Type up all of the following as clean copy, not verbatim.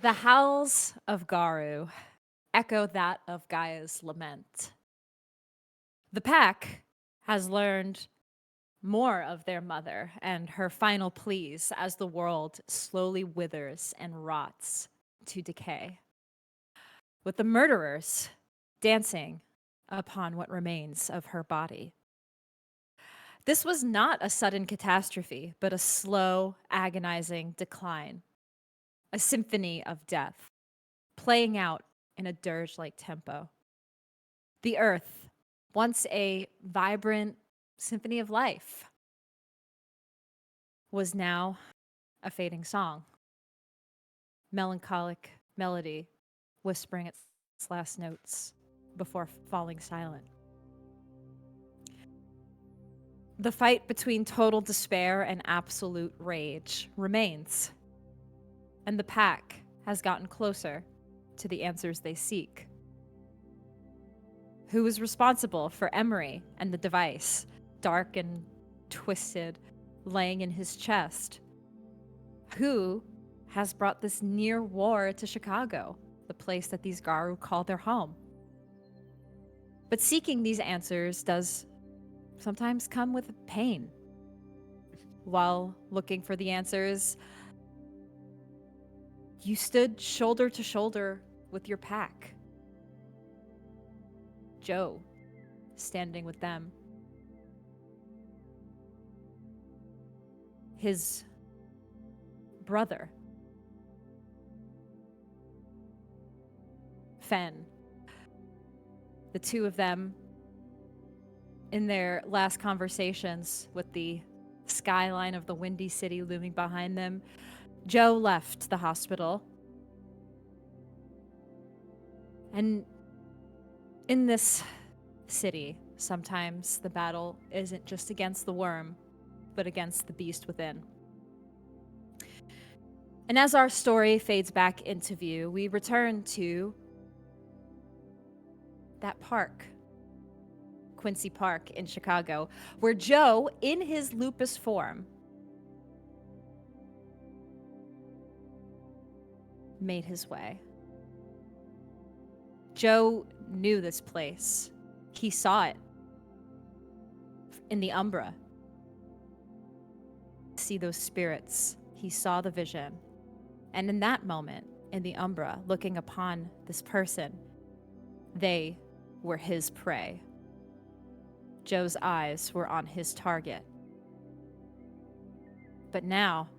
The howls of Garu echo that of Gaia's lament. The pack has learned more of their mother and her final pleas as the world slowly withers and rots to decay, with the murderers dancing upon what remains of her body. This was not a sudden catastrophe, but a slow, agonizing decline, a symphony of death, playing out in a dirge-like tempo. The earth, once a vibrant symphony of life, was now a fading song. Melancholic melody whispering its last notes before falling silent. The fight between total despair and absolute rage remains, and the pack has gotten closer to the answers they seek. Who is responsible for Emory and the device, dark and twisted, laying in his chest? Who has brought this near war to Chicago, the place that these Garu call their home? But seeking these answers does sometimes come with pain. While looking for the answers, you stood shoulder to shoulder with your pack. Joe, standing with them. His brother, Fen. The two of them, in their last conversations with the skyline of the Windy City looming behind them, Joe left the hospital. And in this city, sometimes the battle isn't just against the worm, but against the beast within. And as our story fades back into view, we return to that park, Quincy Park in Chicago, where Joe, in his lupus form, made his way. Joe knew this place. He saw it in the Umbra. See those spirits. He saw the vision. And in that moment, in the Umbra, looking upon this person, they were his prey. Joe's eyes were on his target. But now,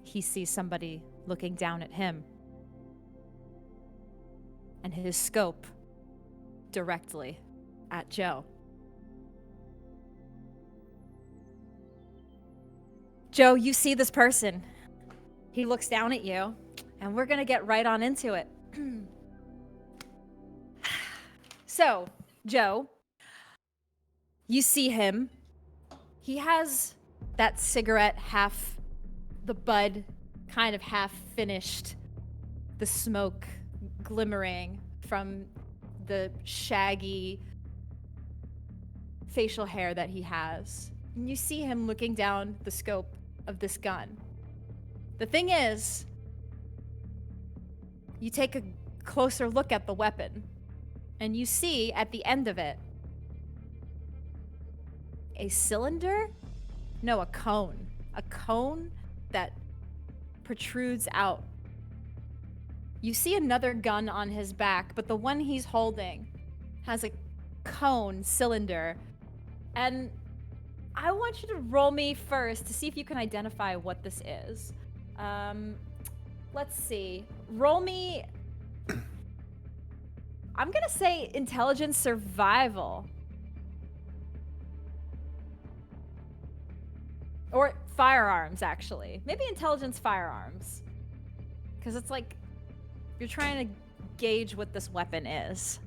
he sees somebody looking down at him. And his scope directly at Joe. Joe, you see this person. He looks down at you, and we're gonna get right on into it. So, Joe, you see him. He has that cigarette, half the bud, kind of half finished, the smoke glimmering from the shaggy facial hair that he has. And you see him looking down the scope of this gun. The thing is, you take a closer look at the weapon, and you see at the end of it a cylinder? No, a cone. A cone that protrudes out. You see another gun on his back, but the one he's holding has a cone cylinder. And I want you to roll me first to see if you can identify what this is. Let's see. Roll me... I'm gonna say intelligence survival. Or firearms, actually. Maybe intelligence firearms. Because it's like, you're trying to gauge what this weapon is.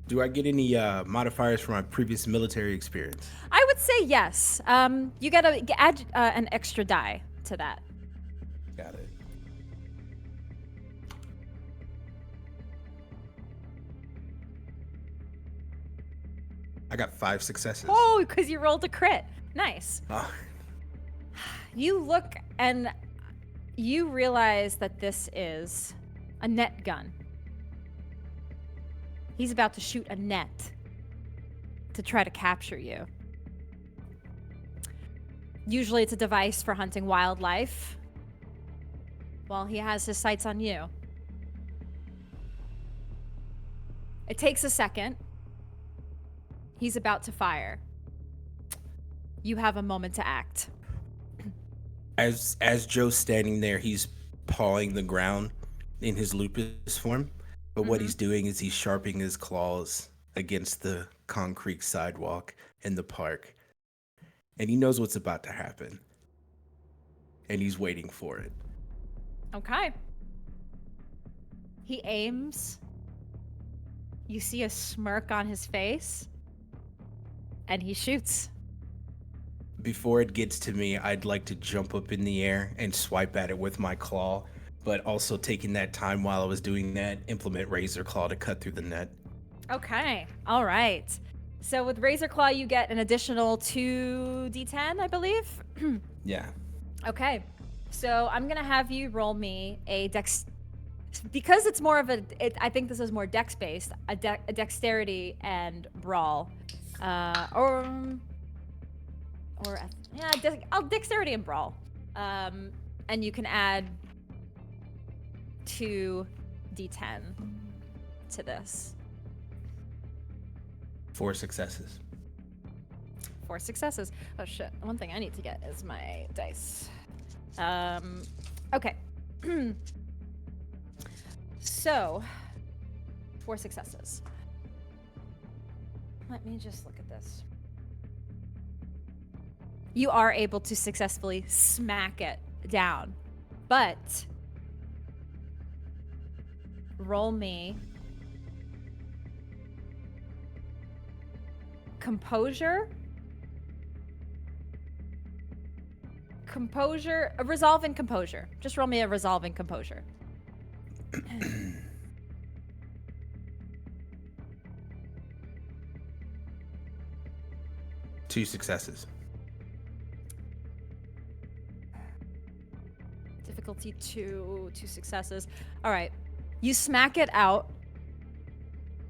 Do I get any modifiers from my previous military experience? I would say yes. You gotta add an extra die to that. Got it. I got 5 successes. Oh, because you rolled a crit. Nice. Oh. You look and You realize that this is a net gun. He's about to shoot a net to try to capture you. Usually it's a device for hunting wildlife. Well, he has his sights on you. It takes a second. He's about to fire. You have a moment to act. As Joe's standing there, he's pawing the ground in his lupus form. But what he's doing is he's sharpening his claws against the concrete sidewalk in the park. And he knows what's about to happen. And he's waiting for it. Okay. He aims. You see a smirk on his face. And he shoots. Before it gets to me, I'd like to jump up in the air and swipe at it with my claw. But also taking that time while I was doing that, implement Razor Claw to cut through the net. Okay. All right. So with Razor Claw, you get an additional 2d10, I believe. Yeah. Okay. So I'm going to have you roll me a dex... Because it's more of a... I think this is more dex-based. A dexterity and brawl. Dexterity and brawl. And you can add 2d10 to this. 4 successes. 4 successes. Oh shit. One thing I need to get is my dice. Okay. So, 4 successes. Let me just look at this. You are able to successfully smack it down, but roll me composure, resolve and composure. Just roll me a resolve and composure. 2 successes. Difficulty 2 successes. All right. You smack it out.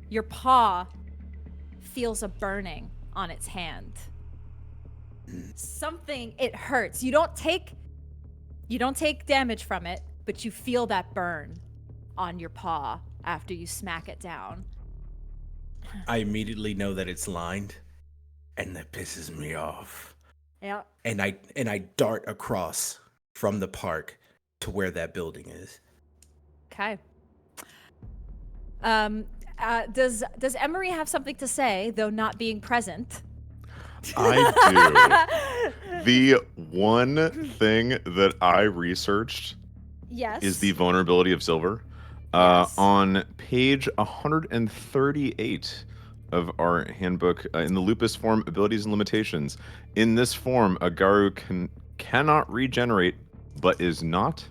Your paw feels a burning on its hand. It hurts. You don't take damage from it, but you feel that burn on your paw after you smack it down. I immediately know that it's lined, and that pisses me off. Yeah. And I dart across from the park to where that building is. Okay. Does Emory have something to say, though not being present? I do. The one thing that I researched is the vulnerability of silver. Yes. On page 138 of our handbook, in the lupus form, abilities and limitations. In this form, a Garu cannot regenerate, but is not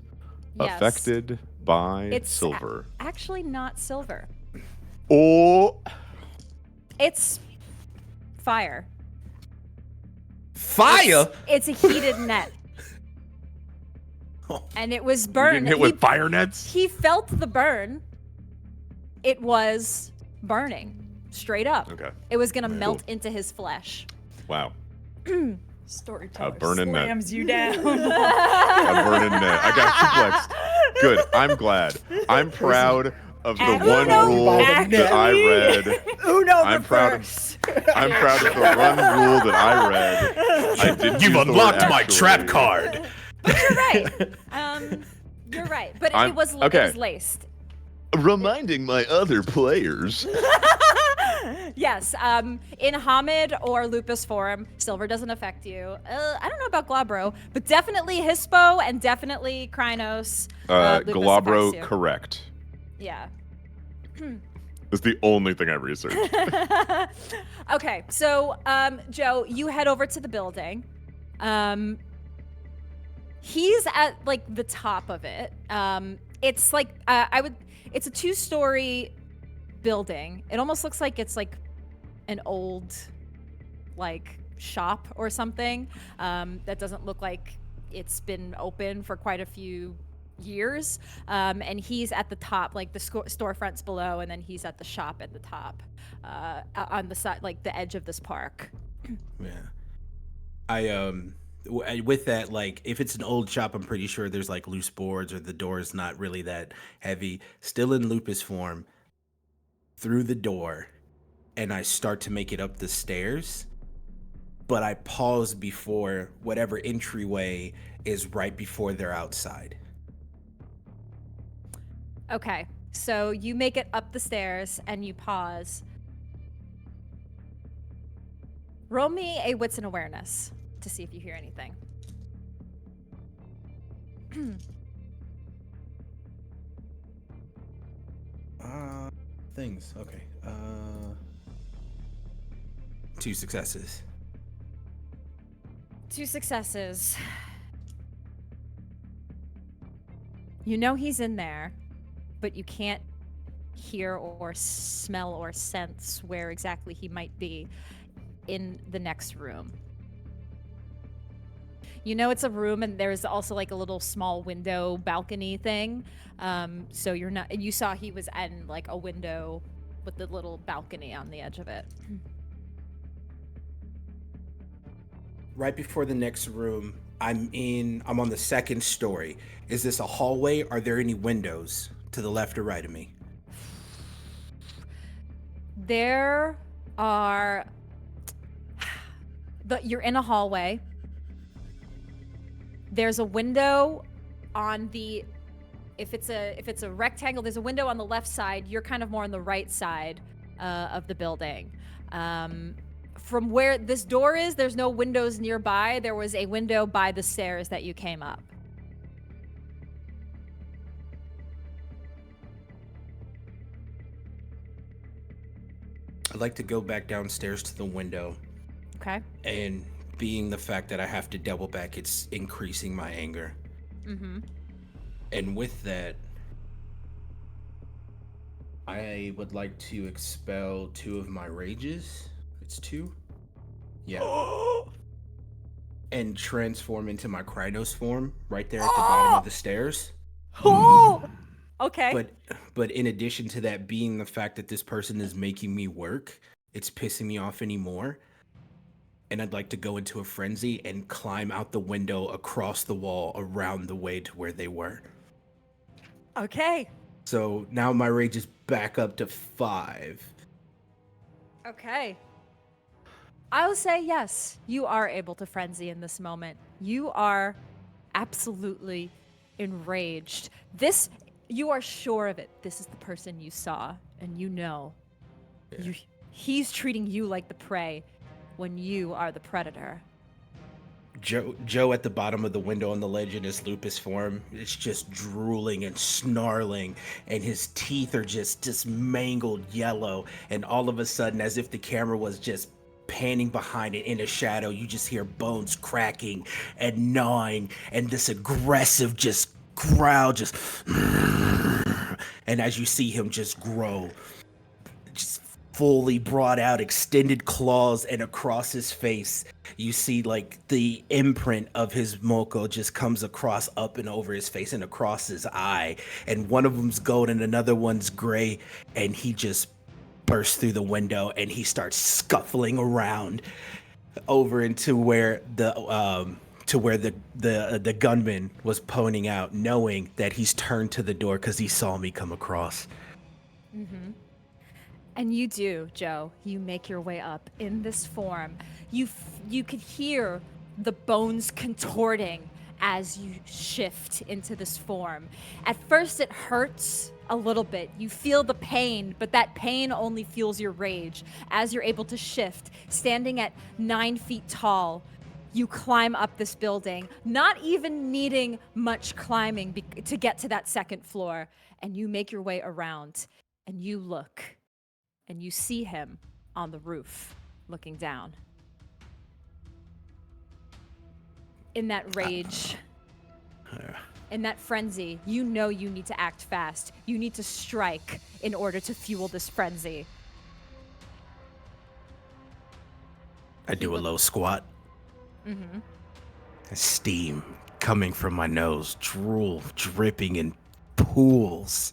affected by silver. Actually not silver. Oh. It's fire. Fire? It's a heated net. And it was burned. Hit with fire nets? He felt the burn. It was burning. Straight up. Okay. It was going to melt into his flesh. Wow. Storyteller burning net. slams you down. A burning net. I got suplexed. Good. I'm glad. I'm proud of the one rule that I read. I'm proud of the one rule that I read. I didn't You've use the unlocked word my actually. trap card. You're right. You're right. But it was laced. Reminding my other players. Yes. In Hamid or Lupus form, silver doesn't affect you. I don't know about Glabro, but definitely Hispo and definitely Krynos. Lupus Galabro, affects you. correct. Yeah. It's the only thing I researched. Okay, so Joe, you head over to the building. He's at like the top of it. It's like it's a 2-story building. It almost looks like it's like an old like shop or something. That doesn't look like it's been open for quite a few years. And he's at the top, like the storefronts below, and then he's at the shop at the top, on the side, like the edge of this park. Yeah. With that, like, if it's an old shop, I'm pretty sure there's like loose boards or the door is not really that heavy. Still in lupus form, through the door, and I start to make it up the stairs, but I pause before whatever entryway is right before they're outside. Okay, so you make it up the stairs and you pause. Roll me a wits and awareness to see if you hear anything. Things. Okay. 2 successes. 2 successes. You know he's in there, but you can't hear or smell or sense where exactly he might be in the next room. You know it's a room, and there's also like a little small window balcony thing. So you're not. You saw he was in like a window with the little balcony on the edge of it. Right before the next room, I'm on the 2nd story. Is this a hallway? Are there any windows to the left or right of me? There are. You're in a hallway. There's a window on the. If it's a rectangle, there's a window on the left side. You're kind of more on the right side of the building. From where this door is, there's no windows nearby. There was a window by the stairs that you came up. I'd like to go back downstairs to the window. Okay. And being the fact that I have to double back, it's increasing my anger. Mm-hmm. And with that, I would like to expel 2 of my rages. It's 2? Yeah. And transform into my Krynos form right there at the bottom of the stairs. Oh! Okay. But in addition to that, being the fact that this person is making me work, it's pissing me off anymore. And I'd like to go into a frenzy and climb out the window across the wall around the way to where they were. Okay. So now my rage is back up to 5. Okay. I'll say yes, you are able to frenzy in this moment. You are absolutely enraged. You are sure of it. This is the person you saw, and you know. Yeah. He's treating you like the prey when you are the predator. Joe at the bottom of the window on the ledge in his lupus form is just drooling and snarling, and his teeth are just mangled yellow, and all of a sudden, as if the camera was just panning behind it in a shadow, you just hear bones cracking and gnawing, and this aggressive just growl, just and as you see him just grow, just fully brought out extended claws, and across his face you see like the imprint of his moko just comes across up and over his face and across his eye, and one of them's gold and another one's gray, and he just bursts through the window and he starts scuffling around over into where the gunman was pointing out, knowing that he's turned to the door because he saw me come across. Mm-hmm. And you do, Joe. You make your way up in this form. You can hear the bones contorting as you shift into this form. At first it hurts a little bit. You feel the pain, but that pain only fuels your rage. As you're able to shift, standing at 9 feet tall, you climb up this building, not even needing much climbing to get to that 2nd floor, and you make your way around, and you look, and you see him on the roof, looking down. In that rage, in that frenzy, you know you need to act fast. You need to strike in order to fuel this frenzy. I do a low squat. Mm-hmm. Steam coming from my nose, drool dripping in pools.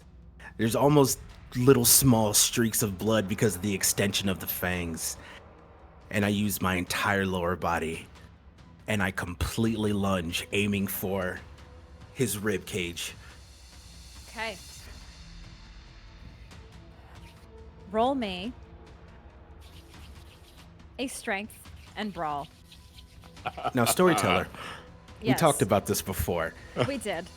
There's almost little small streaks of blood because of the extension of the fangs. And I use my entire lower body, and I completely lunge, aiming for his rib cage. Okay. Roll me a strength and brawl. Now, Storyteller, we Yes. talked about this before. We did.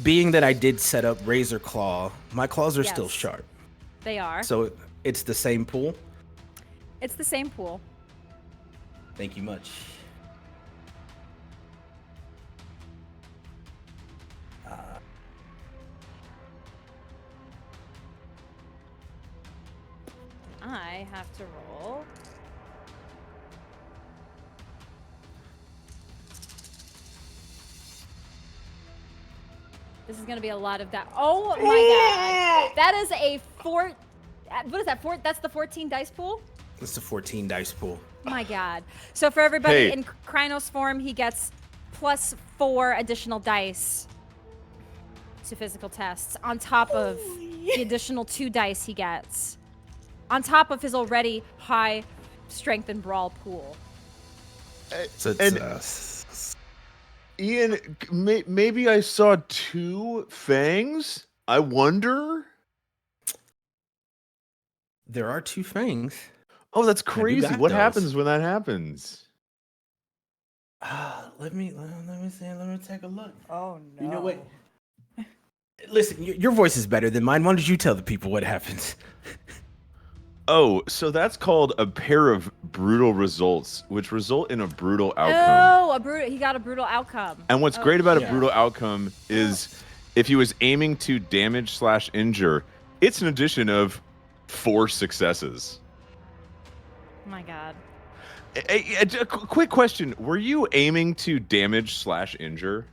Being that I did set up Razor Claw, my claws are still Yes. sharp. They are. So it's the same pool? It's the same pool. Thank you much. I have to roll. This is going to be a lot of that. Oh my god. That is a what is that? That's the 14 dice pool? It's a 14 dice pool. My god. So for everybody Hey. in Krynos form, he gets +4 additional dice to physical tests on top of the additional 2 dice he gets. On top of his already high strength and brawl pool. So And- it's, Ian, maybe I saw 2 fangs? I wonder? there are 2 fangs. Oh, that's do crazy. got What those. happens when that happens? Let me see. Let me take a look. Oh no. You know what? Listen, your voice is better than mine. Why don't you tell the people what happens? Oh, so that's called a pair of brutal results, which result in a brutal outcome. Oh, he got a brutal outcome. And what's Oh, great about shit. a brutal outcome is if he was aiming to damage/injure, it's an addition of 4 successes. Oh my god. A quick question. Were you aiming to damage/injure?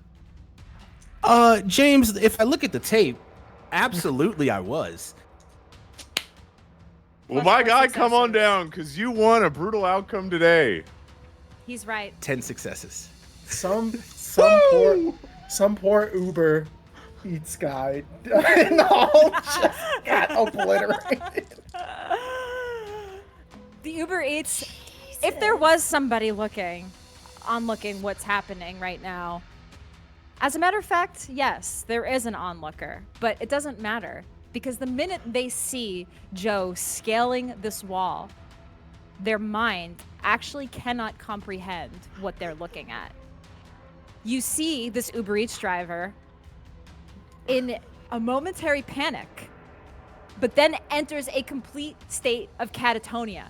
James, if I look at the tape, absolutely I was. Well, Plus my 4 guy, come on successes. down, because you won a brutal outcome today. He's right. 10 successes. Some poor Uber Eats guy and all just got obliterated. The Uber Eats, if there was somebody looking what's happening right now, as a matter of fact, yes, there is an onlooker, but it doesn't matter because the minute they see Joe scaling this wall, their mind actually cannot comprehend what they're looking at. You see this Uber Eats driver in a momentary panic, but then enters a complete state of catatonia.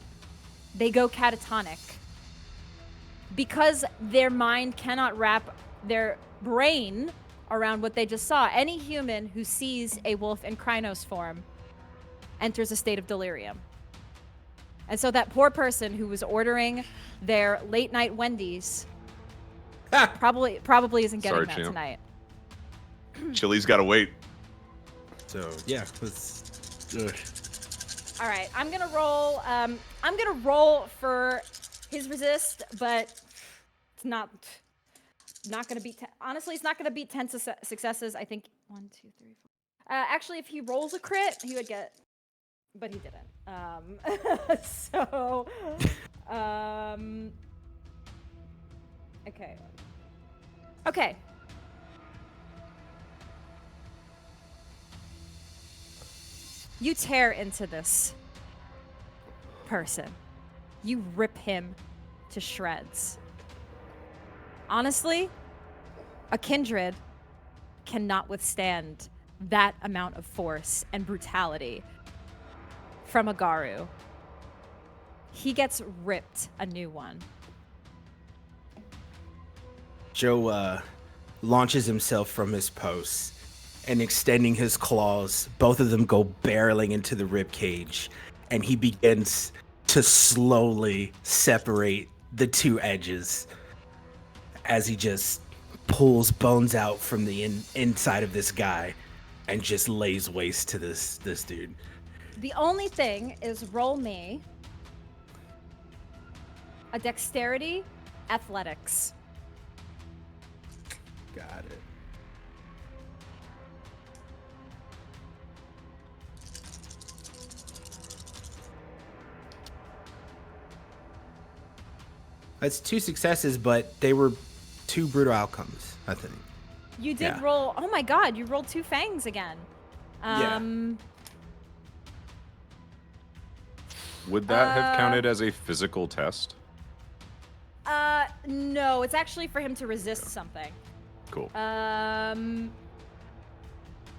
They go catatonic because their mind cannot wrap their brain around what they just saw. Any human who sees a wolf in Krynos form enters a state of delirium. And so that poor person who was ordering their late night Wendy's probably isn't getting Sorry, that champ. tonight. Chili's got to wait. So, yeah. Ugh. All right, I'm gonna roll for his resist, but it's not gonna beat. Honestly, it's not gonna beat 10 successes. I think 1, 2, 3, 4. Actually, if he rolls a crit, he would get, but he didn't. So, okay. Okay. You tear into this person. You rip him to shreds. Honestly, a kindred cannot withstand that amount of force and brutality from a Garu. He gets ripped a new one. Joe launches himself from his post and extending his claws, both of them go barreling into the rib cage, and he begins to slowly separate the 2 edges as he just pulls bones out from the inside of this guy and just lays waste to this dude. The only thing is roll me a dexterity athletics. Got it. That's 2 successes, but they were 2 brutal outcomes, I think. You did Yeah. roll. Oh my god, you rolled 2 fangs again. Yeah. Would that have counted as a physical test? No, it's actually for him to resist something. Cool.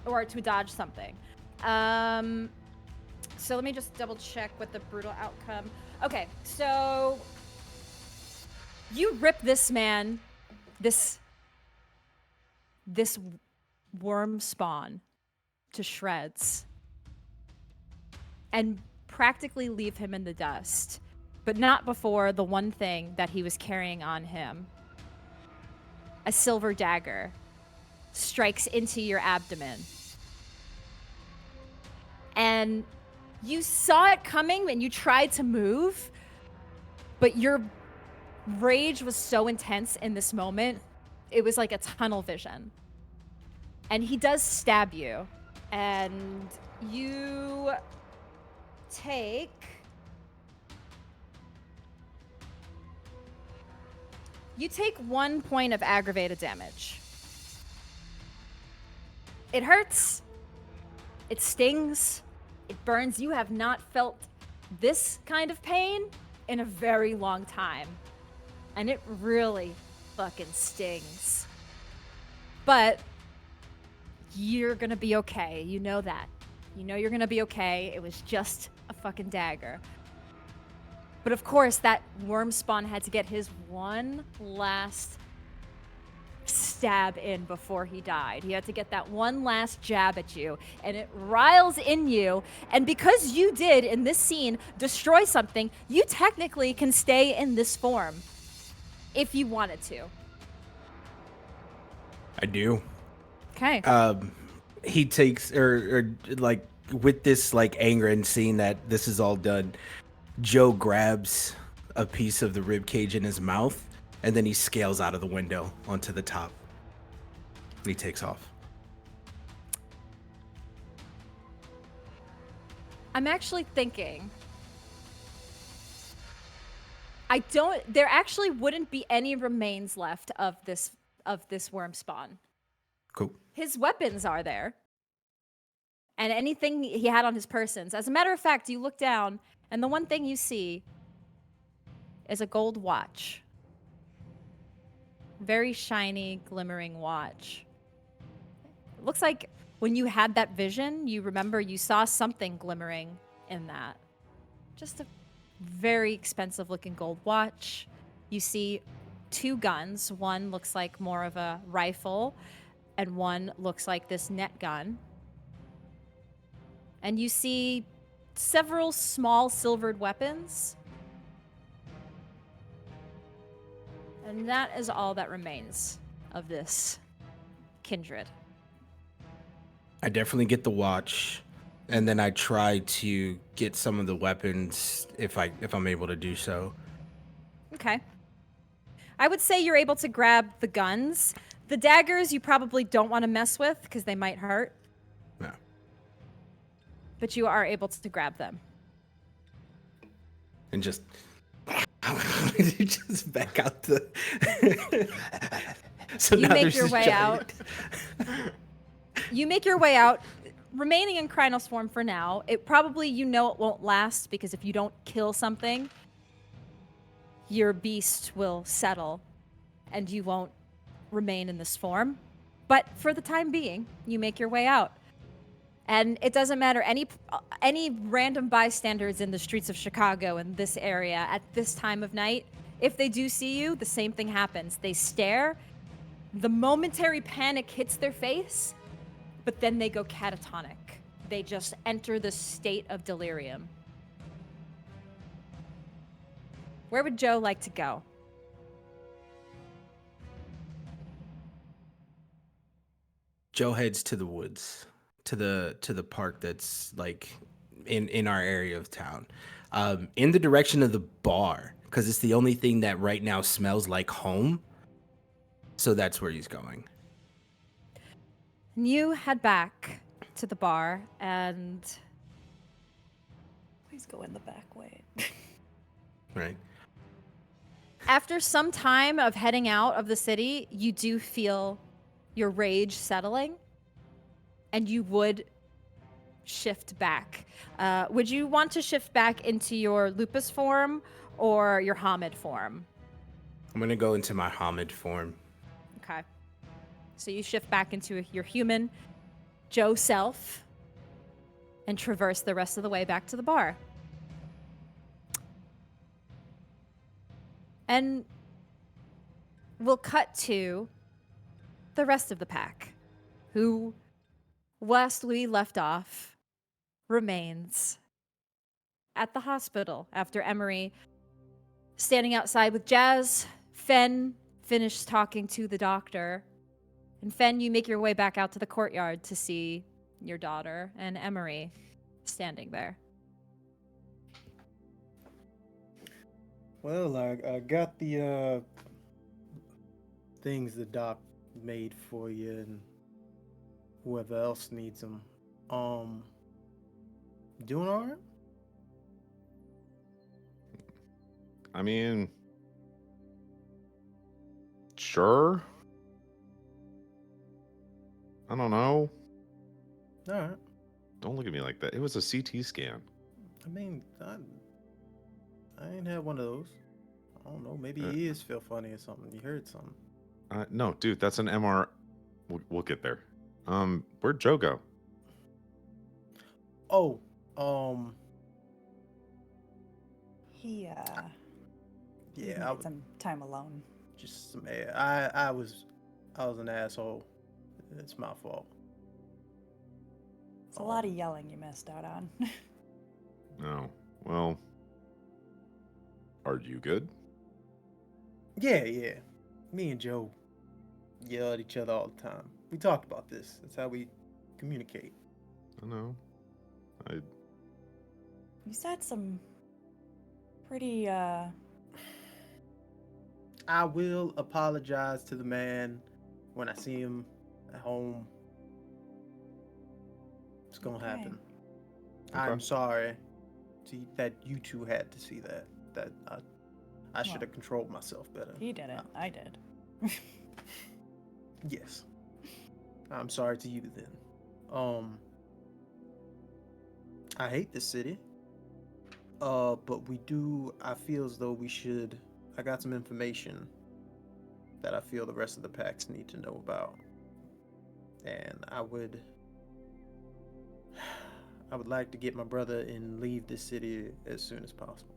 Or to dodge something. So let me just double check what the brutal outcome. Okay, so you rip this man, this worm spawn to shreds and practically leave him in the dust, but not before the one thing that he was carrying on him, a silver dagger, strikes into your abdomen. And you saw it coming and you tried to move, but your rage was so intense in this moment, it was like a tunnel vision. And he does stab you, and you take 1 point of aggravated damage. It hurts. It stings. It burns. You have not felt this kind of pain in a very long time. And it really fucking stings. But you're gonna be okay. You know that. You know you're gonna be okay. It was just a fucking dagger. But of course, that worm spawn had to get his one last stab in before he died. He had to get that one last jab at you, and it riles in you. And because you did, in this scene, destroy something, you technically can stay in this form if you wanted to. I do. Okay. He takes, or like, with this, like, anger and seeing that this is all done, Joe grabs a piece of the rib cage in his mouth, and then he scales out of the window onto the top. And he takes off. I'm actually thinking, there actually wouldn't be any remains left of this worm spawn. Cool. His weapons are there. And anything he had on his persons. As a matter of fact, you look down, and the one thing you see is a gold watch. Very shiny, glimmering watch. It looks like when you had that vision, you remember you saw something glimmering in that. Just a very expensive looking gold watch. You see 2 guns. One looks like more of a rifle, and one looks like this net gun. And you see several small silvered weapons. And that is all that remains of this kindred. I definitely get the watch, and then I try to get some of the weapons if I'm able to do so. Okay. I would say you're able to grab the guns. The daggers you probably don't want to mess with because they might hurt. No. But you are able to grab them. And just just back out the so You now make there's your this way giant- You make your way out, remaining in Krynos form for now. It probably, it won't last, because if you don't kill something, your beast will settle, and you won't remain in this form. But for the time being, you make your way out. And it doesn't matter, any random bystanders in the streets of Chicago in this area at this time of night, if they do see you, the same thing happens. They stare, the momentary panic hits their face, but then they go catatonic. They just enter the state of delirium. Where would Joe like to go? Joe heads to the woods, to the park that's like in our area of town, in the direction of the bar, because it's the only thing that right now smells like home. So that's where he's going. And you head back to the bar, and Please go in the back way. Right. after some time of heading out of the city, you do feel your rage settling, and you would shift back. Would you want to shift back into your lupus form or your Hamid form? I'm gonna go into my Hamid form. Okay. So you shift back into your human Joe self and traverse the rest of the way back to the bar. And we'll cut to the rest of the pack, who, last we left off, remains at the hospital after Emory, standing outside with Jazz. Fen finished talking to the doctor. And Fen, you make your way back out to the courtyard to see your daughter and Emory standing there. Well, I got the things the doc made for you, and whoever else needs them. Doing all right? I mean, sure. I don't know. All right. Don't look at me like that. It was a CT scan. I mean, I ain't had one of those. I don't know. Maybe your ears feel funny or something. You heard something. No, dude, that's an MR. We'll get there. Where'd Joe go? Oh, He yeah, needed some time alone. just some air. I was an asshole. It's my fault. It's a lot of yelling you missed out on. No. Well, are you good? Yeah. Me and Joe yell at each other all the time. We talked about this. That's how we communicate. I know. You said some pretty, I will apologize to the man when I see him at home. It's gonna Okay. happen. Okay. I'm sorry that you two had to see that. That I should have controlled myself better. he did it. I did. Yes. I'm sorry to you then. I hate this city. But I feel as though we should. I got some information that I feel the rest of the packs need to know about. And I would like to get my brother and leave this city as soon as possible.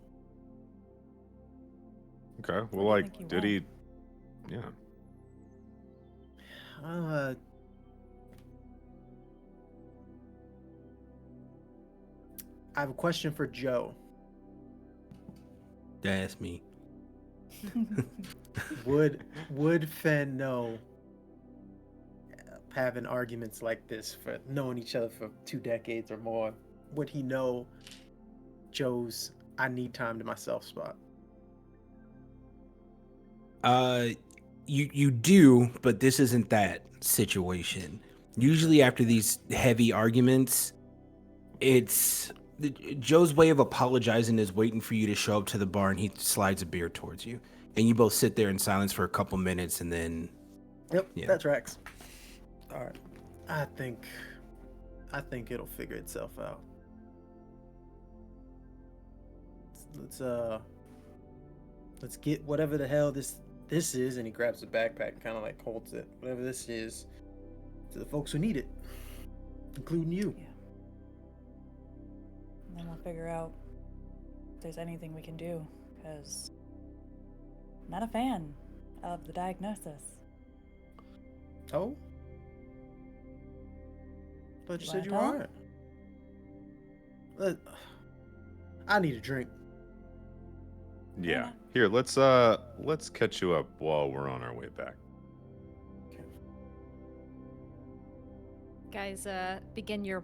Okay. do Well, you like, think you did he? Yeah. I have a question for Joe. That's me. Would Fen know, having arguments like this, for knowing each other for 2 decades or more, would he know Joe's I need time to myself spot? You do, but this isn't that situation. Usually after these heavy arguments, it's Joe's way of apologizing is waiting for you to show up to the bar, and he slides a beer towards you, and you both sit there in silence for a couple minutes, and then Yep, Yeah. that tracks. All right, I think it'll figure itself out. Let's get whatever the hell this is, and he grabs the backpack and kind of like holds it. Whatever this is, to the folks who need it, including you. Yeah. And then we'll figure out if there's anything we can do, because I'm not a fan of the diagnosis. Oh, but you You said you wanna were alright. I need a drink. Yeah. Here, let's catch you up while we're on our way back. Guys, begin your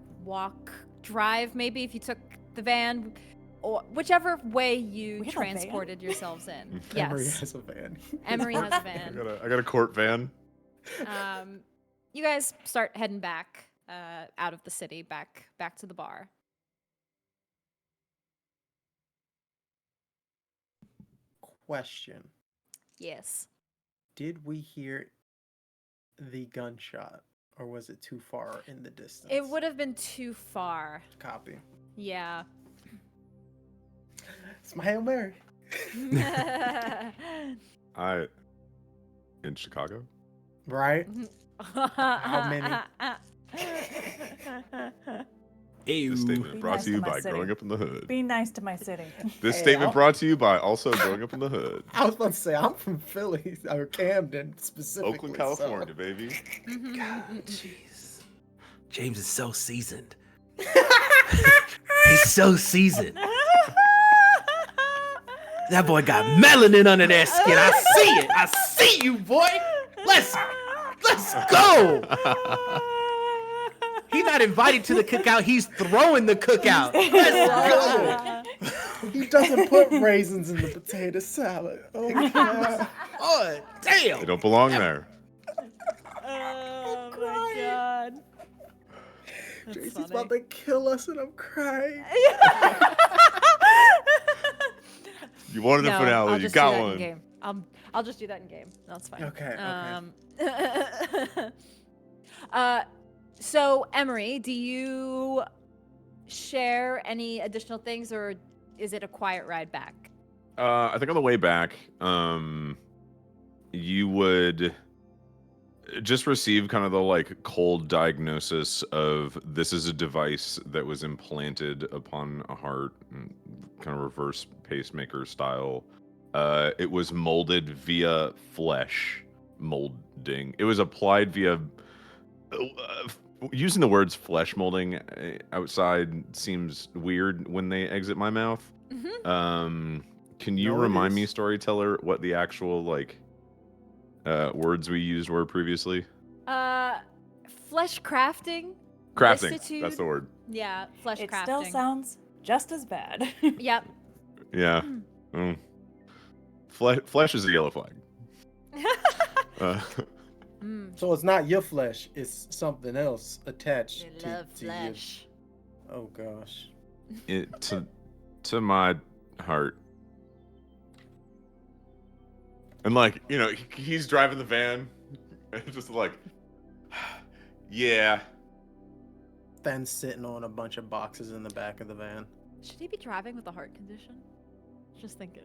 drive, maybe, if you took the van, or whichever way you We have a van? transported yourselves in. Emory Yes, has a van. Emory has a I van. got a court van. you guys start heading back out of the city, back to the bar. Question. Yes. Did we hear the gunshot, or was it too far in the distance? It would have been too far. Copy. Yeah. It's my Hail Mary. In Chicago? Right? How many? This statement Be brought nice to you to my by city. growing up in the hood. Be nice to my city. This Hey, statement I'll- brought to you by also growing up in the hood. I was about to say, I'm from Philly, or Camden specifically. Oakland, California, baby. God, jeez. James is so seasoned. He's so seasoned. That boy got melanin under that skin. I see it. I see you, boy. Let's go. He's not invited to the cookout. He's throwing the cookout. Let's go. He doesn't put raisins in the potato salad. Oh, God. Oh, damn. They don't belong there. Oh my god. That's Tracy's funny. about to kill us, and I'm crying. You wanted a No, finale. I'll You just got do that in one. game. I'll just do that in game. That's fine. Okay, So Emory, do you share any additional things, or is it a quiet ride back? I think on the way back, you would just receive kind of the like cold diagnosis of this is a device that was implanted upon a heart, kind of reverse pacemaker style. It was molded via flesh molding. It was applied via using the words flesh molding outside seems weird when they exit my mouth. Can you No, it remind me, is. Storyteller, what the actual like words we used were previously? Flesh crafting. Crafting. Vicissitude. That's the word. Yeah, flesh It crafting. still sounds just as bad. Yep. Yeah. Flesh is a yellow flag. So it's not your flesh; it's something else attached They to, love to flesh. you. Oh gosh. To my heart. And like, you know, he's driving the van, and just like, yeah. Then sitting on a bunch of boxes in the back of the van. Should he be driving with a heart condition? Just thinking.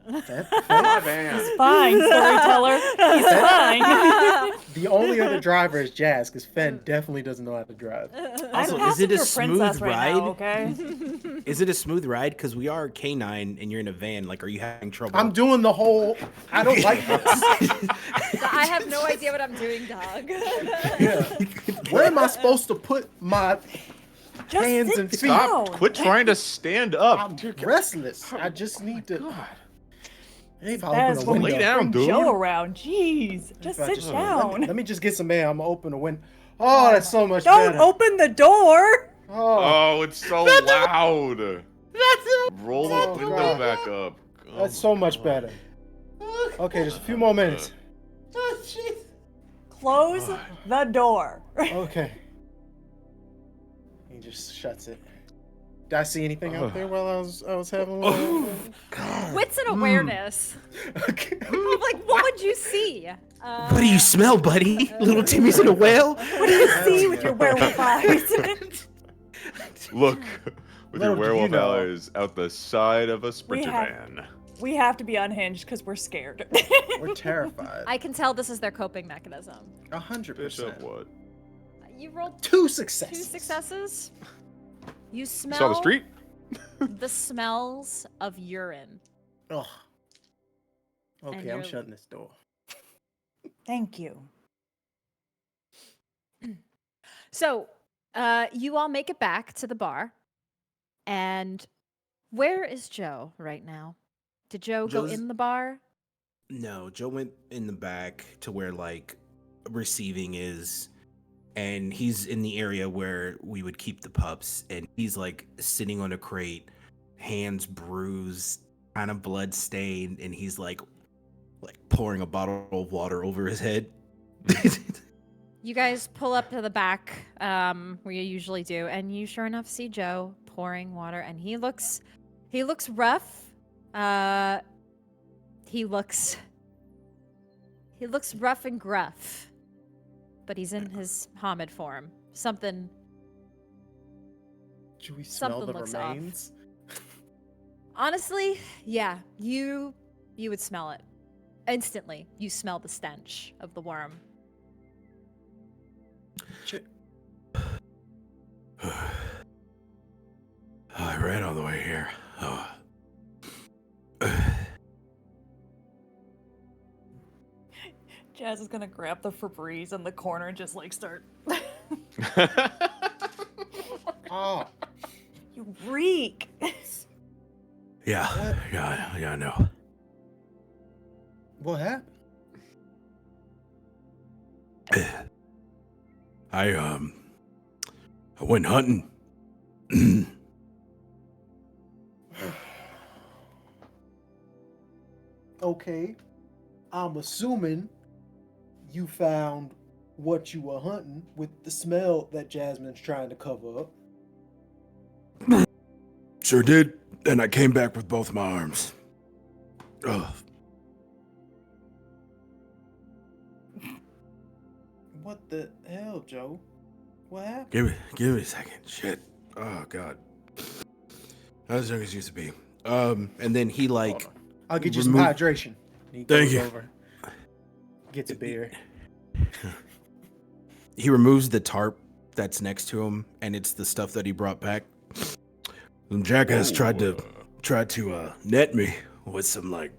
My van. He's fine, Storyteller. He's fine. The only other driver is Jazz, because Fen definitely doesn't know how to drive. Also, I'm is it a passing for princess smooth right now, ride? okay? Is it a smooth ride? Because we are canine and you're in a van. Like, are you having trouble? I'm doing the whole. I don't like this. I have no idea what I'm doing, dog. Yeah. Where am I supposed to put my Just hands sit and feet? down. Quit trying to stand up. I'm restless. I just need to. Maybe I'll That open is a when we Lay window. down, bring dude. Joe around. Jeez, just If I sit just- down. Let me just get some air. I'm gonna open a window. Oh, that's so much Don't better. open the door. Oh, Oh, it's so loud. Roll the Oh, window God. back up. Oh, that's so much God. better. Okay, just a few more minutes. Close the door. Okay. He just shuts it. Did I see anything out there while I was having a little... Wits and awareness. Okay. I'm like, what would you see? What do you smell, buddy? Little Timmy's in a whale? What do you see with your werewolf eyes? Look, with your Little do you werewolf know. eyes out the side of a sprinter have- van. We have to be unhinged because we're scared. We're terrified. I can tell this is their coping mechanism. 100%. Bishop, what? You rolled 2 2 successes. successes. You smell Saw the street? the smells of urine. Ugh. And Okay, I'm you're- shutting this door. Thank you. So, you all make it back to the bar. And where is Joe right now? Did Joe go Joe's- in the bar? No, Joe went in the back to where like receiving is, and he's in the area where we would keep the pups, and he's like sitting on a crate, hands bruised, kind of blood stained, and he's like pouring a bottle of water over his head. You guys pull up to the back where you usually do, and you sure enough see Joe pouring water, and he looks rough. He looks rough and gruff, but he's in his Hamid form. Something Do we smell Something the looks off. remains? honestly, yeah, you would smell it instantly. You smell the stench of the worm. I ran all the way here. Oh. Jazz is gonna grab the Febreze in the corner and just like start. Oh, You reek. Yeah, I know. what happened? I went hunting. Okay, I'm assuming you found what you were hunting with the smell that Jasmine's trying to cover up. Sure did, and I came back with both my arms. Ugh. What the hell, Joe? What happened? Give me a second. Shit. Oh god. Not as young as used to be. And then he like Hold on. I'll get you some remove- hydration. He Thank goes you. over, gets a beer. he removes the tarp that's next to him, and it's the stuff that he brought back. Some jackass tried to net me with some like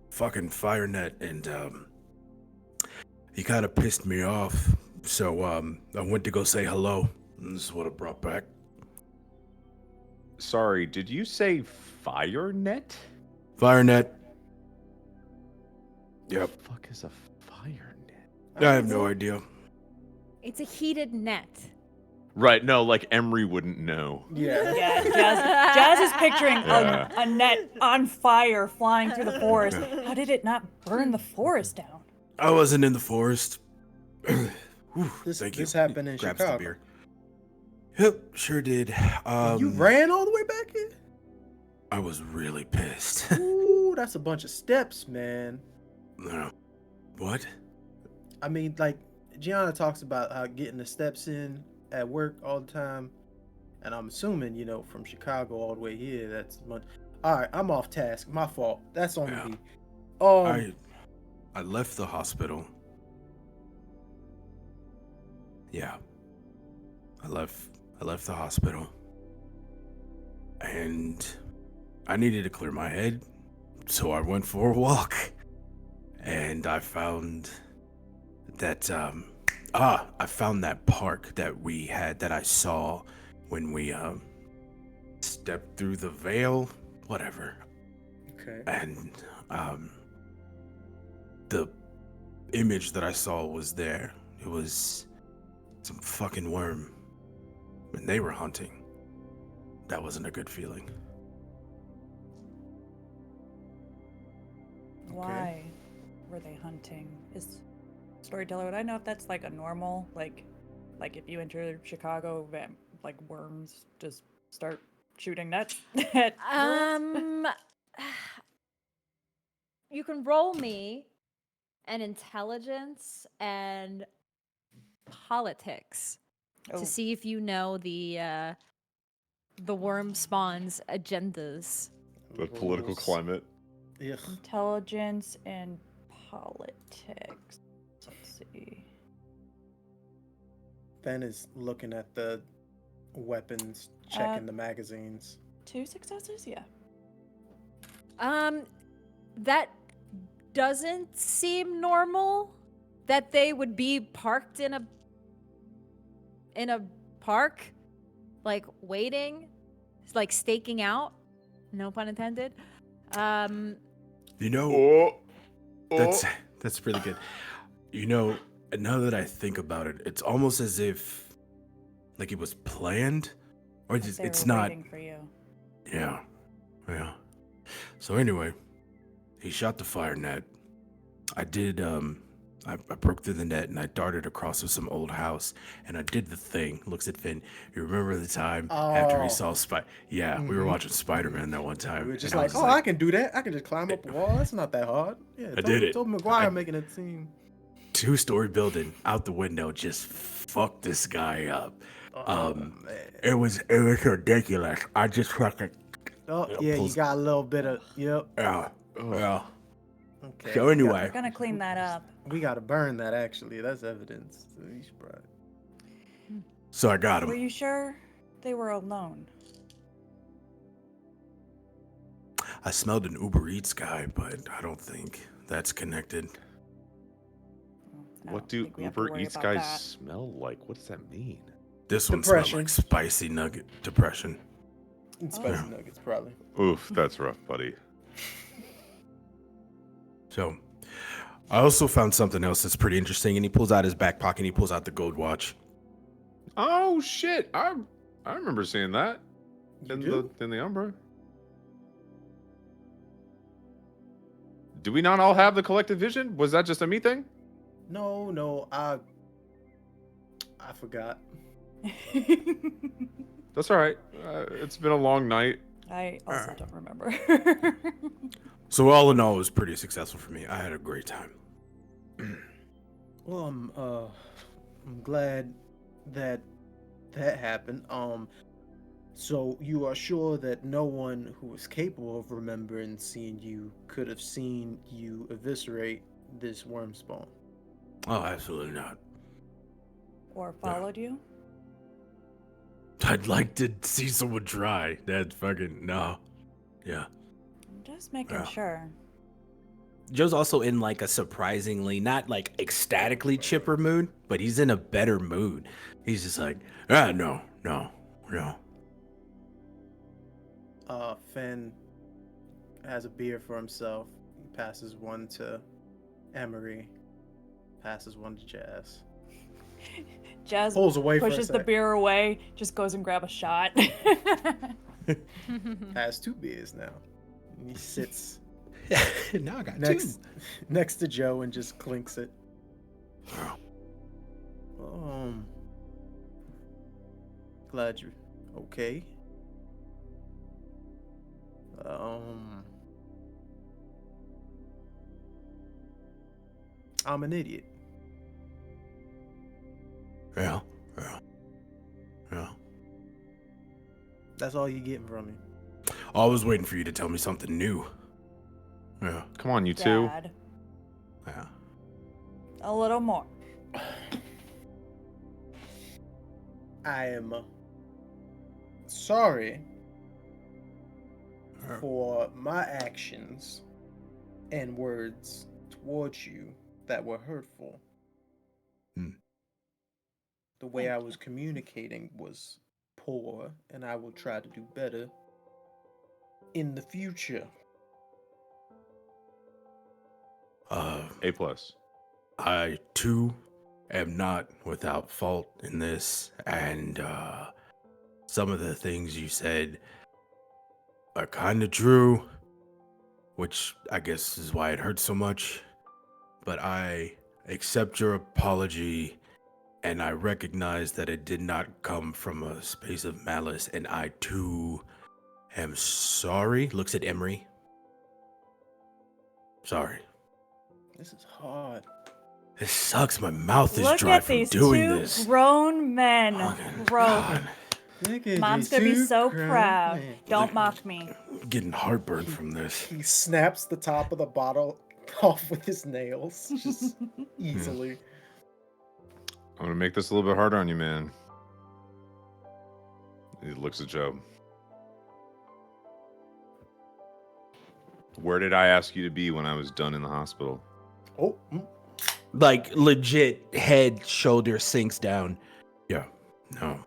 fucking fire net, and he kind of pissed me off. So I went to go say hello, and this is what I brought back. Sorry, did you say fire net? Fire net. Yep. What the fuck is a fire net? I have no idea. It's a heated net. Right, no, like Emory wouldn't know. Yeah. Yeah, Jazz is picturing Yeah. a net on fire flying through the forest. How did it not burn the forest down? I wasn't in the forest. Whew, thank you. This happened in Grabs Chicago. the beer. Yep, sure did. You ran all the way back here? I was really pissed. Ooh, that's a bunch of steps, man. No. What? I mean, like, Gianna talks about how getting the steps in at work all the time. And I'm assuming, you know, from Chicago all the way here, that's much. All right, I'm off task. My fault. That's on Yeah. me. I left the hospital. Yeah. I left the hospital. And I needed to clear my head, so I went for a walk. And I found that I found that park that we had, that I saw when we stepped through the veil, whatever. Okay. And the image that I saw was there. It was some fucking worm, and they were hunting. That wasn't a good feeling. Why were they hunting? Is Storyteller, would I know if that's like a normal, like if you enter Chicago, like worms just start shooting nets at tourists? You can roll me an intelligence and politics Oh. to see if you know the worm spawn's agendas. The political Rules. climate. Ugh. Intelligence and politics. Let's see. Ben is looking at the weapons, checking the magazines. 2 successes? Yeah. That doesn't seem normal. That they would be parked in a park, like waiting, like staking out. No pun intended. You know, Oh, that's really good. You know, now that I think about it, it's almost as if like it was planned, or Like just, they it's were not. waiting for you. Yeah. So anyway, he shot the fire net. I did I broke through the net and I darted across with some old house and I did the thing. Looks at Finn. You remember the time after we saw Yeah, we were watching Spider-Man that one time. We were just and like, I can do that. I can just climb up a wall. That's not that hard. Yeah, I did it. Tobey Maguire making it seem. 2-story building out the window, just fucked this guy up. Man. It was ridiculous. I just fucking. Oh, yeah, you got a little bit of. Yep. Yeah. Okay. So anyway, We're gonna clean that up. We gotta burn that, actually. That's evidence. so I got Were him. you sure they were alone? I smelled an Uber Eats guy, but I don't think that's connected. No, What I do think we have to Uber worry Eats about guys that. smell like? What does that mean? This one smelled Depression. like spicy nugget depression. And spicy nuggets, probably. Oof, that's rough, buddy. So I also found something else that's pretty interesting, and he pulls out his back pocket and he pulls out the gold watch. Oh shit! I remember seeing that You in the Umbra. Do we not all have the collective vision? Was that just a me thing? No, I forgot. That's all right. It's been a long night. I also don't remember. So all in all, it was pretty successful for me. I had a great time. Well, I'm glad that happened. So you are sure that no one who was capable of remembering seeing you could have seen you eviscerate this worm spawn? Oh, absolutely not. Or followed you? I'd like to see someone try. That's fucking no. Yeah. I'm just making Yeah. sure. Joe's also in like a surprisingly not like ecstatically chipper mood, but he's in a better mood. He's just like, no. Finn has a beer for himself. He passes one to Emory, passes one to Jazz. Jazz Pulls away for a pushes the sec. beer away, just goes and grab a shot. Has 2 beers now. And he sits Now I got next to Joe and just clinks it. Oh. Glad you're okay. I'm an idiot. Yeah. That's all you're getting from me. I was waiting for you to tell me something new. Yeah. Come on, you two. Dad, Yeah. a little more. I am sorry for my actions and words towards you that were hurtful. The way I was communicating was poor, and I will try to do better in the future. A+. I too am not without fault in this, and some of the things you said are kind of true, which I guess is why it hurts so much. But I accept your apology, and I recognize that it did not come from a space of malice, and I too am sorry. Looks at Emory. Sorry. This is hard. This sucks. My mouth is Look dry at from these doing two this. grown men. Fucking Growth. God. Mom's gonna be so proud. Don't mock me. I'm getting heartburn from this. He snaps the top of the bottle off with his nails, just easily. I'm gonna make this a little bit harder on you, man. He looks at Joe. Where did I ask you to be when I was done in the hospital? Oh, Like legit head, shoulder sinks down. Yeah. No.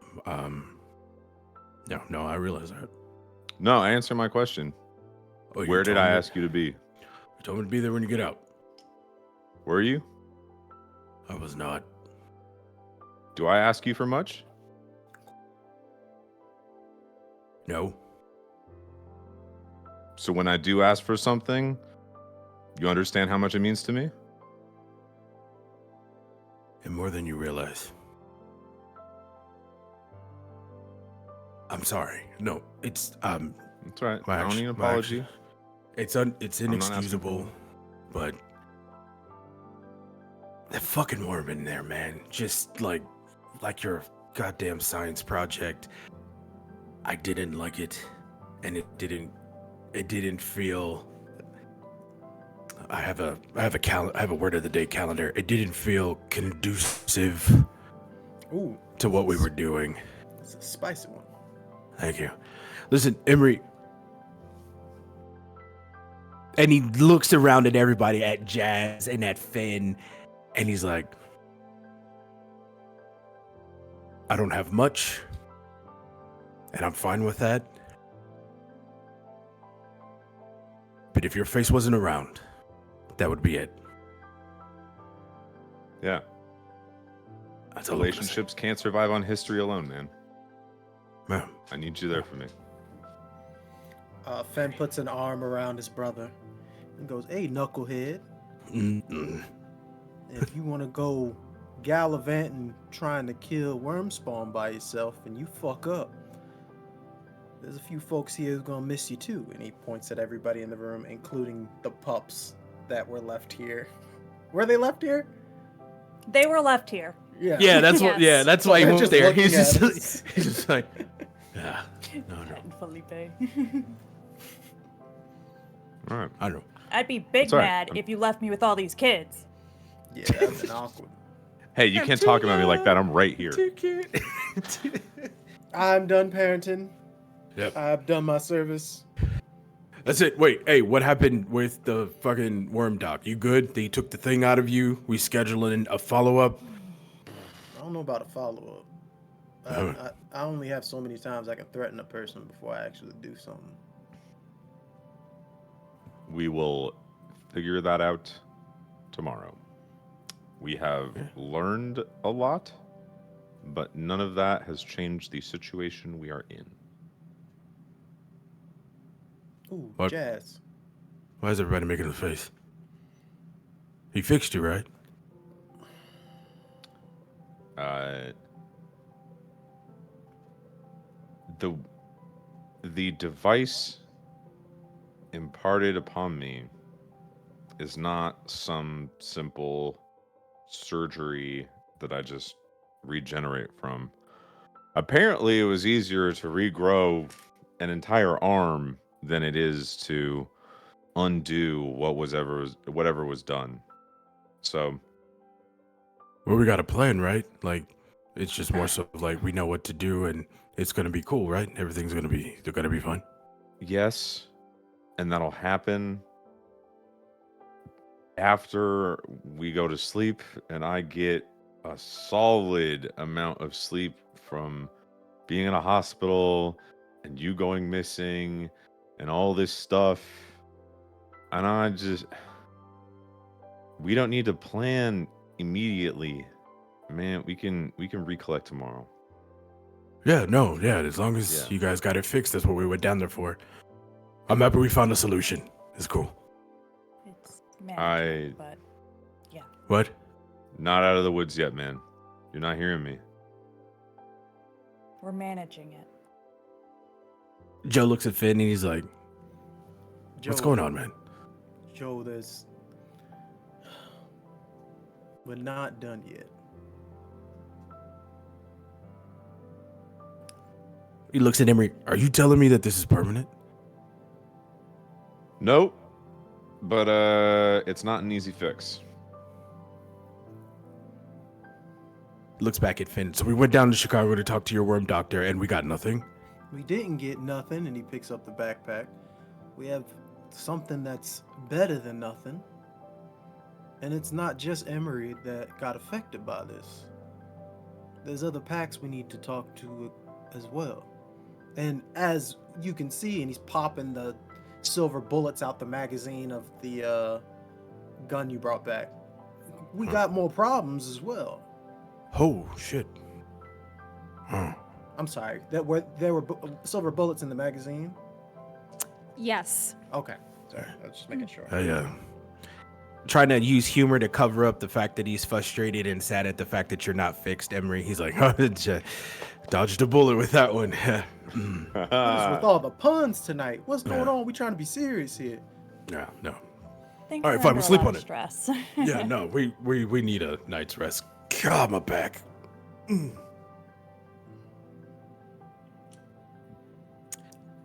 No, I realize that. No, answer my question. Oh, you Where did told I me- ask you to be? You told me to be there when you get out. Were you? I was not. Do I ask you for much? No. So when I do ask for something, you understand how much it means to me? And more than you realize. I'm sorry. No, it's That's right. My I don't action- need an my apology. it's I'm not asking inexcusable, for but that fucking worm in there, man, just like your goddamn science project. I didn't like it, and it didn't feel. I have a word of the day calendar. It didn't feel conducive Ooh, to what we were doing. it's a spicy one. Thank you. Listen, Emory. And he looks around at everybody, at Jazz and at Finn, and he's like, I don't have much, and I'm fine with that. But if your face wasn't around, that would be it. Yeah. That's all I'm gonna say. Relationships can't survive on history alone, man. Man, I need you there for me. Fen puts an arm around his brother and goes, "Hey, knucklehead, mm-mm. if you want to go gallivanting trying to kill worm spawn by yourself and you fuck up, there's a few folks here who's gonna miss you too." And he points at everybody in the room, including the pups that were left here. Were they left here? They were left here. Yeah. Yeah, that's Yes. Yeah, that's why he They're went just there. looking He's at just, us. he's just like, yeah, no. And Felipe. All right. I don't know. I'd be big That's all right. mad if you left me with all these kids. Yeah, that's an awkward. Hey, you can't talk about me like that. I'm right here. I'm done parenting. Yep. I've done my service. That's it. Wait, hey, what happened with the fucking worm doc? You good? They took the thing out of you? We scheduling a follow-up? I don't know about a follow-up. I only have so many times I can threaten a person before I actually do something. We will figure that out tomorrow. We have learned a lot, but none of that has changed the situation we are in. Ooh, What? Jazz. Why is everybody making a face? He fixed you, right? The device imparted upon me is not some simple surgery that I just regenerate from. Apparently, it was easier to regrow an entire arm than it is to undo whatever was done. So, Well, we got a plan, right? Like, it's just more so like we know what to do and it's gonna be cool, right? Everything's gonna be fun. yes, and that'll happen after we go to sleep and I get a solid amount of sleep from being in a hospital and you going missing and all this stuff. And we don't need to plan immediately. Man, we can recollect tomorrow. Yeah, no, yeah. As long as you guys got it fixed, that's what we went down there for. I'm happy we found a solution. It's cool. It's manageable, but What? Not out of the woods yet, man. You're not hearing me. we're managing it. Joe looks at Finn and he's like, "What's Joe, going on, man?" Joe, we're not done yet. He looks at Emory. Are you telling me that this is permanent? Nope. But it's not an easy fix. Looks back at Finn. So we went down to Chicago to talk to your worm doctor and we got nothing? We didn't get nothing, and he picks up the backpack. We have something that's better than nothing. And it's not just Emory that got affected by this. There's other packs we need to talk to as well. And as you can see, and he's popping the silver bullets out the magazine of the gun you brought back, we got more problems as well. Oh, shit. Huh. I'm sorry, there were silver bullets in the magazine? Yes. Okay, sorry, I was just making sure. trying to use humor to cover up the fact that he's frustrated and sad at the fact that you're not fixed, Emory. He's like, oh, dodged a bullet with that one. What is with all the puns tonight? What's going on? We trying to be serious here. No. Think All right, we're fine, under we'll a sleep lot on of it. Stress. Yeah, no, we need a night's rest. God, my back.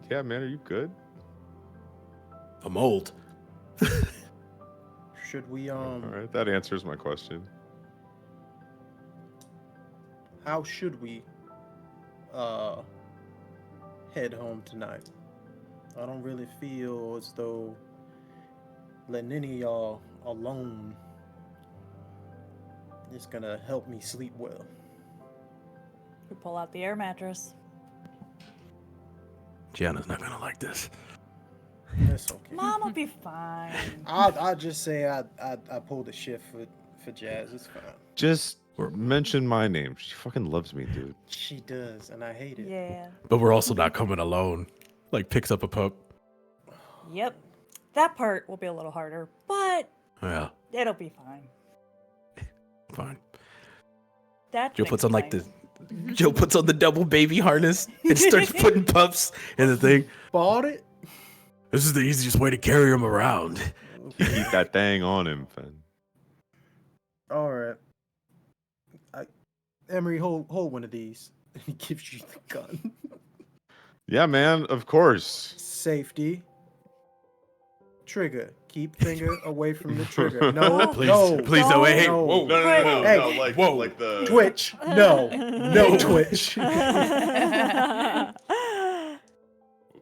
Yeah, man, are you good? I'm old. Should we All right, that answers my question. how should we head home tonight? I don't really feel as though letting any of y'all alone is gonna help me sleep well. We pull out the air mattress. Gianna's not gonna like this. That's okay. Mom will be fine. I'll just say I pulled a shift for Jazz. It's fine. Just mention my name. She fucking loves me, dude. She does, and I hate it. Yeah. But we're also not coming alone. Like, picks up a pup. Yep. That part will be a little harder, but Yeah, it'll be fine. fine. That Joe thing's puts on like fine. Joe puts on the double baby harness and starts putting pups in the thing. Bought it. This is the easiest way to carry him around. You keep that thing on him, Fen. All right. Emory, hold one of these. And he gives you the gun. Yeah, man, of course. Safety. Trigger. Keep finger away from the trigger. No, Please, no. please, no, hey, no. whoa. Hey, like, whoa. like the... Twitch. No. No twitch.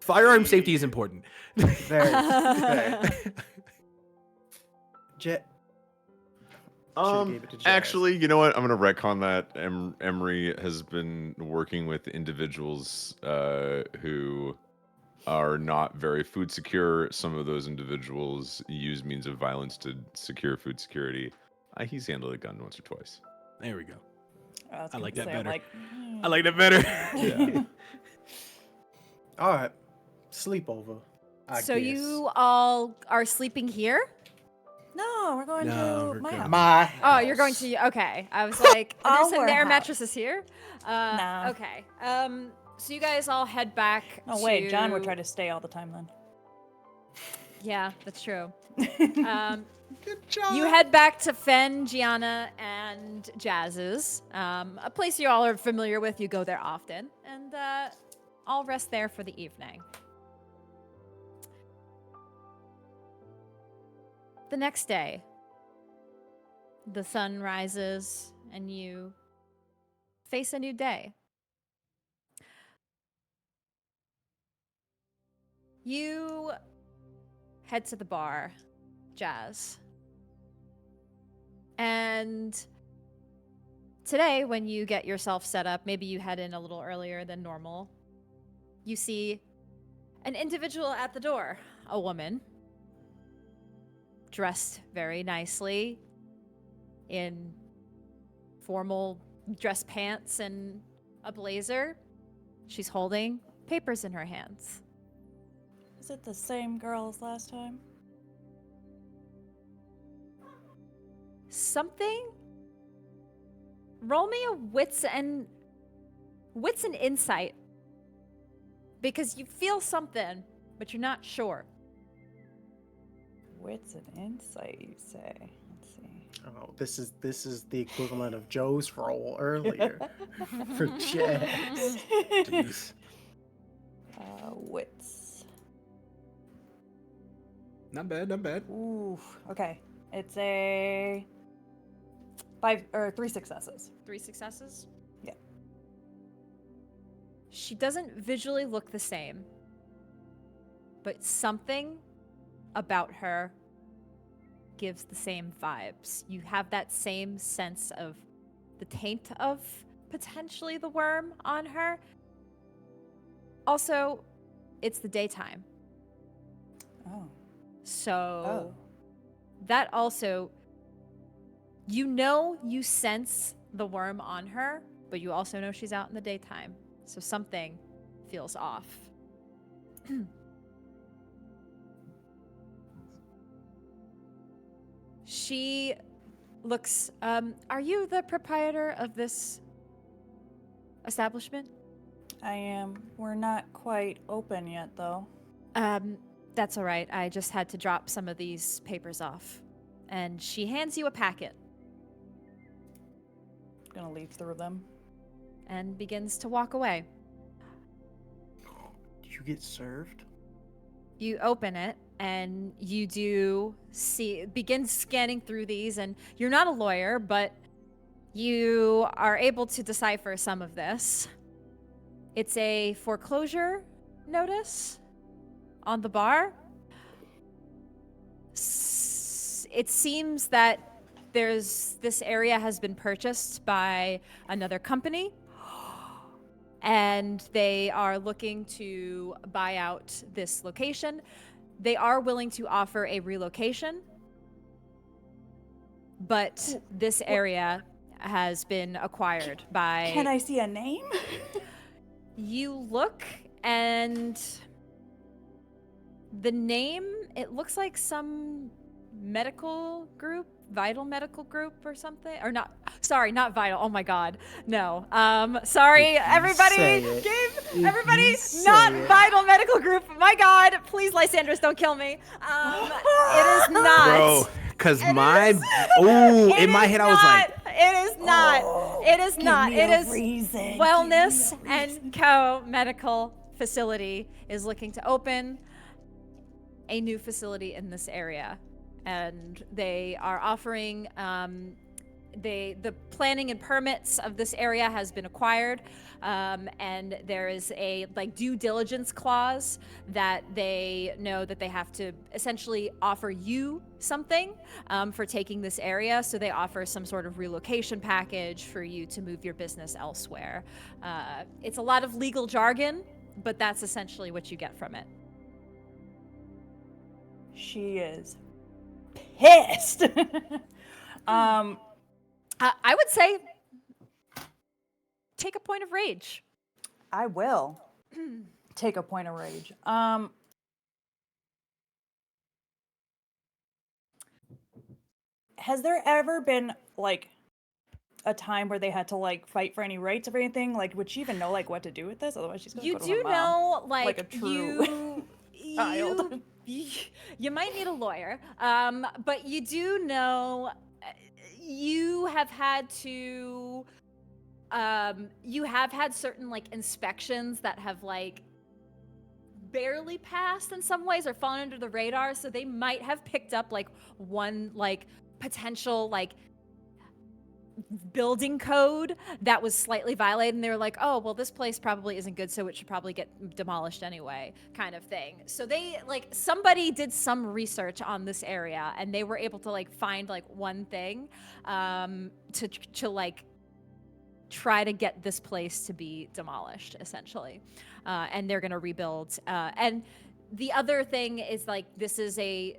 Firearm safety is important. Very. Jet. Should've gave it to Jazz. Actually, you know what? I'm gonna retcon that. Emory has been working with individuals who are not very food secure. Some of those individuals use means of violence to secure food security. He's handled a gun once or twice. There we go. was I gonna like that say, I'm better. like, I like that better. Yeah. All right. Sleepover. I So guess. you all are sleeping here? No, we're going No, to we're my going- house. My Oh, you're going house. to. Okay, I was like, Our there's an air house. mattresses here. Nah. Okay. So you guys all head back. Oh wait, John would to- try to stay all the time then. Yeah, that's true. Good job. You head back to Fen, Gianna, and Jazz's, a place you all are familiar with. You go there often, and all rest there for the evening. The next day, the sun rises, and you face a new day. You head to the bar, Jazz. And today, when you get yourself set up, maybe you head in a little earlier than normal, you see an individual at the door, a woman, dressed very nicely in formal dress pants and a blazer. She's holding papers in her hands. Is it the same girl as last time? Something? Roll me a wits and insight. Because you feel something, but you're not sure. Wits and insight, you say. Let's see. Oh, this is the equivalent of Joe's roll earlier for Jazz. Jeez. Wits. Not bad, not bad. Ooh. Okay. It's a 3 successes. 3 successes? Yeah. She doesn't visually look the same, but something about her gives the same vibes. You have that same sense of the taint of potentially the worm on her. Also, it's the daytime. Oh. So that also, you sense the worm on her, but you also know she's out in the daytime. So something feels off. She looks. Are you the proprietor of this establishment? I am. We're not quite open yet, though. That's all right. I just had to drop some of these papers off. And she hands you a packet Gonna leaf through them. and begins to walk away. Did you get served? You open it and you do begin scanning through these, and you're not a lawyer, but you are able to decipher some of this. It's a foreclosure notice on the bar. It seems that this area has been purchased by another company, and they are looking to buy out this location. They are willing to offer a relocation, but this area has been acquired by... Can I see a name? You look, and the name, it looks like some medical group, Vital Medical Group or something, or not. Sorry, not Vital. Oh my God, no. Sorry, everybody. Everybody, not Vital Medical Group. My God, please, Lysandros, don't kill me. It is not. Bro, because in my head I was like, it is not. It is not. It is reason. Wellness and Co. Medical Facility is looking to open a new facility in this area. And they are offering, the planning and permits of this area has been acquired, and there is a due diligence clause that they know that they have to essentially offer you something for taking this area. So they offer some sort of relocation package for you to move your business elsewhere. It's a lot of legal jargon, but that's essentially what you get from it. She is pissed. I would say take a point of rage. I will take a point of rage. Has there ever been a time where they had to fight for any rights or anything? Would she even know what to do with this? Otherwise, she's gonna You go to do her mom, know, like a true child. You might need a lawyer, but you do know you have had to. You have had certain inspections that have barely passed in some ways or fallen under the radar, so they might have picked up one potential building code that was slightly violated, and they were like, oh well, this place probably isn't good, so it should probably get demolished anyway, kind of thing. So they somebody did some research on this area, and they were able to find one thing to try to get this place to be demolished, essentially, and they're gonna rebuild. And the other thing is this is a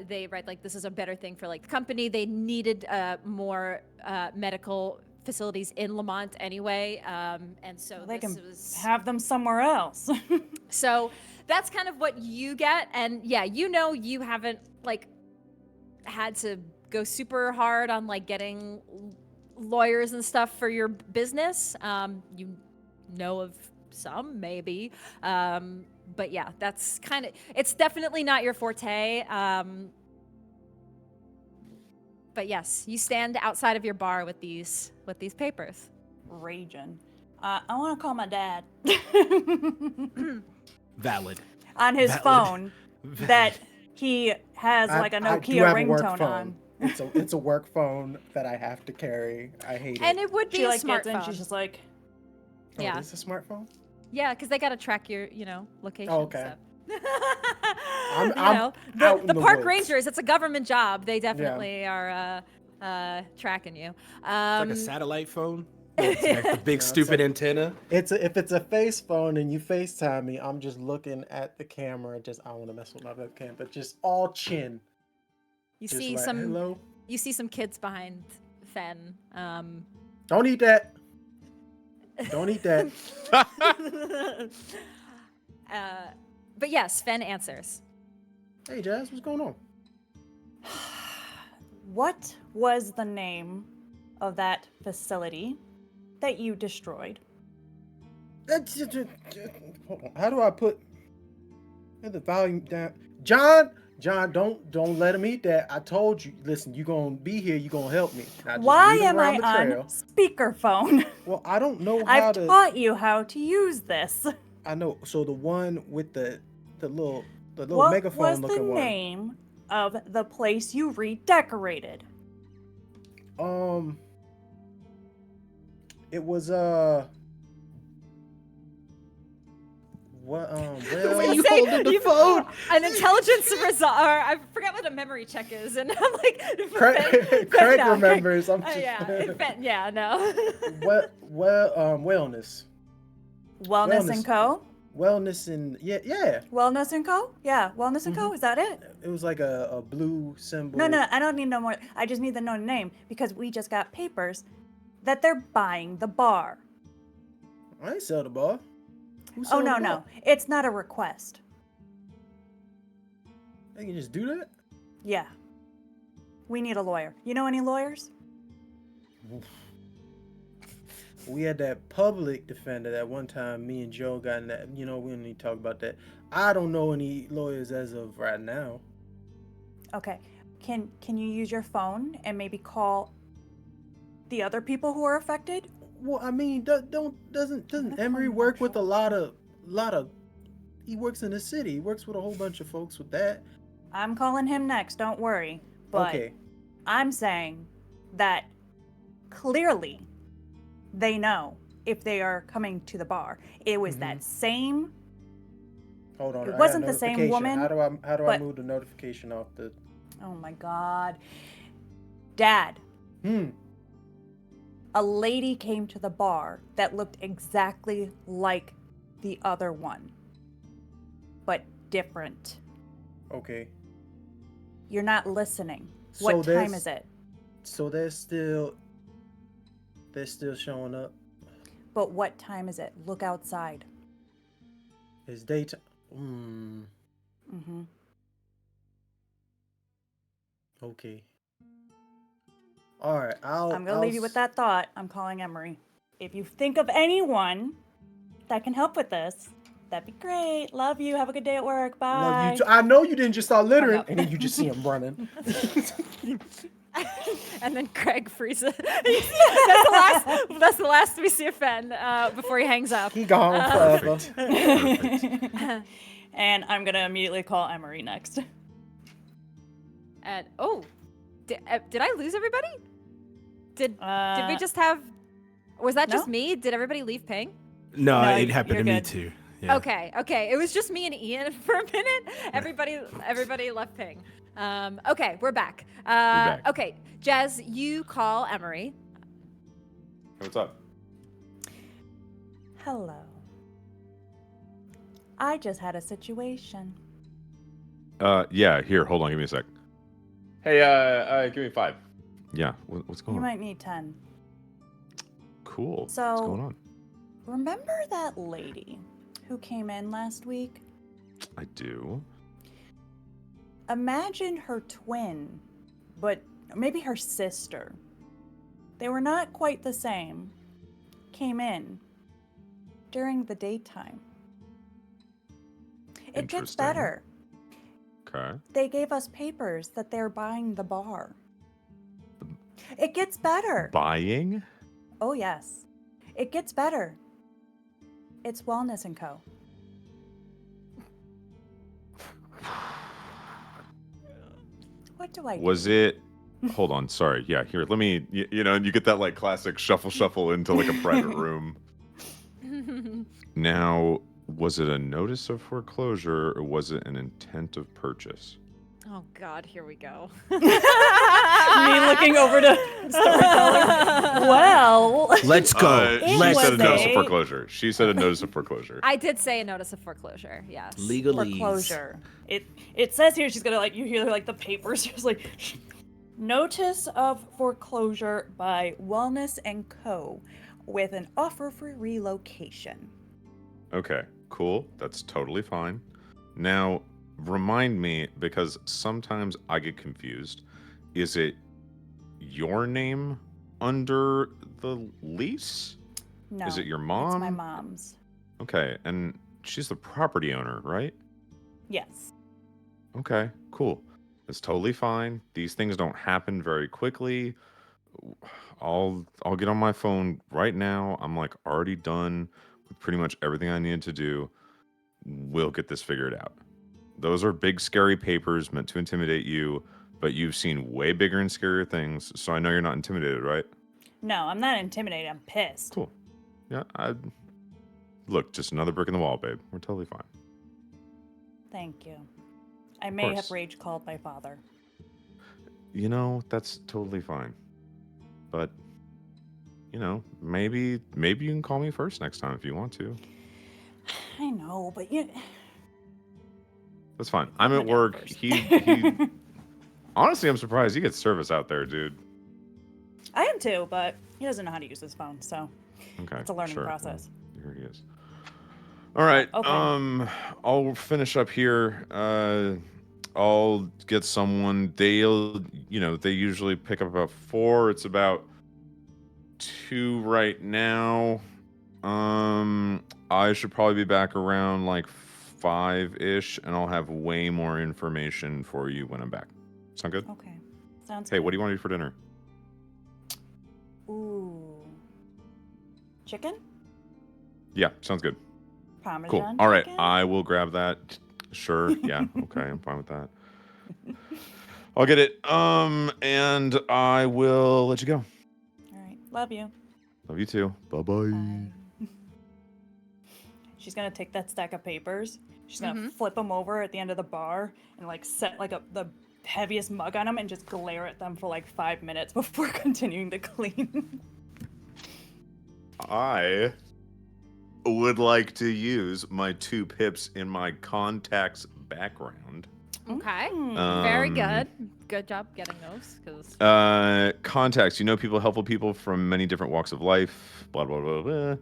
they write this is a better thing for the company. They needed more medical facilities in Lamont anyway, and so They this can was have them somewhere else. so that's kind of what you get. And yeah, you haven't had to go super hard on getting lawyers and stuff for your business. You know of some maybe, but yeah, that's kind of, it's definitely not your forte. But yes, you stand outside of your bar with these papers. Raging. I want to call my dad. valid. On his phone that he has a I do Nokia have a work ringtone phone. on. It's a work phone that I have to carry. I hate And it. it would be She a gets in, smartphone. she's just Oh, yeah. Is this a smartphone? Yeah, because they got to track your, location. Oh, okay. And stuff. I'm out in the the park woods. rangers, it's a government job. They definitely are tracking you. It's like a satellite phone. Yeah, It's like the big it's stupid like- antenna. If it's a face phone and you FaceTime me, I'm just looking at the camera. I don't want to mess with my webcam, but just all chin. You Just see like, some hello. you see some kids behind Fen. Don't eat that. Don't eat that. But yes, Fen answers. Hey Jazz, what's going on? What was the name of that facility that you destroyed? Hold on. How do I put the volume down? John, don't let him eat that. I told you. Listen, you gonna be here. You gonna help me. Now, just Why lead him am I around the on trail. speakerphone? Well, I don't know how I've to. taught you how to use this. I know. So the one with the little What megaphone was the looking one. name of the place you redecorated? It was what The way well you holding the phone. An intelligence result, or I forget what a memory check is, and I'm like, Craig no, remembers. I'm just yeah, no. Wellness. Wellness and Co. Wellness and yeah. Wellness and Co. Yeah, Wellness and Co. Is that it? It was like a blue symbol. No, I don't need no more. I just need the known name because we just got papers that they're buying the bar. I ain't sell the bar. Who Oh sold the bar? no, it's not a request. They can just do that. Yeah, we need a lawyer. You know any lawyers? We had that public defender that one time. Me and Joe got in that. We don't need to talk about that. I don't know any lawyers as of right now. Okay, can you use your phone and maybe call the other people who are affected? Well, I mean, doesn't Emory work with a lot of? He works in the city. He works with a whole bunch of folks with that. I'm calling him next. Don't worry. But Okay. I'm saying that clearly they know if they are coming to the bar. It was that same. Hold on. It I got wasn't the same notification. woman, How do I but- move the notification off the? Oh my God, Dad. A lady came to the bar that looked exactly like the other one, but different. Okay. You're not listening. So What time there's- is it? So they're still showing up. But what time is it? Look outside. It's daytime. Mm-hmm. Okay. All right. I'm gonna leave you with that thought. I'm calling Emory. If you think of anyone that can help with this, that'd be great. Love you. Have a good day at work. Bye. Love you too. I know you didn't just start littering, up. and then you just see him running. And then Craig freezes. That's the last we see of Fen before he hangs up. He gone forever. And I'm gonna immediately call Emory next. And did I lose everybody? Did we just have? Was that just no. me? Did everybody leave Ping? No, No, it happened to you're me good. too. Yeah. Okay. It was just me and Ian for a minute. Everybody left Ping. Okay, we're back. back. Okay, Jez, you call Emory. What's up? Hello. I just had a situation. Yeah. Here, hold on. Give me a sec. Hey, give me 5. Yeah. What's going You on? might need 10. Cool. What's So- going on? Remember that lady who came in last week? I do. Imagine her twin, but maybe her sister. They were not quite the same. Came in during the daytime. It gets Interesting. better. Okay. They gave us papers that they're buying the bar. It gets better. Buying? Oh, yes. It gets better. It's Wellness and Co. What do I do? Was it? Hold on. Sorry. Yeah. Here. Let me. You know, you get that like classic shuffle into like a private room. Now, was it a notice of foreclosure or was it an intent of purchase? Oh God, here we go. Me looking over to Storyteller. Well, Let's go. It She Let's said a notice go. of foreclosure. She said a notice of foreclosure. I did say a notice of foreclosure. Yes. Legalese. foreclosure. It says here she's gonna like you hear like the papers just like notice of foreclosure by Wellness and Co. with an offer for relocation. Okay, cool. That's totally fine. Now, remind me, because sometimes I get confused. Is it your name under the lease? No. Is it your It's mom? my mom's. Okay, and she's the property owner, right? Yes. Okay, cool. That's totally fine. These things don't happen very quickly. I'll get on my phone right now. I'm like already done with pretty much everything I needed to do. We'll get this figured out. Those are big, scary papers meant to intimidate you, but you've seen way bigger and scarier things, so I know you're not intimidated, right? No, I'm not intimidated. I'm pissed. Cool. Yeah, look, just another brick in the wall, babe. We're totally fine. Thank you. I may have course. rage called my father. You know, that's totally fine. But, you know, maybe you can call me first next time if you want to. I know, but you. That's fine. I'm Calm at it down work. first. He honestly, I'm surprised he gets service out there, dude. I am too, but he doesn't know how to use his phone, so Okay. it's a learning sure. process. Well, here he is. All right. Okay. I'll finish up here. I'll get someone. They usually pick up about 4. It's about 2 right now. I should probably be back around like 5-ish, and I'll have way more information for you when I'm back. Sound good? Okay. Sounds Hey, good. what do you want to do for dinner? Ooh. Chicken? Yeah, sounds good. Parmesan Cool. All right, chicken? I will grab that. Sure. Yeah. Okay, I'm fine with that. I'll get it. And I will let you go. All right. Love you. Love you too. Bye-bye. Bye. She's gonna take that stack of papers. She's gonna Mm-hmm. flip them over at the end of the bar and like set like the heaviest mug on them and just glare at them for like 5 minutes before continuing to clean. I would like to use my 2 pips in my contacts background. Okay. Mm. Very good. Good job getting those. Because Contacts. You know people, helpful people from many different walks of life. Blah, blah, blah, blah.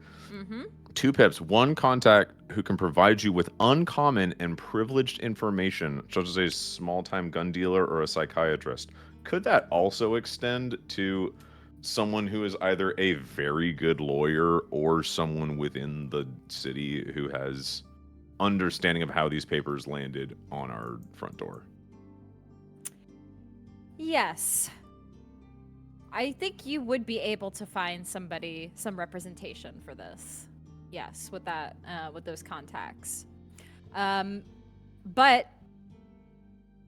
2 pips. 1 contact who can provide you with uncommon and privileged information, such as a small-time gun dealer or a psychiatrist. Could that also extend to someone who is either a very good lawyer or someone within the city who has understanding of how these papers landed on our front door? yes, I think you would be able to find somebody, some representation for this. Yes, with that, with those contacts. But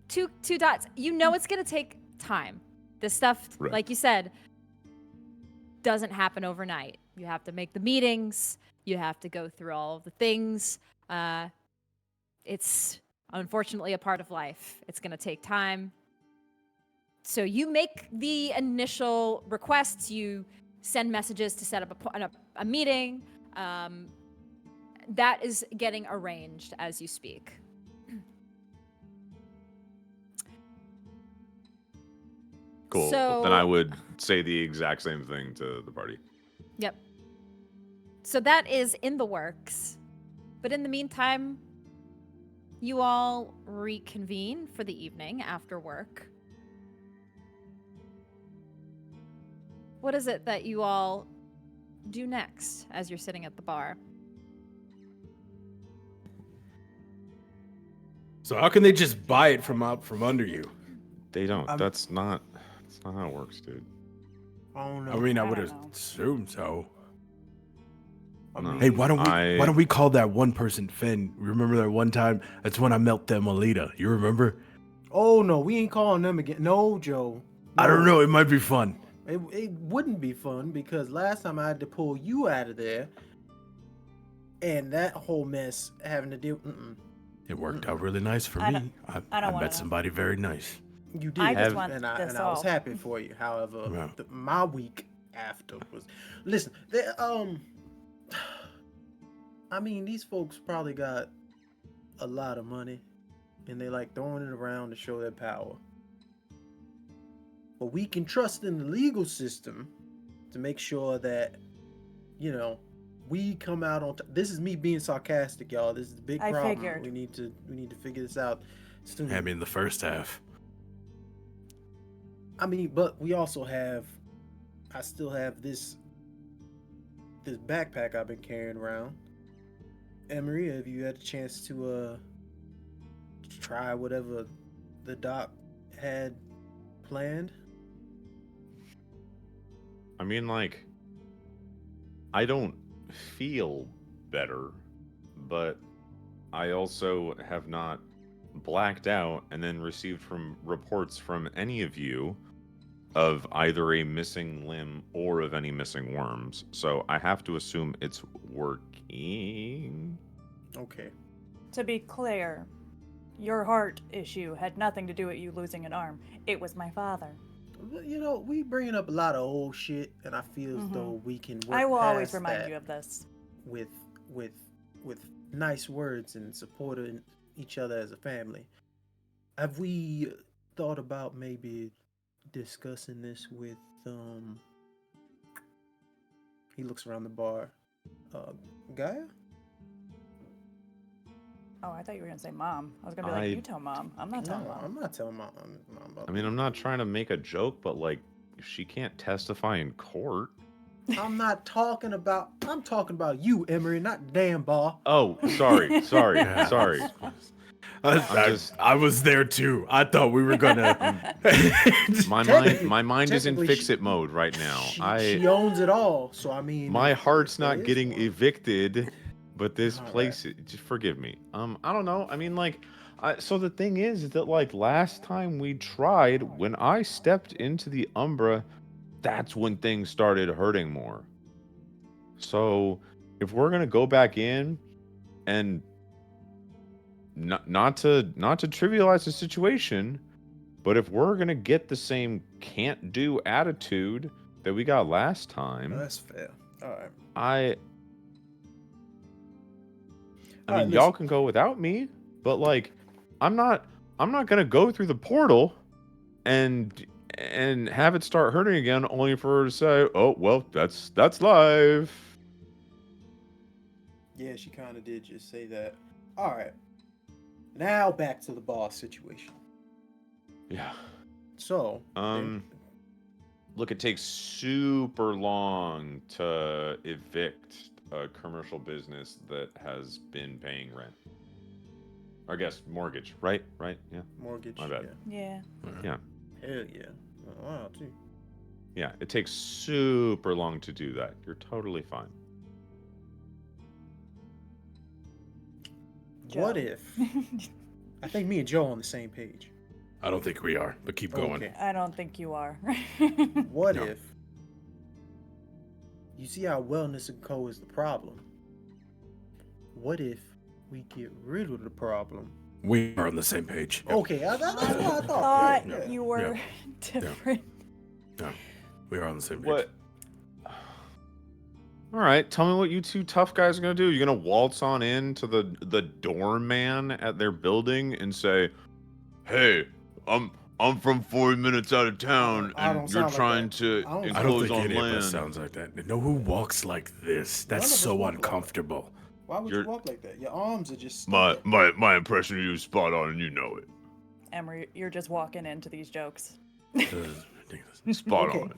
two dots. You know it's gonna take time. This stuff, Right. like you said, doesn't happen overnight. You have to make the meetings. You have to go through all of the things. It's unfortunately a part of life. It's gonna take time. So you make the initial requests. You send messages to set up a meeting. That is getting arranged as you speak. Cool. So- Then I would say the exact same thing to the party. Yep. So that is in the works. But in the meantime, you all reconvene for the evening after work. What is it that you all do next as you're sitting at the bar? So how can they just buy it from out from under you? They don't. I'm- That's not how it works, dude. Oh no. I mean, I I would don't know. assume so. I No. mean, Hey, why don't we call that one person Finn? Remember that one time? That's when I met them Alita. You remember? Oh no, we ain't calling them again. No, Joe. I don't No. know. It might be fun. It wouldn't be fun because last time I had to pull you out of there, and that whole mess having to deal. It worked out really nice for I me. don't- I wanna met know. somebody very nice. You did, I just Have- want and this I was solved. happy for you. However, Yeah. my week after was. Listen, I mean, these folks probably got a lot of money, and they like throwing it around to show their power. But we can trust in the legal system to make sure that, we come out on top. This is me being sarcastic, y'all. This is a big I problem. figured. We need to figure this out soon. I mean, the first half. I mean, but we also have. I still have this backpack I've been carrying around. Emory, have you had a chance to try whatever the doc had planned? I mean, like, I don't feel better, but I also have not blacked out and then received from reports from any of you of either a missing limb or of any missing worms. So I have to assume it's working. Okay. To be clear, your heart issue had nothing to do with you losing an arm. It was my father. You know, we bringing up a lot of old shit, and I feel as though we can work I will always past remind that you of this. with nice words and supporting each other as a family. Have we thought about maybe discussing this with he looks around the bar, Gaia? Oh, I thought you were gonna say mom. I was gonna be like, you tell mom. I'm not telling No, mom. I'm not telling mom about I mean, I'm not trying to make a joke, but like, she can't testify in court. I'm talking about you, Emory, not damn bar. Oh, sorry. Yeah. Sorry. I was there too. I thought we were gonna. My mind is in technically fix-it mode right now. She owns it all, so I mean. My if heart's there not is getting one. evicted, but this All place, just forgive me. I don't know. I mean, like, so the thing is that, like, last time we tried, when I stepped into the Umbra, that's when things started hurting more. So, if we're gonna go back in, and not to trivialize the situation, but if we're gonna get the same can't do attitude that we got last time, That's fair. All right. I All mean, right, y'all listen. can go without me, but like, I'm not gonna go through the portal and have it start hurting again, only for her to say, "Oh, well, that's life." Yeah, she kind of did just say that. All right. Now back to the boss situation. Yeah. So, Look, it takes super long to evict a commercial business that has been paying rent. Or I guess mortgage, right? Yeah. mortgage. My bad. Yeah. Yeah. Hell yeah. Oh, wow, too. Yeah, it takes super long to do that. You're totally fine. What Joe. if? I think me and Joe are on the same page. I don't think we are, but keep going. Okay. I don't think you are. What No. if? You see how Wellness & Co. is the problem. What if we get rid of the problem? We are on the same page. Okay, that's what I thought. Thought Yeah. you were different. No, we are on the same page. What? All right, tell me what you two tough guys are gonna do. You're gonna waltz on into the doorman at their building and say, "Hey, I'm from 40 minutes out of town, I don't and you're sound like trying that. to I don't I don't enclose think on any of us land." sounds like that. No, who walks like this? None That's of us so walk like that. uncomfortable. Why would You're- you walk like that? Your arms are just. My stuck my impression of you is spot on, and you know it. Emory, you're just walking into these jokes. Ridiculous. Spot Okay. on.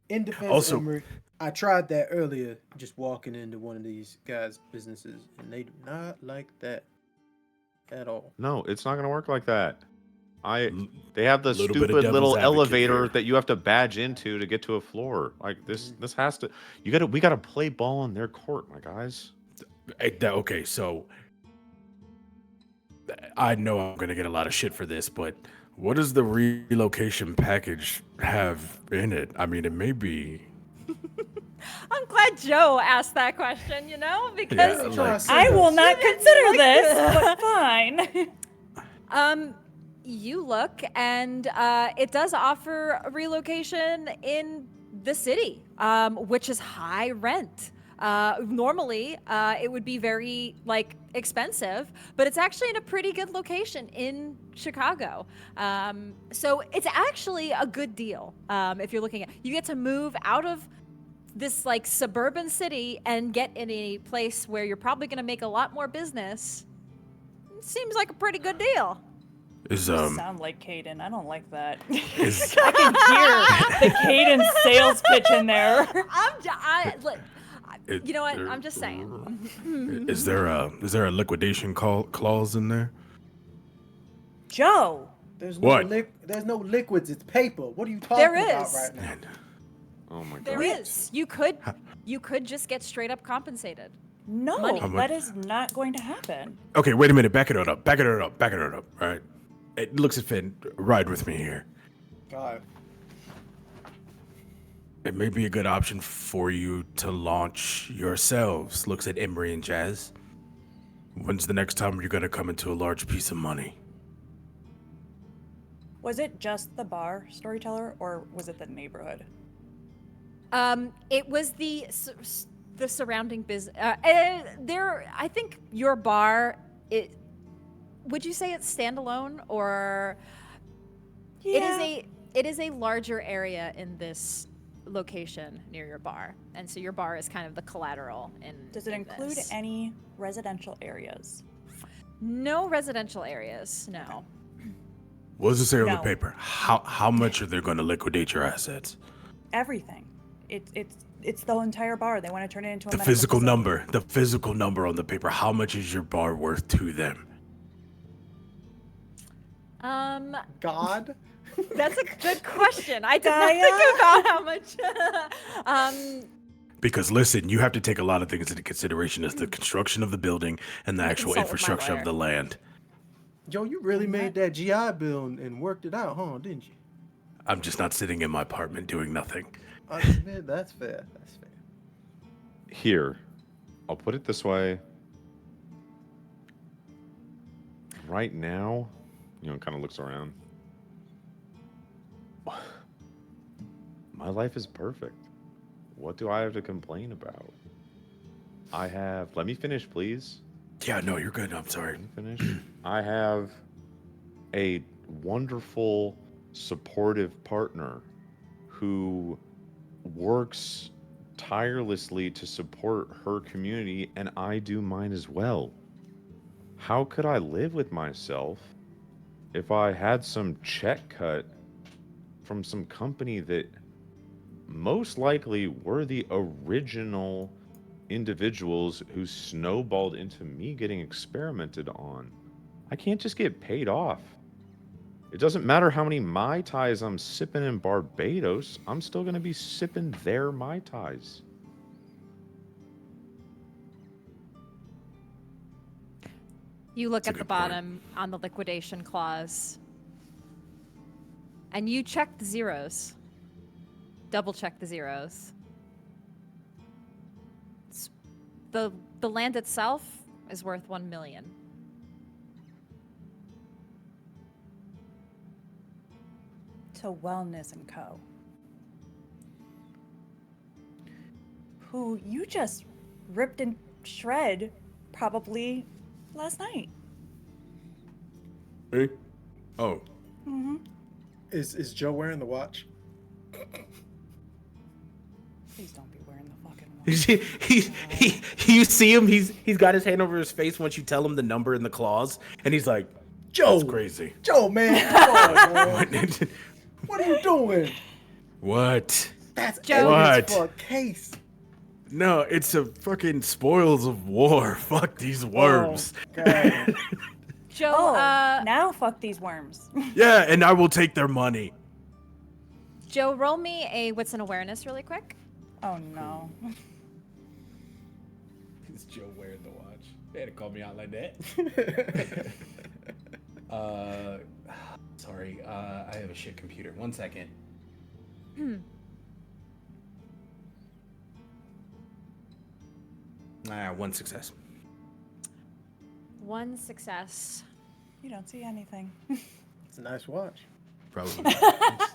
In defense, Also- Emory, I tried that earlier, just walking into one of these guys' businesses, and they do not like that at all. No, it's not gonna work like that. L- They have the Little bit of stupid devil's little advocate elevator here. that you have to badge into to get to a floor. Like this has to. We gotta play ball in their court, my guys. Okay, so I know I'm gonna get a lot of shit for this, but what does the relocation package have in it? I mean, it may be. I'm glad Joe asked that question, because Yeah, like- I will not consider this, but fine. you look and it does offer a relocation in the city, which is high rent. Normally, it would be very expensive, but it's actually in a pretty good location in Chicago. So it's actually a good deal. If you're looking at, you get to move out of this suburban city and get in a place where you're probably going to make a lot more business. Seems like a pretty good deal. Is You sound like Caden. I don't like that. is I can hear the Caden sales pitch in there. You know what? I'm just saying. is there a liquidation clause in there? Joe. There's What? There's no liquids. It's paper. What are you talking There about is. right now? Oh my god. There is. You could just get straight up compensated. No, Money. that is not going to happen. Okay, wait a minute. Back it up. All right. It looks at Finn. Ride with me here. God. It may be a good option for you to launch yourselves. Looks at Emory and Jazz. When's the next time you're gonna come into a large piece of money? Was it just the bar, Storyteller, or was it the neighborhood? It was the surrounding business. I think your bar. Would you say it's standalone, or it is a larger area in this location near your bar, and so your bar is kind of the collateral in. Does it include this. any residential areas? No residential areas. No. What does it say on the No. paper? How much are they going to liquidate your assets? Everything. It's the entire bar. They want to turn it into a The medical physical facility. number on the paper. How much is your bar worth to them? God. That's a good question. I did not think about how much. Because listen, you have to take a lot of things into consideration as the construction of the building and the actual consult with my infrastructure of lawyer. the land. Joe, you really made that GI Bill and worked it out, huh? Didn't you? I'm just not sitting in my apartment doing nothing. That's fair. That's fair. Here, I'll put it this way. Right now, kind of looks around. My life is perfect. What do I have to complain about? Let me finish, please. Yeah, no, you're good. I'm sorry. Let me finish. I have a wonderful, supportive partner who works tirelessly to support her community, and I do mine as well. How could I live with myself if I had some check cut from some company that most likely were the original individuals who snowballed into me getting experimented on? I can't just get paid off. It doesn't matter how many Mai Tais I'm sipping in Barbados, I'm still going to be sipping their Mai Tais. You look That's a at the good point. bottom on the liquidation clause, and you check the zeros. Double check the zeros. The land itself is worth 1 million. To Wellness and Co. Who you just ripped and shred probably last night. Hey? Oh, Mm-hmm. Is Joe wearing the watch? Please don't be wearing the fucking watch. you see him? He's got his hand over his face once you tell him the number in the clause, and he's like, Joe, "That's crazy." Joe, man, come on, man. What are you doing? What? That's Joe. evidence What? for a case. No, it's a fucking spoils of war. Fuck these worms. Oh, God. Joe, Oh, now fuck these worms. Yeah, and I will take their money. Joe, roll me a wits and awareness really quick. Oh no. Is Joe wearing the watch? They had to call me out like that. Sorry, I have a shit computer. 1 second. One success. One success. You don't see anything. It's a nice watch. Probably.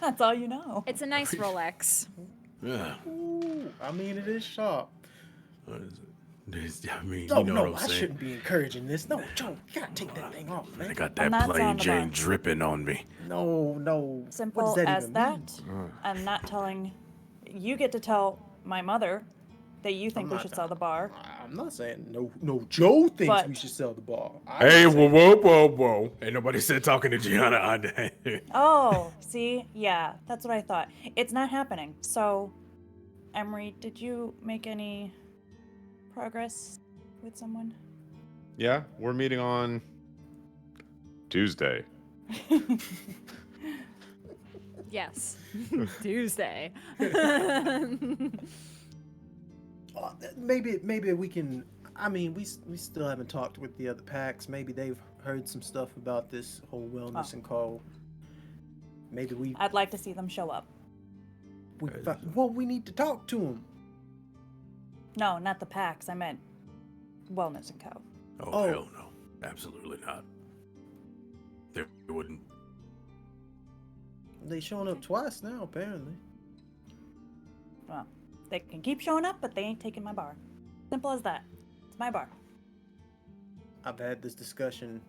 That's all you know. It's a nice Rolex. Yeah. Ooh, I mean, it is sharp. What is it? I mean, No, you know no, what I'm I saying. shouldn't be encouraging this. No, Joe, you gotta take that thing off, I man. got I'm that not plain sound Jane about- dripping on me. No. Simple what does that as even that. mean? I'm not telling. You get to tell my mother that you think we not should done. sell the bar. I'm not saying no. Joe thinks But- we should sell the bar. Hey, whoa. Ain't nobody said talking to Gianna on that. Oh, see? Yeah, that's what I thought. It's not happening. So, Emory, did you make any progress with someone? Yeah, we're meeting on Tuesday. Yes. Tuesday. Maybe we can. I mean, we still haven't talked with the other packs. Maybe they've heard some stuff about this whole wellness and call. Maybe I'd like to see them show up. we need to talk to them. No, not the packs. I meant Wellness and Co. Oh, hell no. Absolutely not. They wouldn't. They showing up twice now, apparently. Well, they can keep showing up, but they ain't taking my bar. Simple as that. It's my bar. I've had this discussion.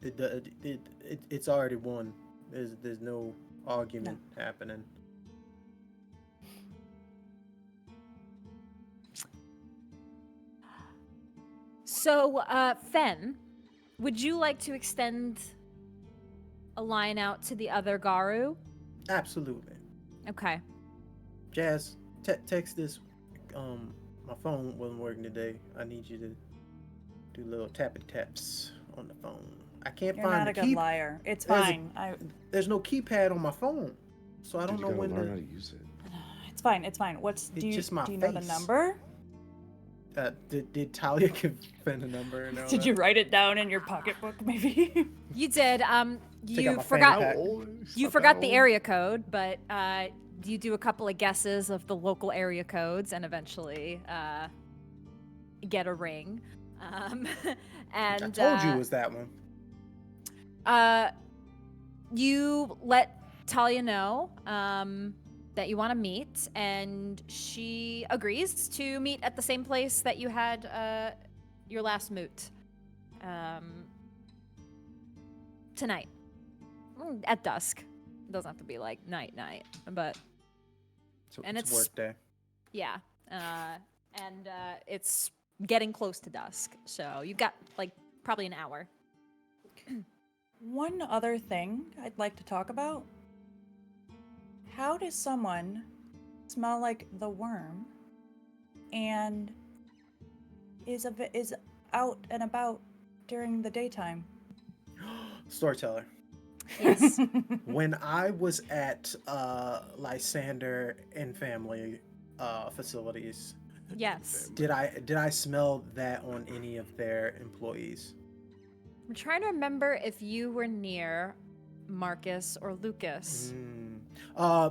It's already won. There's no argument happening. So, Fen, would you like to extend a line out to the other Garu? Absolutely. Okay. Jazz, text this. My phone wasn't working today. I need you to do little tappy taps on the phone. I can't You're find not the a good liar. It's fine. There's no keypad on my phone, so I don't know when learn how to. to use it. It's fine. It's fine. Do you just my know the face. number? Did Talia give Fen a number? And all Did that? you write it down in your pocketbook, maybe? You did. Take out You my forgot. fanny pack. You forgot the area code, but you do a couple of guesses of the local area codes, and eventually get a ring. And I told you it was that one. you let Talia know that you want to meet, and she agrees to meet at the same place that you had your last moot tonight at dusk. It doesn't have to be like night, but So and it's it's- work day. yeah, and it's getting close to dusk, so you got like probably an hour. One other thing I'd like to talk about. How does someone smell like the worm and is out and about during the daytime? Storyteller. Yes. When I was at Lysander and family facilities, Yes. did I smell that on any of their employees? I'm trying to remember if you were near Marcus or Lucas.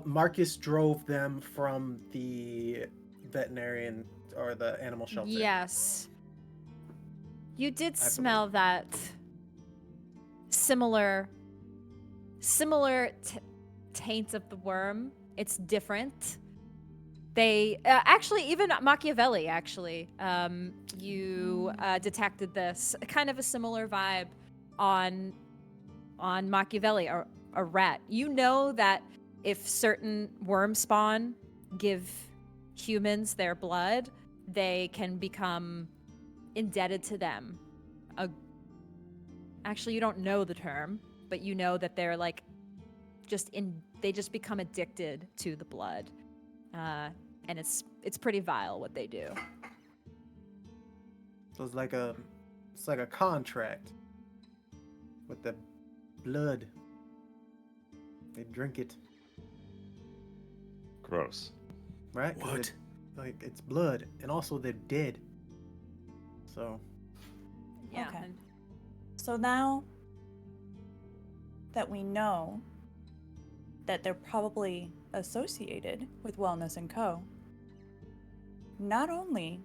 Marcus drove them from the veterinarian or the animal shelter. Yes. You did I believe. smell that similar taint of the worm. It's different. They actually, even Machiavelli, actually, you detected this kind of a similar vibe on Machiavelli, a rat. You know that if certain worm spawn give humans their blood, they can become indebted to them. Actually, you don't know the term, but you know that they're like they just become addicted to the blood. And it's pretty vile what they do. So it's like a contract with the blood. They drink it, Gross. right? 'Cause What? it's blood, and also they're dead. So Yeah. Okay. So now that we know that they're probably associated with Wellness and Co., not only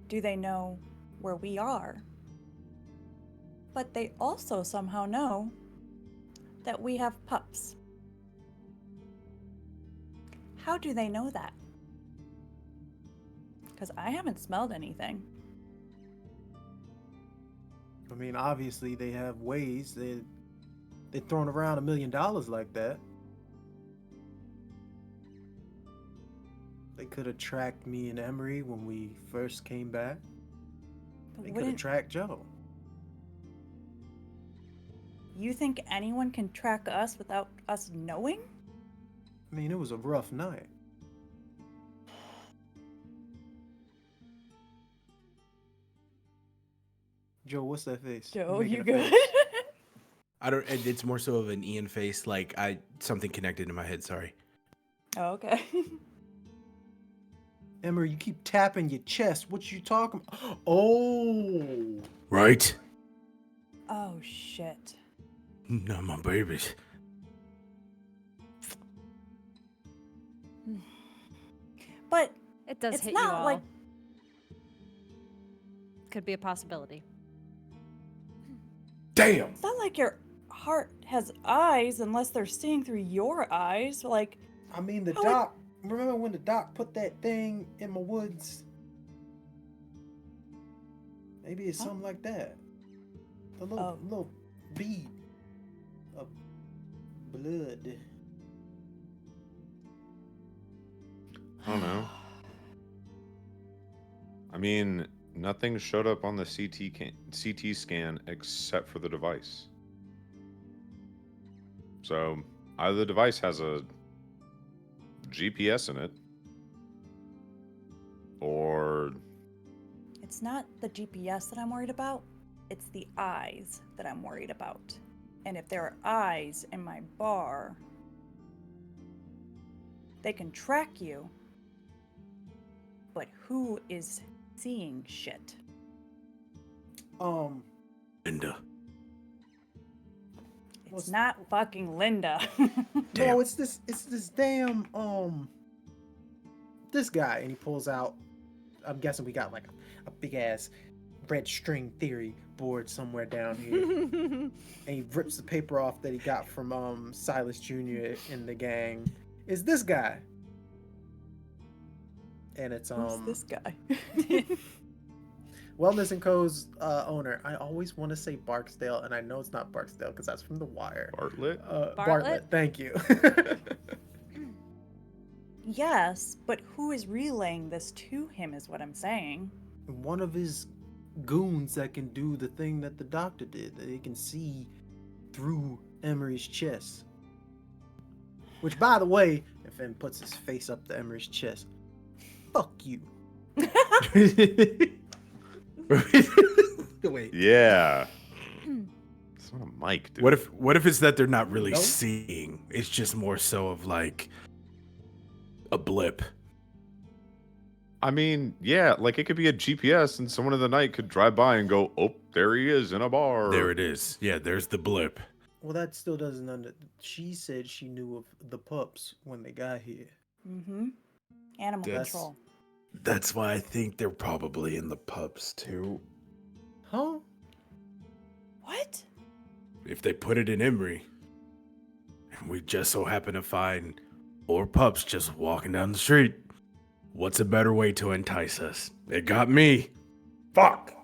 do they know where we are, but they also somehow know that we have pups. How do they know that? Because I haven't smelled anything. I mean, obviously they have ways. They're throwing around $1 million like that. They could have tracked me and Emory when we first came back. But They could have wouldn't tracked Joe. you think anyone can track us without us knowing? I mean, it was a rough night. Joe, what's that face? Joe, making you a good? face. I don't. It's more so of an Ian face. Like something connected in my head. Sorry. Oh, okay. Emory, you keep tapping your chest. What you talking about? Oh. Right. Oh shit. Not my babies. But It does it's hit you not all. like Could be a possibility. Damn. it's not like your heart has eyes unless they're seeing through your eyes. Like, I mean, the How would- doc. Remember when the doc put that thing in my woods? Maybe it's Huh? something like that. The little Oh. little bead of blood. I don't know. I mean, nothing showed up on the CT scan except for the device. So either the device has a GPS in it, or it's not the GPS that I'm worried about. It's the eyes that I'm worried about. And if there are eyes in my bar, they can track you. But who is seeing shit? Linda. It's What's- not fucking Linda. Damn. No, it's this damn this guy, and he pulls out. I'm guessing we got like a big ass red string theory board somewhere down here, and he rips the paper off that he got from Silas Jr. in the gang. Is this guy? And it's Who's this guy? Wellness and Co.'s owner. I always want to say Barksdale, and I know it's not Barksdale because that's from The Wire. Bartlett. Bartlett. Thank you. Yes, but who is relaying this to him is what I'm saying. One of his goons that can do the thing that the doctor did. That he can see through Emory's chest. Which, by the way, if Finn puts his face up to Emory's chest, fuck you. Wait. Yeah. It's not a mic, dude. What if it's that they're not really No? seeing? It's just more so of like a blip. I mean, yeah, like it could be a GPS and someone in the night could drive by and go, oh, there he is in a bar. There it is. Yeah, there's the blip. Well, that still doesn't She said she knew of the pups when they got here. Mm-hmm. Animal That's- control. That's why I think they're probably in the pubs too. Huh? What? If they put it in Emory, and we just so happen to find four pups just walking down the street, what's a better way to entice us? It got me. Fuck.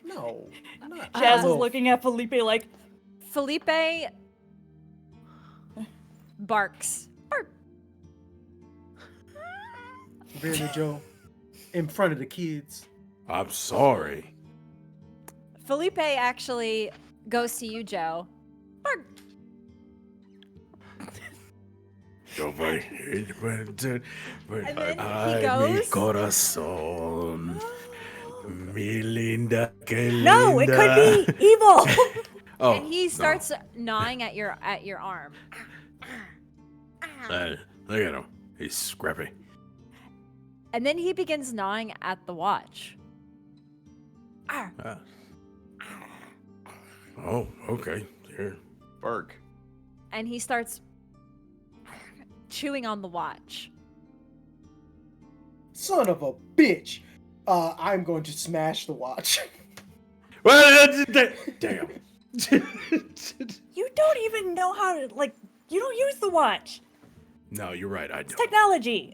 No. Not Jazz is Little- looking at Felipe like, Felipe barks. Bark. Really, Joe? In front of the kids. I'm sorry. Felipe actually goes to you, Joe. Bark. Nobody. And then he Ay, mi goes- corazón. Mi linda, que linda. no, it could be evil. Oh, And he no. starts gnawing at your arm. Look at him. He's scrappy. And then he begins gnawing at the watch. Arr. Ah. Oh, okay. Here. Bark. And he starts chewing on the watch. Son of a bitch. I'm going to smash the watch. Well, damn. You don't even know how to, like, you don't use the watch. No, you're right. I It's don't. technology.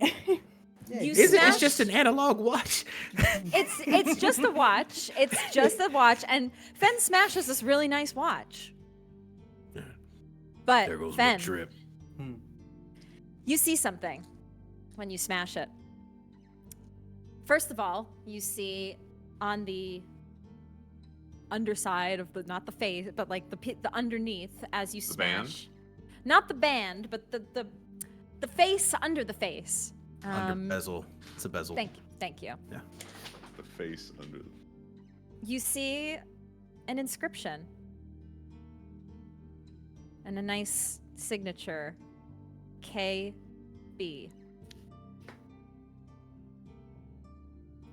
Yeah, You Isn't it? smash- It's just an analog watch. It's just a watch. It's just a watch. And Fen smashes this really nice watch. Yeah. But There goes Fen, my trip. you see something. when you smash it. First of all, you see on the underside of the, not the face, but like the underneath as you The band? smash. Not the band, but the face under the face. Under bezel. It's a bezel. Thank you. Yeah. The face under. You see an inscription and a nice signature, KB.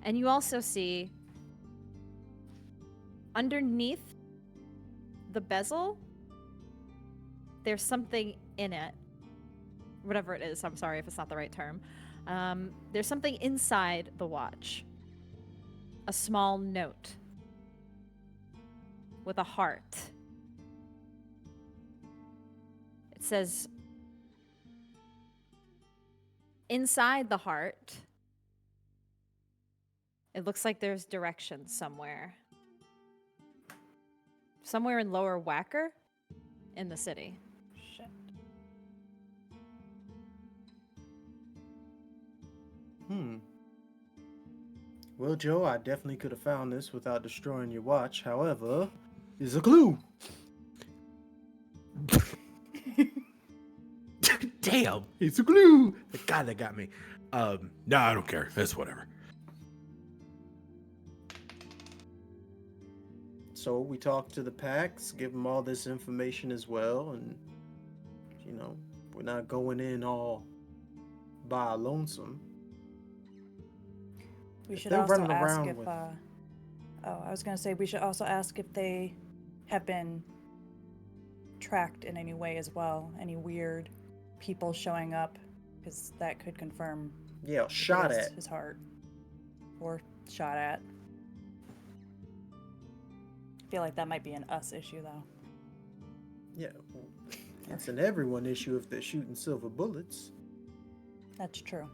And you also see underneath the bezel, there's something in it. Whatever it is, I'm sorry if it's not the right term. There's something inside the watch. A small note with a heart. It says, inside the heart, it looks like there's directions somewhere. Somewhere in Lower Wacker in the city. Shit. Well, Joe, I definitely could have found this without destroying your watch. However, there's a clue. Damn, it's a clue. The guy that got me. No, I don't care. It's whatever. So we talked to the packs, give them all this information as well, and you know, we're not going in all by our lonesome. We If should they're also running ask around if. with- I was gonna say we should also ask if they have been tracked in any way as well. Any weird people showing up, because that could confirm. Yeah, if it shot is at. his heart, or shot at. I feel like that might be an us issue though. Yeah, well, it's an everyone issue if they're shooting silver bullets. That's true.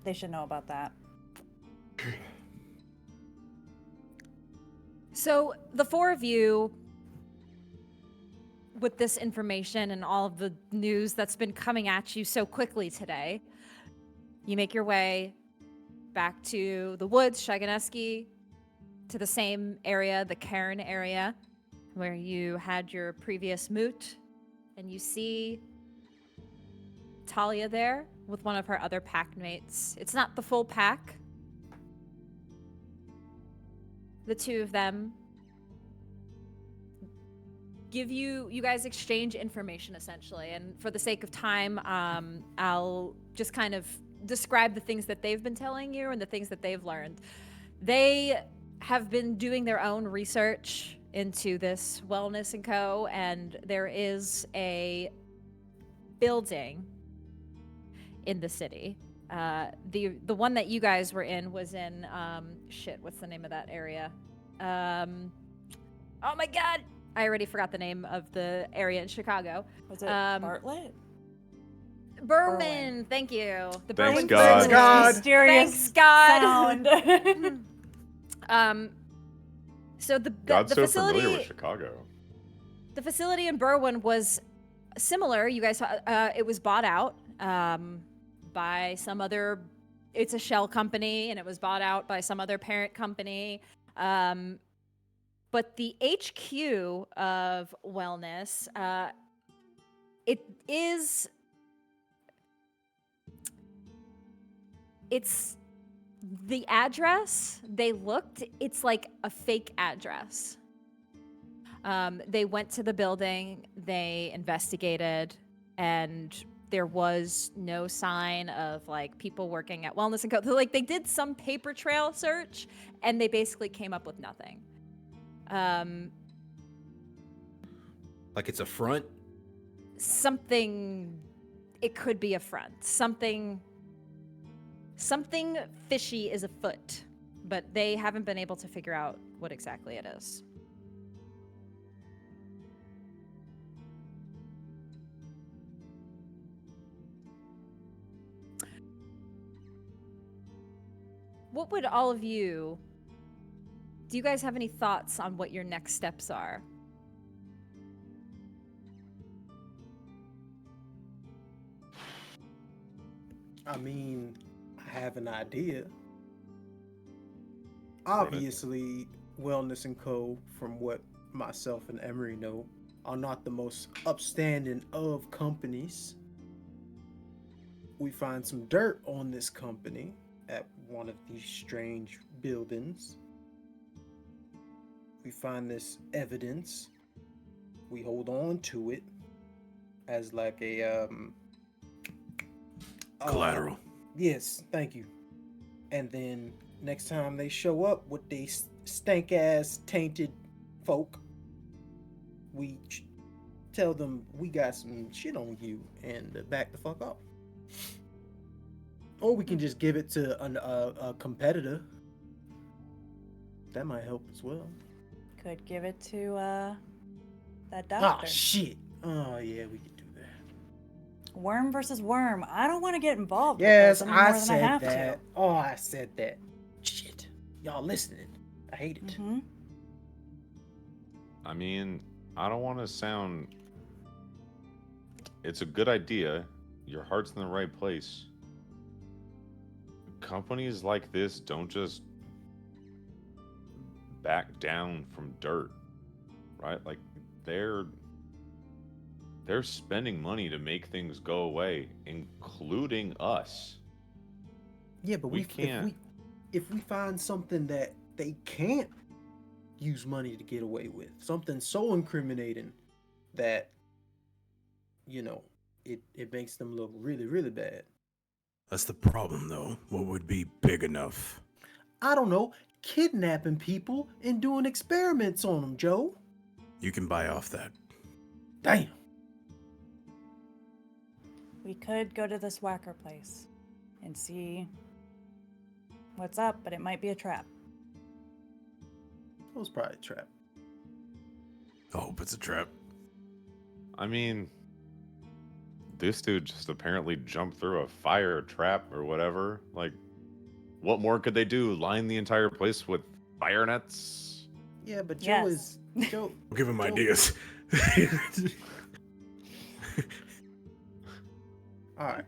They should know about that. So the four of you, with this information and all of the news that's been coming at you so quickly today, you make your way back to the woods, Shaganeski, to the same area, the Cairn area, where you had your previous moot, and you see Talia there with one of her other pack mates. It's not the full pack. The two of them give you guys exchange information essentially, and for the sake of time, I'll just kind of describe the things that they've been telling you and the things that they've learned. They have been doing their own research into this Wellness & Co., and there is a building in the city. The one that you guys were in was in what's the name of that area? Oh my god, I already forgot the name of the area in Chicago. Was it Bartlett? Berwyn, thank you. The Thanks, Berwyn God. facility. God. Mysterious Thanks, God. sound. So the God's so facility, familiar with Chicago. the facility in Berwyn was similar. You guys, it was bought out by some other. It's a shell company, and it was bought out by some other parent company. But the HQ of Wellness, it is. It's the address they looked, it's like a fake address. They went to the building, they investigated, and there was no sign of like people working at Wellness & Co. Like they did some paper trail search and they basically came up with nothing. Like it's a front. Something, it could be a front. Something fishy is afoot, but they haven't been able to figure out what exactly it is. What would all of you, do you guys have any thoughts on what your next steps are? I mean, I have an idea. Obviously, Wellness and Co., from what myself and Emory know, are not the most upstanding of companies. We find some dirt on this company at one of these strange buildings. We find this evidence. We hold on to it as like a Collateral. Yes, thank you. And then next time they show up with these stank ass tainted folk, we tell them we got some shit on you and back the fuck up. Or we can just give it to a competitor. That might help as well. Could give it to that Ah, doctor. shit. Oh, yeah, we could do that. Worm versus worm. I don't want to get involved. Yes, with this any more I than said I have that. To. Oh, I said that. Shit. Y'all listening. I hate it. Mhm. I mean, I don't want to sound. It's a good idea. Your heart's in the right place. Companies like this don't just back down from dirt, right? Like they're spending money to make things go away, including us. Yeah, but We can't. if we find something that they can't use money to get away with, something so incriminating that it makes them look really, really bad. That's the problem, though. What would be big enough? I don't know, kidnapping people and doing experiments on them, Joe. You can buy off that. Damn. We could go to this whacker place and see what's up, but it might be a trap. That was probably a trap. I hope it's a trap. I mean, this dude just apparently jumped through a fire trap or whatever. Like, what more could they do? Line the entire place with fire nets? Yeah, but Yes. Joe. I'll give him Joe- ideas. All right.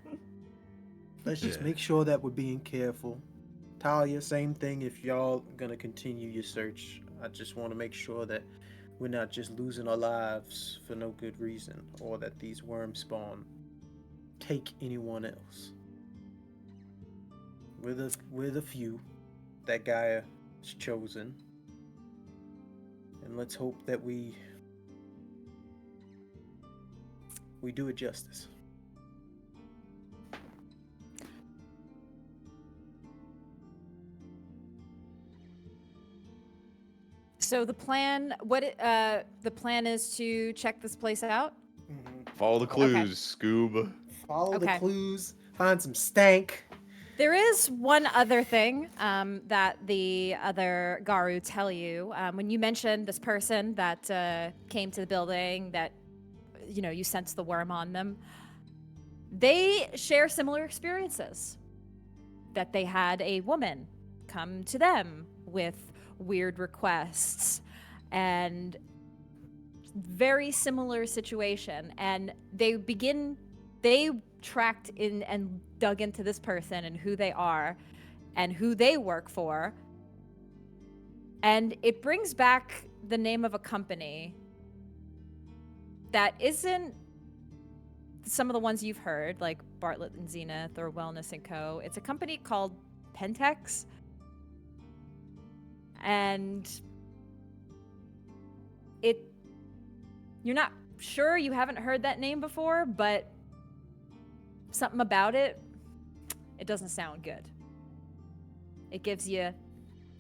Let's just Yeah. make sure that we're being careful. Talia, same thing. If y'all gonna continue your search, I just want to make sure that we're not just losing our lives for no good reason, or that these worm spawn take anyone else. We're the few that Gaia has chosen, and let's hope that we do it justice. So the plan, the plan is to check this place out. Follow the clues, Scoob. Follow the Okay. clues, find some stank. There is one other thing that the other Garu tell you. When you mentioned this person that came to the building, that you sense the worm on them, they share similar experiences. That they had a woman come to them with weird requests and very similar situation, and they tracked in and dug into this person and who they are and who they work for, and it brings back the name of a company that isn't some of the ones you've heard, like Bartlett and Zenith or Wellness and Co. It's a company called Pentex. And you're not sure, you haven't heard that name before, but something about it doesn't sound good. It gives you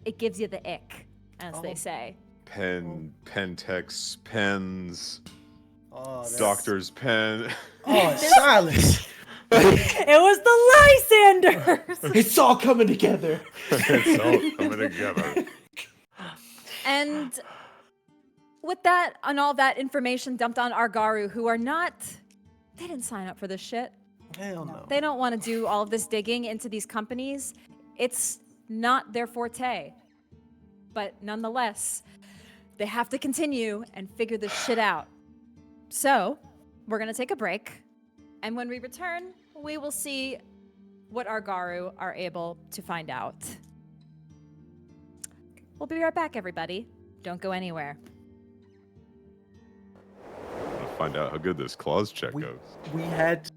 the ick, as they say. Pentex, pens, Oh, that's... doctor's pen. Oh, silence. It was the Lysanders! It's all coming together. It's all coming together. And with that, and all that information dumped on our Garu, who they didn't sign up for this shit. Hell no. They don't want to do all of this digging into these companies. It's not their forte. But nonetheless, they have to continue and figure this shit out. So, we're going to take a break. And when we return, we will see what our Garu are able to find out. We'll be right back, everybody. Don't go anywhere. I want to find out how good this claws check We, goes. we had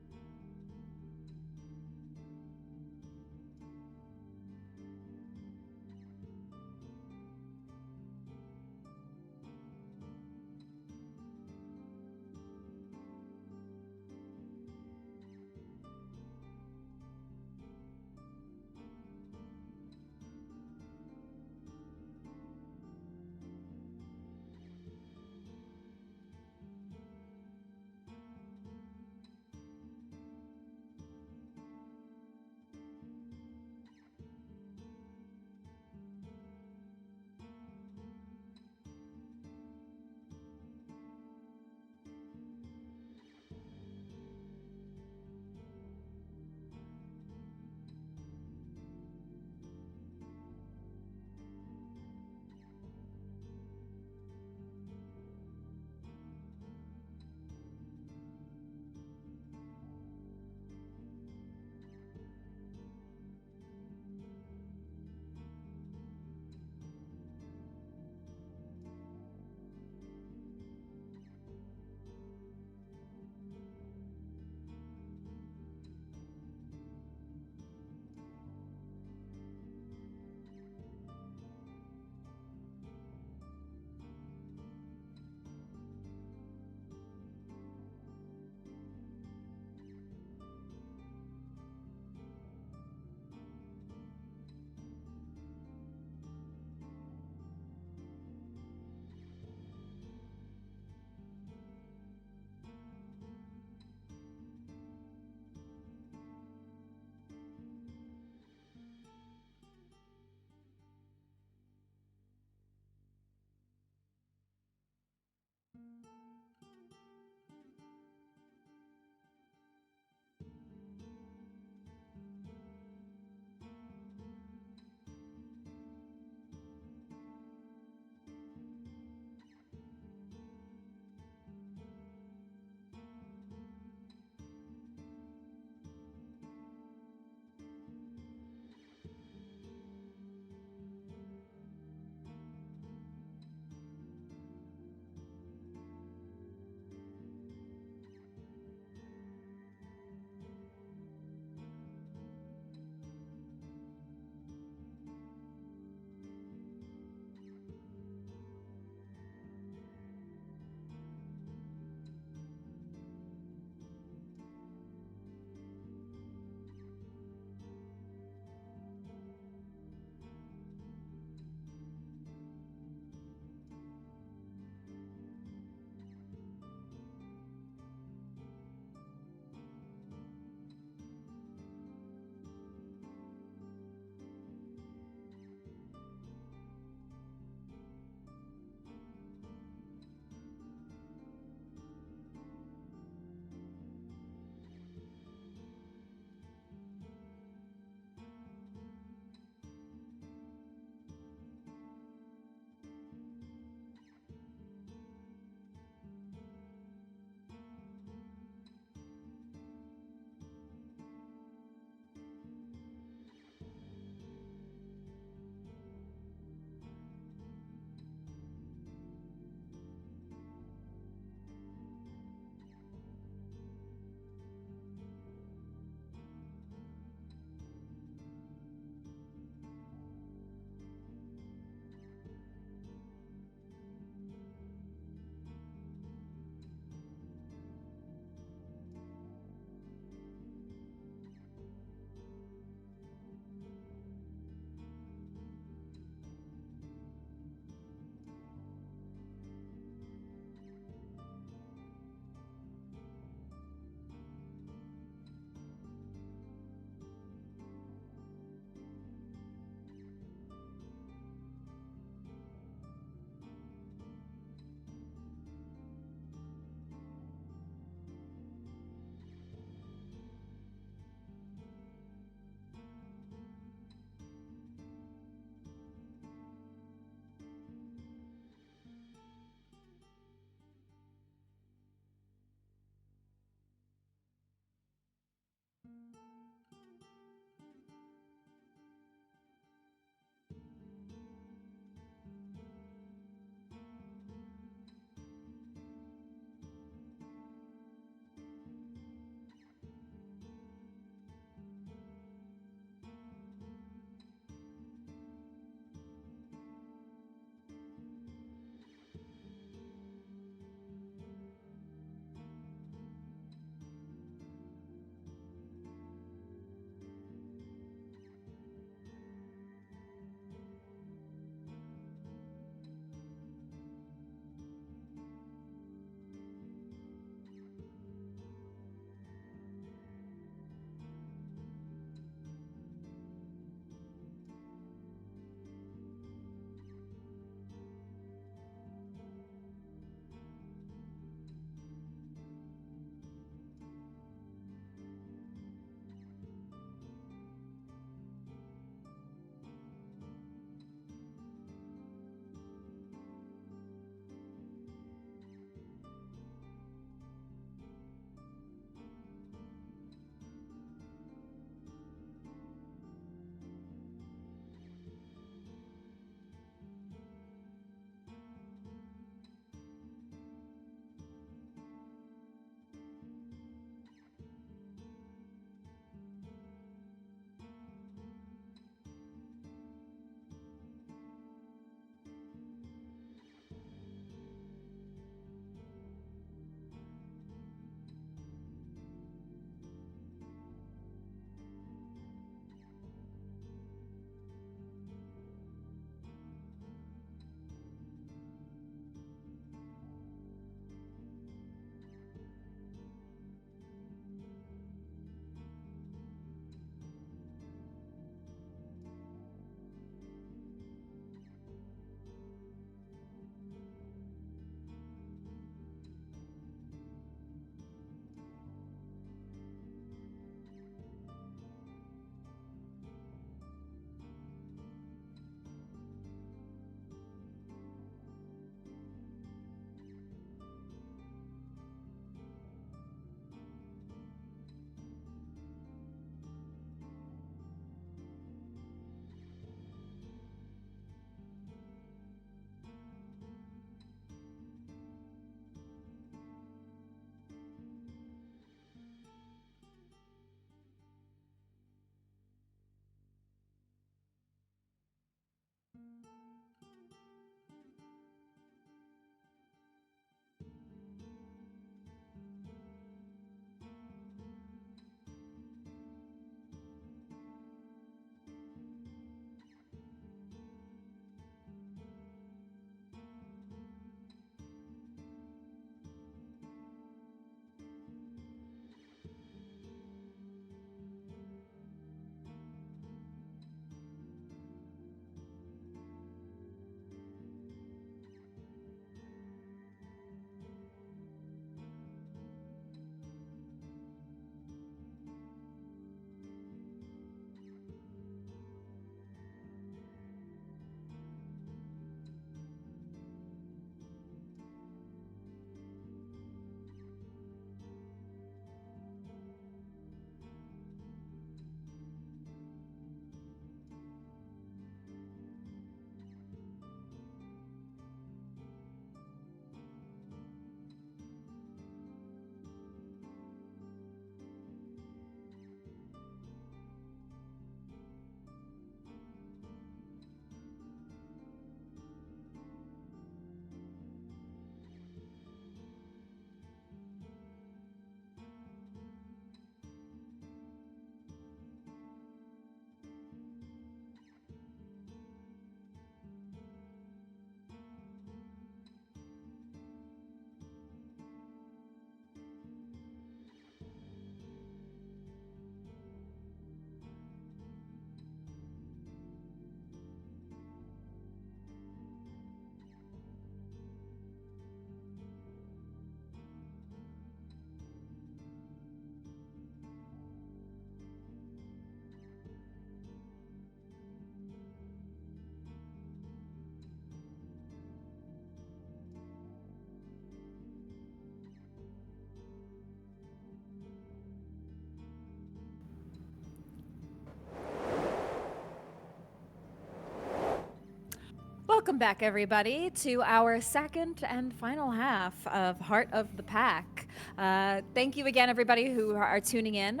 Welcome back, everybody, to our second and final half of Heart of the Pack. Thank you again, everybody who are tuning in.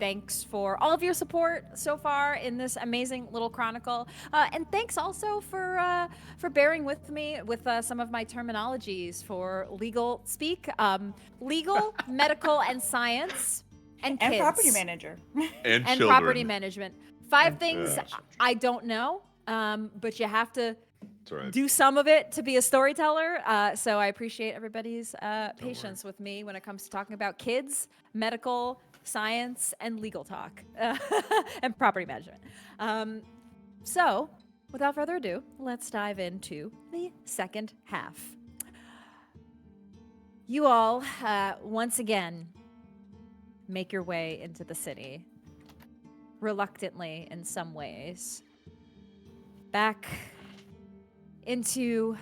Thanks for all of your support so far in this amazing little chronicle, and thanks also for bearing with me with some of my terminologies for legal speak, legal, medical, and science, and kids. property manager. And And children. property management. 5 things Yeah. I don't know, but you have to That's right. do some of it to be a storyteller. So I appreciate everybody's patience with me when it comes to talking about kids, medical, science, and legal talk, and property management. So without further ado, let's dive into the second half. You all, once again, make your way into the city. Reluctantly, in some ways. Back into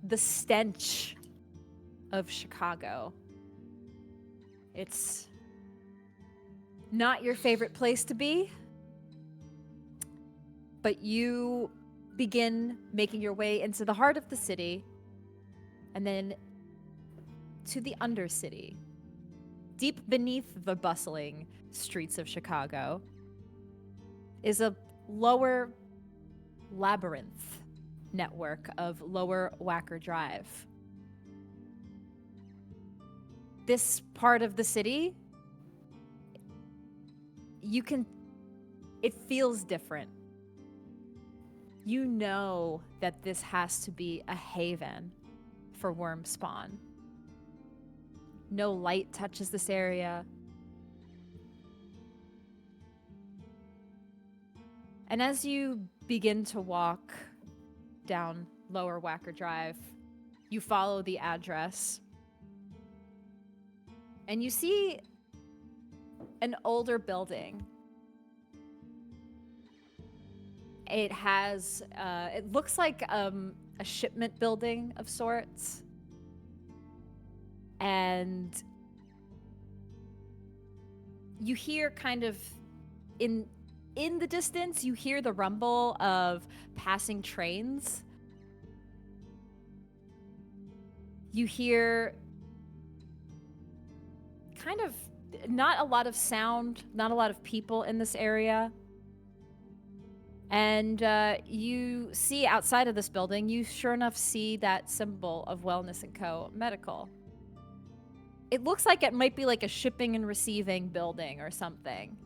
the stench of Chicago. It's not your favorite place to be, but you begin making your way into the heart of the city and then to the undercity. Deep beneath the bustling streets of Chicago is a lower labyrinth network of Lower Wacker Drive. This part of the city, it feels different. You know that this has to be a haven for worm spawn. No light touches this area. And as you begin to walk down Lower Wacker Drive, you follow the address, and you see an older building. It has, it looks like a shipment building of sorts. And you hear kind of in the distance, you hear the rumble of passing trains. You hear kind of not a lot of sound, not a lot of people in this area. And you see outside of this building, you sure enough see that symbol of Wellness & Co. Medical. It looks like it might be like a shipping and receiving building or something.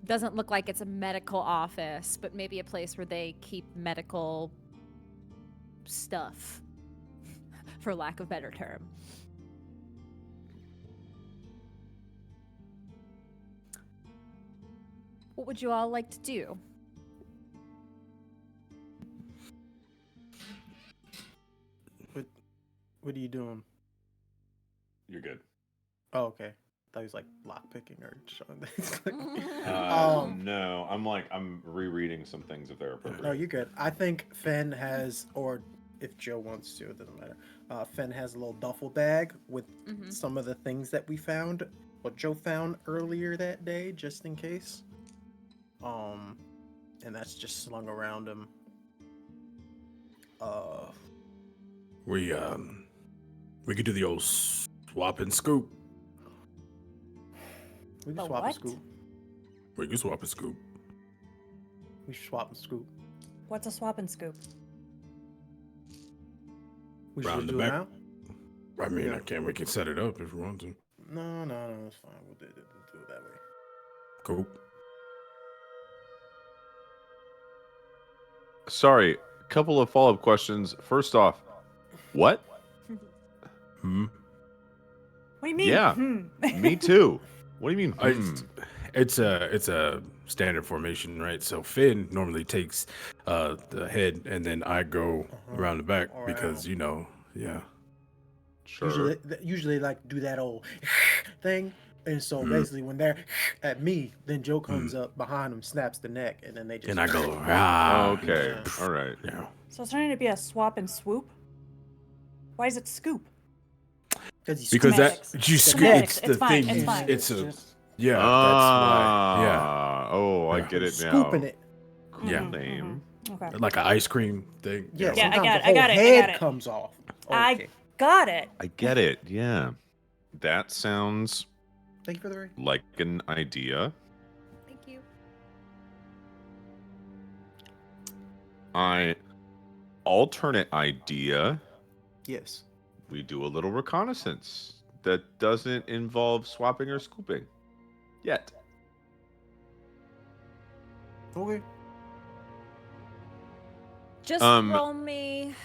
Doesn't look like it's a medical office, but maybe a place where they keep medical stuff, for lack of a better term. What would you all like to do? What are you doing? You're good. Oh, okay. I thought he was like lockpicking or showing things. No, I'm rereading some things if they're appropriate. No, you're good. I think Fenn has, or if Joe wants to, it doesn't matter. Fenn has a little duffel bag with some of the things that we found, what Joe found earlier that day, just in case. And that's just slung around him. We could do the old swap and scoop. We can The swap what? and scoop. We can swap and scoop. We should swap and scoop. What's a swap and scoop? We Round should the do it back. now? I mean, Yeah. we can set it up if we want to. No, it's fine. We'll do it that way. Cool. Sorry, a couple of follow-up questions. First off, what? Hmm. What do you mean? Yeah, me too. What do you mean? It's a standard formation, right? So Finn normally takes the head, and then I go around the back Or because yeah. Sure. Usually like do that old thing, and so basically when they're at me, then Joe comes up behind them, snaps the neck, and then they just. And I go, ah. Okay. All right. Yeah. So it's trying to be a swap and swoop? Why is it scoop? Because that Semantics. you scoop, Semantics. it's the It's fine, thing. it's fine. It's a just yeah. That's why. Yeah. Oh, I Yeah. get it now. Scooping it. Yeah. name. Okay. Like an ice cream thing. Yeah, Yeah, I sometimes got the it, I whole got it, I head got it. comes off. I Okay. got it. I get it. Yeah, that sounds Thank you for the ring. like an idea. Thank you. Alternate idea. Yes. We do a little reconnaissance that doesn't involve swapping or scooping. Yet. Okay. Just Um, roll me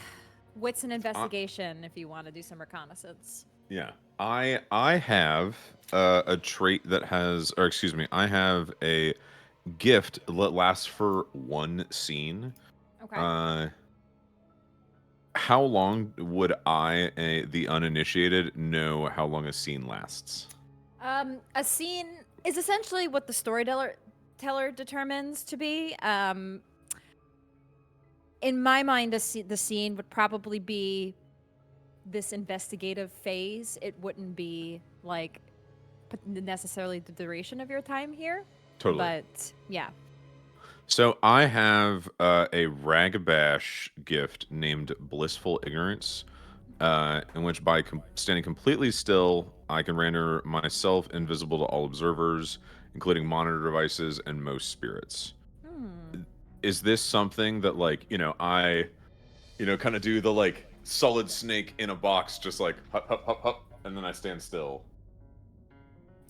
wits and investigation if you want to do some reconnaissance. Yeah. I have a trait that has, or excuse me, I have a gift that lasts for one scene. Okay. How long would I, the uninitiated, know how long a scene lasts? A scene is essentially what the storyteller determines to be. In my mind, the scene would probably be this investigative phase. It wouldn't be like necessarily the duration of your time here. Totally. But yeah. So I have a Ragabash gift named Blissful Ignorance, in which by standing completely still, I can render myself invisible to all observers, including monitor devices and most spirits. Is this something that, like, I, kind of do the, like, solid snake in a box, just like, hup, hup, hup, hup, and then I stand still?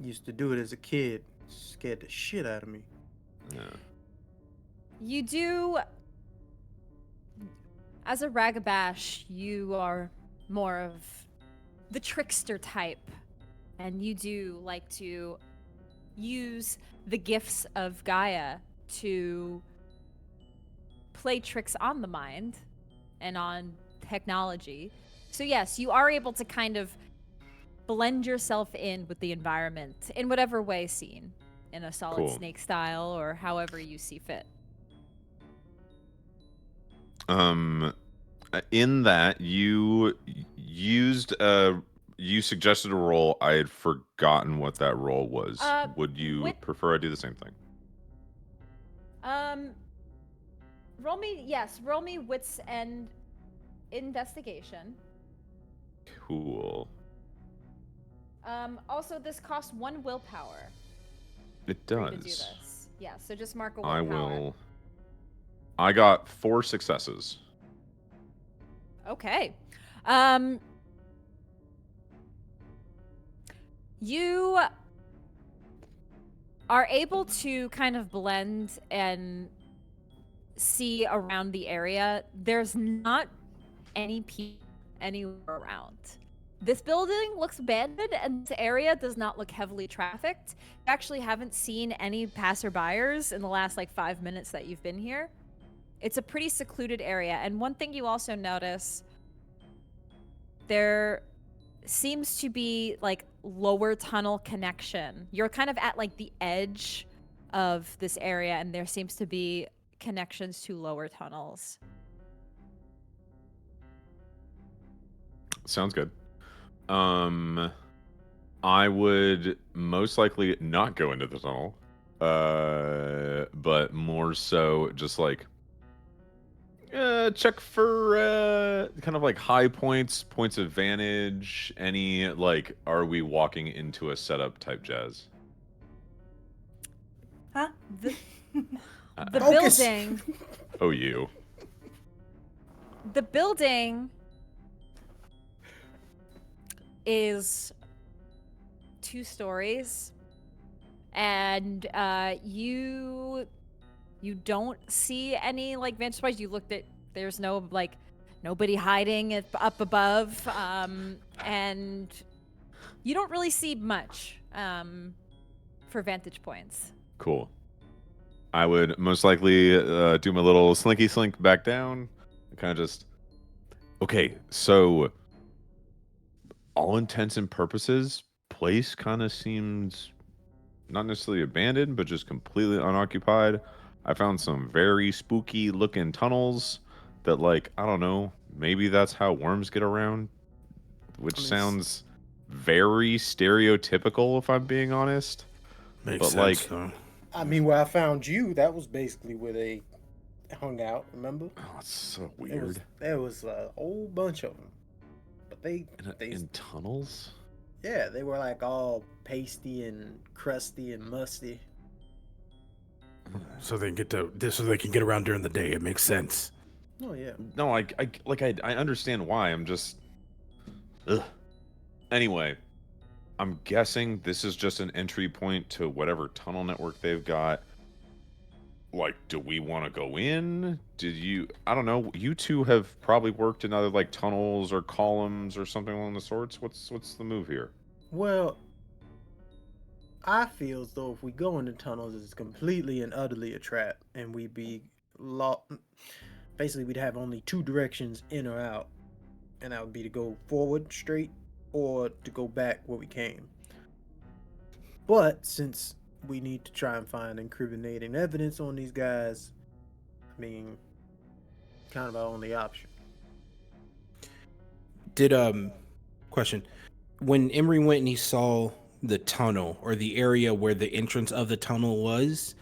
Used to do it as a kid. Scared the shit out of me. Yeah. You do, as a Ragabash, you are more of the trickster type, and you do like to use the gifts of Gaia to play tricks on the mind and on technology. So yes, you are able to kind of blend yourself in with the environment in whatever way seen, in a solid Cool. snake style or however you see fit. In that you used you suggested a role. I had forgotten what that role was. Would you prefer I do the same thing? Roll me wits and investigation. Cool. Also, this costs 1 willpower. It for you to do does. this. Yeah, so just mark a willpower. I will. I got 4 successes. Okay. You are able to kind of blend and see around the area. There's not any people anywhere around. This building looks abandoned, and this area does not look heavily trafficked. You actually haven't seen any passerbyers in the last 5 minutes that you've been here. It's a pretty secluded area. And one thing you also notice, there seems to be lower tunnel connection. You're kind of at the edge of this area, and there seems to be connections to lower tunnels. Sounds good. I would most likely not go into the tunnel, but more so just check for kind of high points of vantage, any are we walking into a setup type jazz? Huh? The Focus. building, Oh, you. the building is 2 stories, and you don't see any vantage points. You looked at, there's no nobody hiding up above, and you don't really see much for vantage points. Cool. I would most likely do my little slinky slink back down, and kind of just, okay, so all intents and purposes, place kind of seems not necessarily abandoned, but just completely unoccupied. I found some very spooky looking tunnels that, I don't know, maybe that's how worms get around, which sounds very stereotypical if I'm being honest. Makes But, sense, though. I mean, where I found you, that was basically where they hung out. Remember? Oh, it's so There was a whole bunch of them, but in tunnels. yeah, they were like all pasty and crusty and musty. So they can get around during the day. It makes sense. Oh yeah. No, I understand why. I'm just. Ugh. Anyway, I'm guessing this is just an entry point to whatever tunnel network they've got. Like, do we want to go in? I don't know. You two have probably worked in other like tunnels or columns or something along the sorts. What's the move here? Well, I feel as though if we go into tunnels, it's completely and utterly a trap, and we'd be lost. Basically, we'd have only two directions in or out, and that would be to go forward straight or to go back where we came. But since we need to try and find incriminating evidence on these guys, I mean, kind of our only option. Question. When Emory went and he saw the tunnel or the area where the entrance of the tunnel was,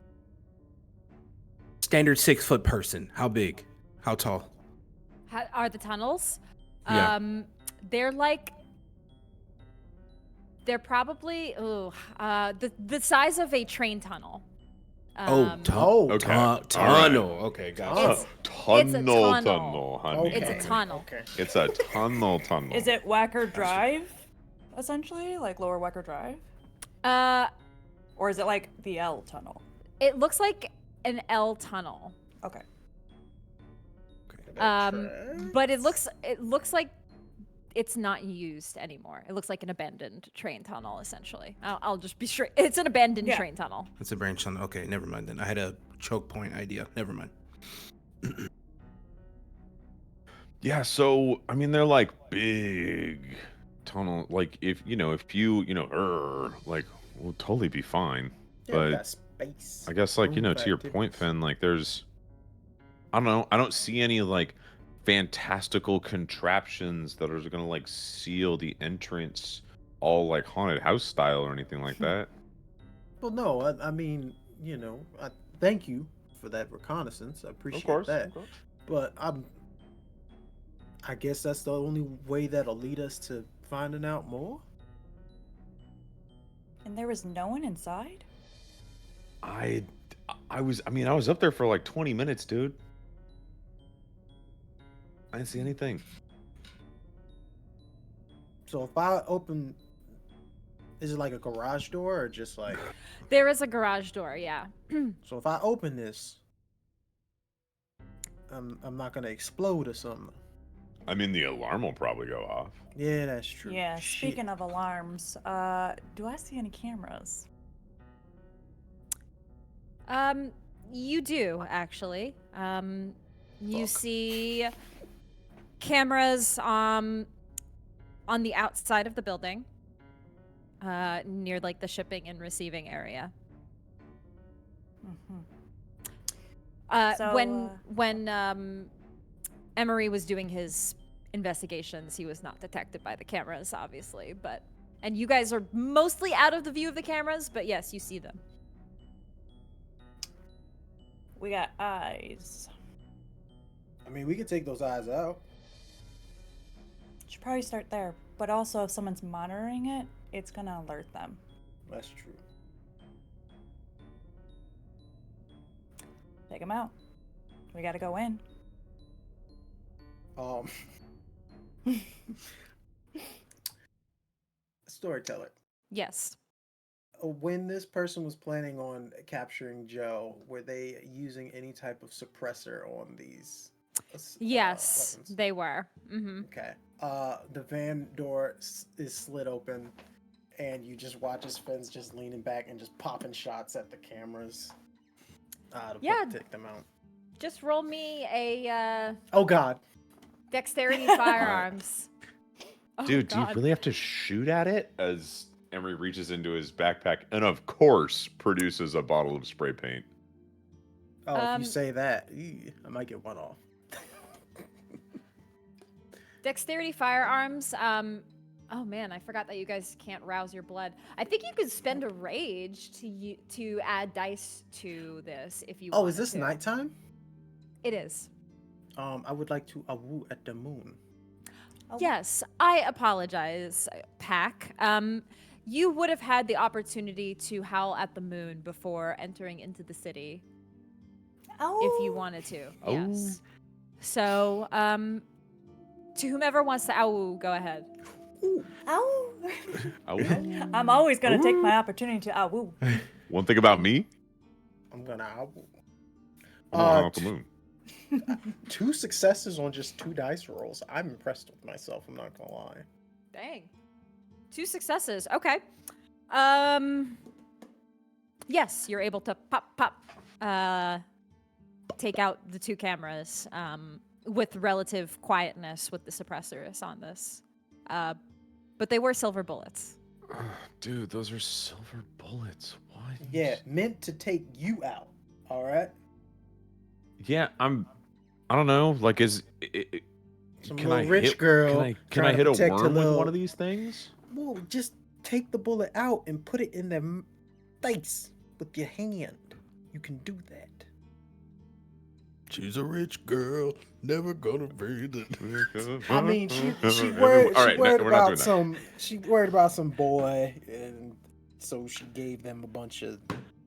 standard 6-foot person, how big? How tall? Are the tunnels? Yeah. They're probably the size of a train tunnel. Tunnel. Okay, gotcha. It's a tunnel. Tunnel, honey. It's a tunnel. Okay. It's a tunnel. Is it Wacker Drive, essentially, like Lower Wacker Drive, or is it like the L tunnel? It looks like an L tunnel. Okay. But it looks like it's not used anymore. It looks like an abandoned train tunnel, essentially. I'll just be straight. It's an abandoned train tunnel. It's a branch tunnel. Okay, never mind then. I had a choke point idea. Never mind. Yeah, so I mean they're like big tunnel. Like if you like we'll totally be fine. Yeah, we But got space. I guess like room to your for point, activities. Finn, like there's I don't know, I don't see any like fantastical contraptions that are gonna like seal the entrance all like haunted house style or anything like that. Well, no, I mean, I thank you for that reconnaissance. I appreciate that. Of course. But I guess that's the only way that'll lead us to finding out more. And there was no one inside? I was up there for like 20 minutes, dude. I didn't see anything. So if I open, is it like a garage door or just like? There is a garage door, yeah. So if I open this, I'm not gonna explode or something. I mean, the alarm will probably go off. Yeah, that's true. Yeah, Shit. speaking of alarms, do I see any cameras? You do actually. You Fuck. see cameras on the outside of the building, near like the shipping and receiving area. Mm-hmm. When Emory was doing his investigations, he was not detected by the cameras, obviously, and you guys are mostly out of the view of the cameras, but yes, you see them. We got eyes. I mean, we could take those eyes out. Should probably start there. But also, if someone's monitoring it, it's gonna alert them. That's true. Take them out. We gotta go in. Storyteller. Yes. When this person was planning on capturing Joe, were they using any type of suppressor on these? Yes, Weapons? they were. Mm-hmm. Okay. The van door is slid open, and you just watch as Finn's just leaning back and just popping shots at the cameras. To take them out. Just roll me a Oh God. dexterity firearms. Oh, Dude, do you God. really have to shoot at it? As Emory reaches into his backpack and, of course, produces a bottle of spray paint. Oh, if you say that, I might get one off. Dexterity firearms. Oh man, I forgot that you guys can't rouse your blood. I think you could spend a rage to add dice to this if you. Oh, wanted is this to. nighttime? It is. I would like to awoo at the moon. Oh. Yes, I apologize, Pack. You would have had the opportunity to howl at the moon before entering into the city if you wanted to. Oh. Yes. So, to whomever wants to ow, go ahead. Ow. Oh. I'm always gonna take my opportunity to ow. One thing about me, I'm gonna awoo. I'm on the moon. 2 successes on just 2 dice rolls. I'm impressed with myself. I'm not gonna lie. Dang. 2 successes. Okay. Yes, you're able to take out the 2 cameras with relative quietness with the suppressors on this. But they were silver bullets. Dude, those are silver bullets. What? Yeah, meant to take you out. All right. Yeah, I don't know. Like, Some can little I rich hit, girl. Can I trying to hit a protect her worm with little- one of these things? Well, just take the bullet out and put it in their face with your hand. You can do that. She's a rich girl, never gonna breathe it. I mean, she Everyone- worried, all she right, worried we're not about doing that. she worried about some boy, and so she gave them a bunch of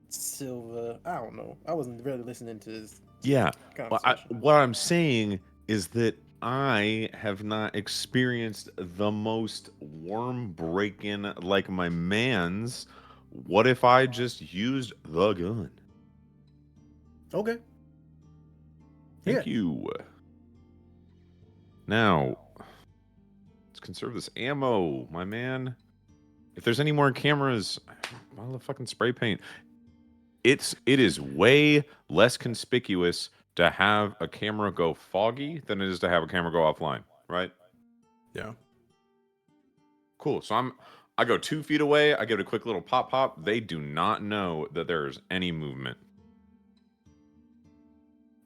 silver. I don't know. I wasn't really listening to this Yeah. Well, conversation. what I'm saying is that I have not experienced the most worm break-in like my man's. What if I just used the gun? Okay. Thank you. Now, let's conserve this ammo, my man. If there's any more cameras, bottle of fucking spray paint. It is way less conspicuous to have a camera go foggy than it is to have a camera go offline, right? Yeah. Cool. So I go 2 feet away. I give it a quick little pop pop. They do not know that there's any movement.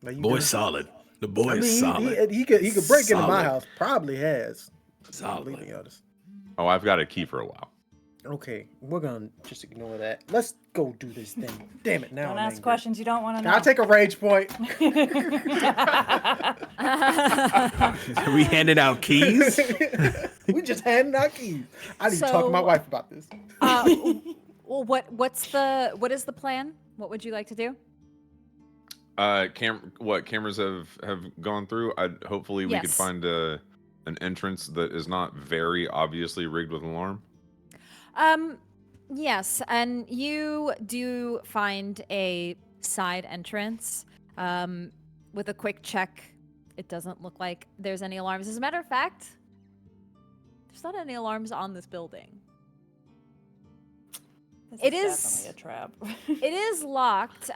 Now you Boy's done- solid. The I boy is mean, solid. he could break into my Solid. house. Probably has. Solid. Believe me, honest. Oh, I've got a key for a while. Okay, we're gonna just ignore that. Let's go do this thing. Damn it! Now Don't I'm ask angry. questions you don't want to know. I'll take a rage point. We handed out keys. We just handing out keys. I need to talk to my So- wife about this. Well, what is the plan? What would you like to do? Cameras have gone through? Hopefully we could Yes. find an entrance that is not very obviously rigged with an alarm. Yes, and you do find a side entrance. With a quick check, it doesn't look like there's any alarms. As a matter of fact, there's not any alarms on this building. It is- definitely a trap. It is locked,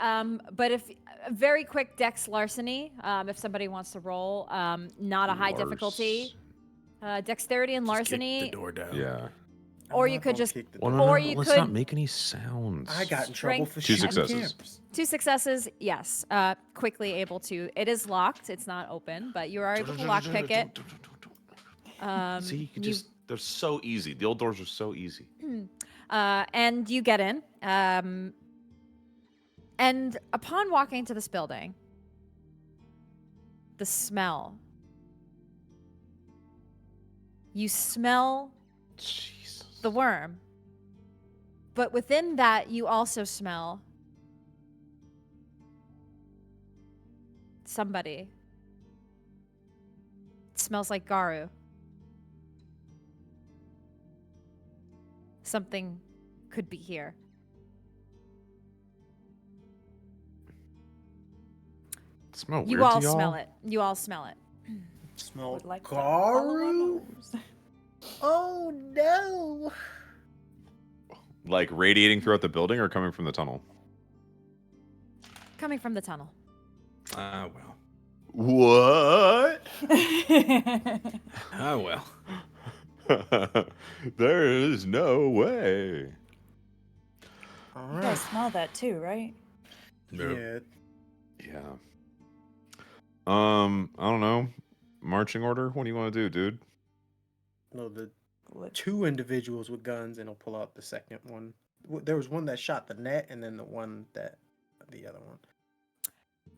but if a very quick dex larceny, if somebody wants to roll, not a high difficulty, dexterity and Just kick larceny, the door down. Yeah. Or I'm you not could gonna just- kick the Well, door. no, Or no, you let's could- not make any sounds. I got in trouble Strength- for 2 shooting successes. cameras. 2 successes, yes. Quickly able to. It is locked. It's not open, but you are able to lockpick it. See, you can just, they're so easy. The old doors are so easy. And you get in. And upon walking into this building, the smell. You smell Jesus. the worm. But within that, you also smell somebody. It smells like Garu. Something could be here. Smell weird You to all y'all? smell it. You all smell it. Smell Would like to follow our Garu? nose. Oh no! Like radiating throughout the building or coming from the tunnel? Coming from the tunnel. Ah, well. What? Ah, well. There is no way. All You guys right. smell that too, right? No. Yeah. Yeah. I don't know. Marching order? What do you want to do, dude? No, the What- 2 individuals with guns, and I'll pull out the second one. There was one that shot the net, and then the other one.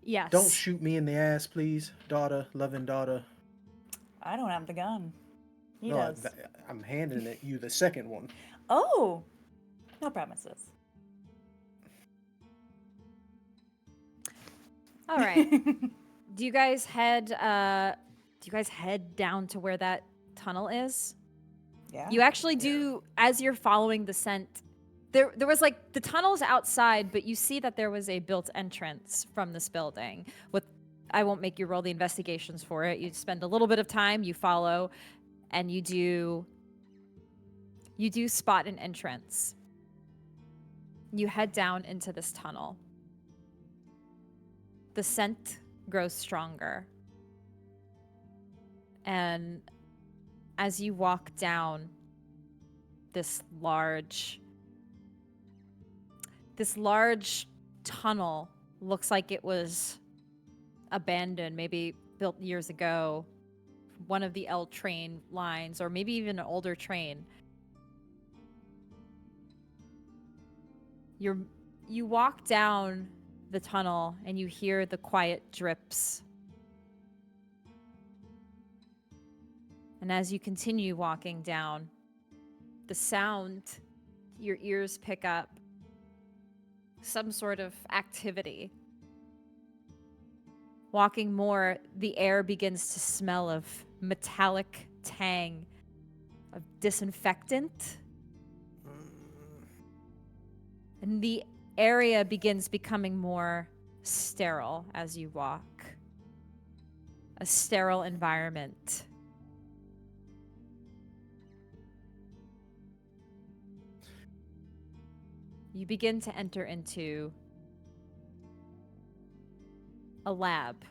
Yes. Don't shoot me in the ass, please, daughter, loving daughter. I don't have the gun. He No, does. I'm handing it you the second one. Oh, no promises. All right. Do you guys head down to where that tunnel is? Yeah. You actually do, as you're following the scent. There was like the tunnel's outside, but you see that there was a built entrance from this building. I won't make you roll the investigations for it. You spend a little bit of time, you follow, and you do spot an entrance. You head down into this tunnel. The scent grows stronger. And as you walk down this large tunnel, looks like it was abandoned, maybe built years ago, one of the L train lines, or maybe even an older train. You walk down the tunnel and you hear the quiet drips. And as you continue walking down, the sound your ears pick up, some sort of activity. Walking more, the air begins to smell of metallic tang, of disinfectant. And the area begins becoming more sterile as you walk. A sterile environment. You begin to enter into a lab.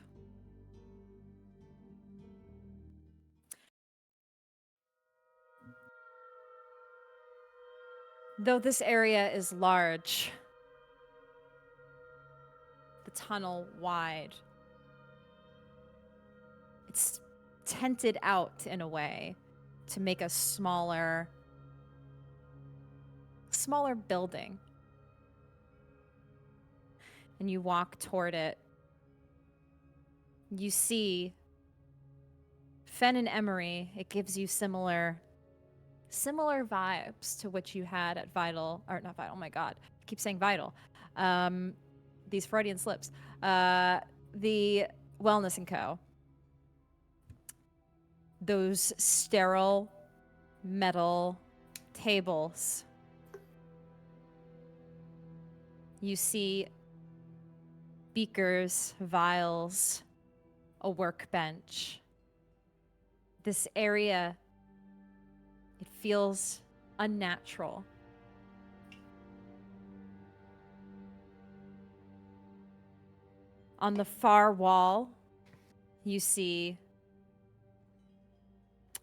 Though this area is large, the tunnel wide, it's tented out in a way to make a smaller building. And you walk toward it. You see Fen and Emory. It gives you similar vibes to what you had at Vital, or not Vital, oh my god, I keep saying Vital. These Freudian slips. The Wellness & Co. Those sterile metal tables. You see beakers, vials, a workbench. This area, it feels unnatural. On the far wall, you see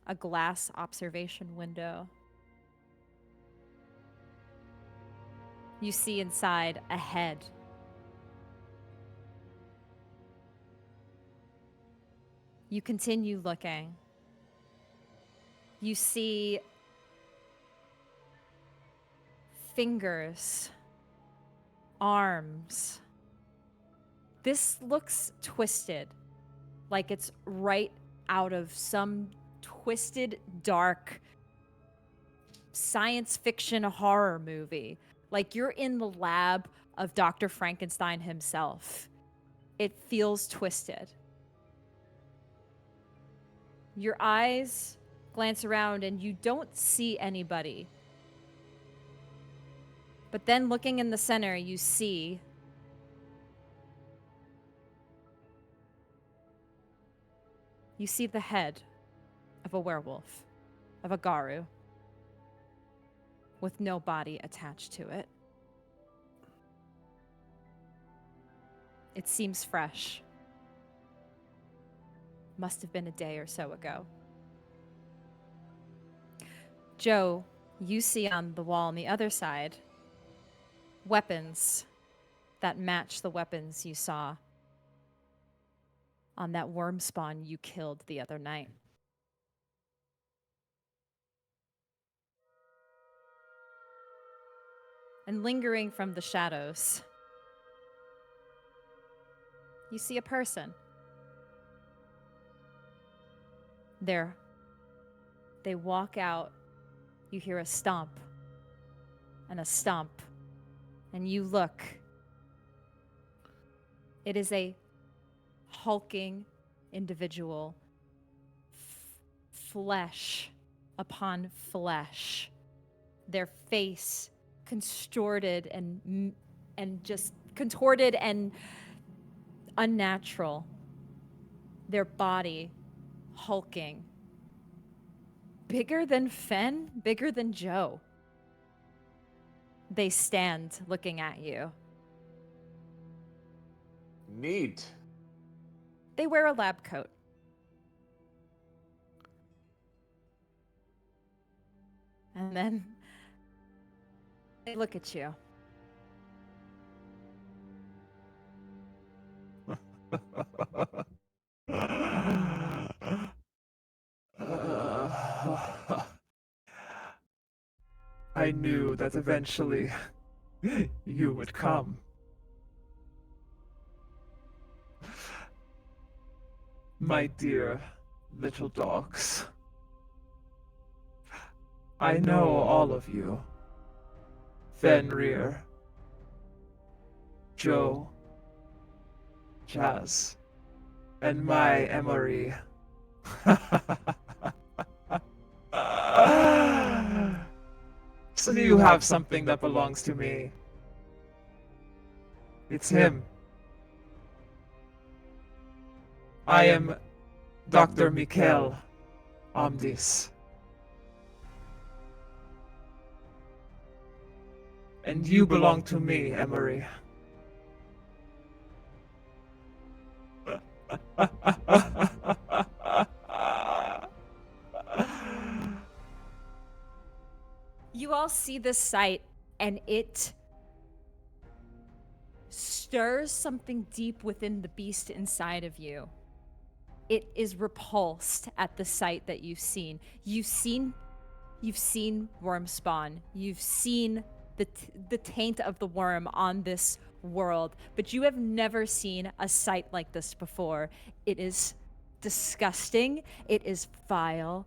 a glass observation window. You see inside a head. You continue looking. You see fingers, arms. This looks twisted, like it's right out of some twisted, dark science fiction horror movie. Like you're in the lab of Dr. Frankenstein himself. It feels twisted. Your eyes glance around and you don't see anybody. But then looking in the center, you see the head of a werewolf, of a Garu, with no body attached to it. It seems fresh. Must have been a day or so ago. Joe, you see on the wall on the other side weapons that match the weapons you saw on that worm spawn you killed the other night. And lingering from the shadows, You see a person. They walk out. You hear a stomp and a stomp, and you look. It is a hulking individual, flesh upon flesh, their face contorted and just contorted and unnatural, their body hulking, bigger than Fen, bigger than Joe. They stand looking at you. Neat. They wear a lab coat. And then they look at you. I knew that eventually you would come. My dear little dogs. I know all of you. Fenrir, Joe, Jazz, and my Emory. So you have something that belongs to me. It's him. I am Dr. Mikkel Omdis. And you belong to me, Emory. You all see this sight, and it stirs something deep within the beast inside of you. It is repulsed at the sight that you've seen. You've seen worm spawn. You've seen the taint of the worm on this world, but you have never seen a sight like this before. It is disgusting. It is vile,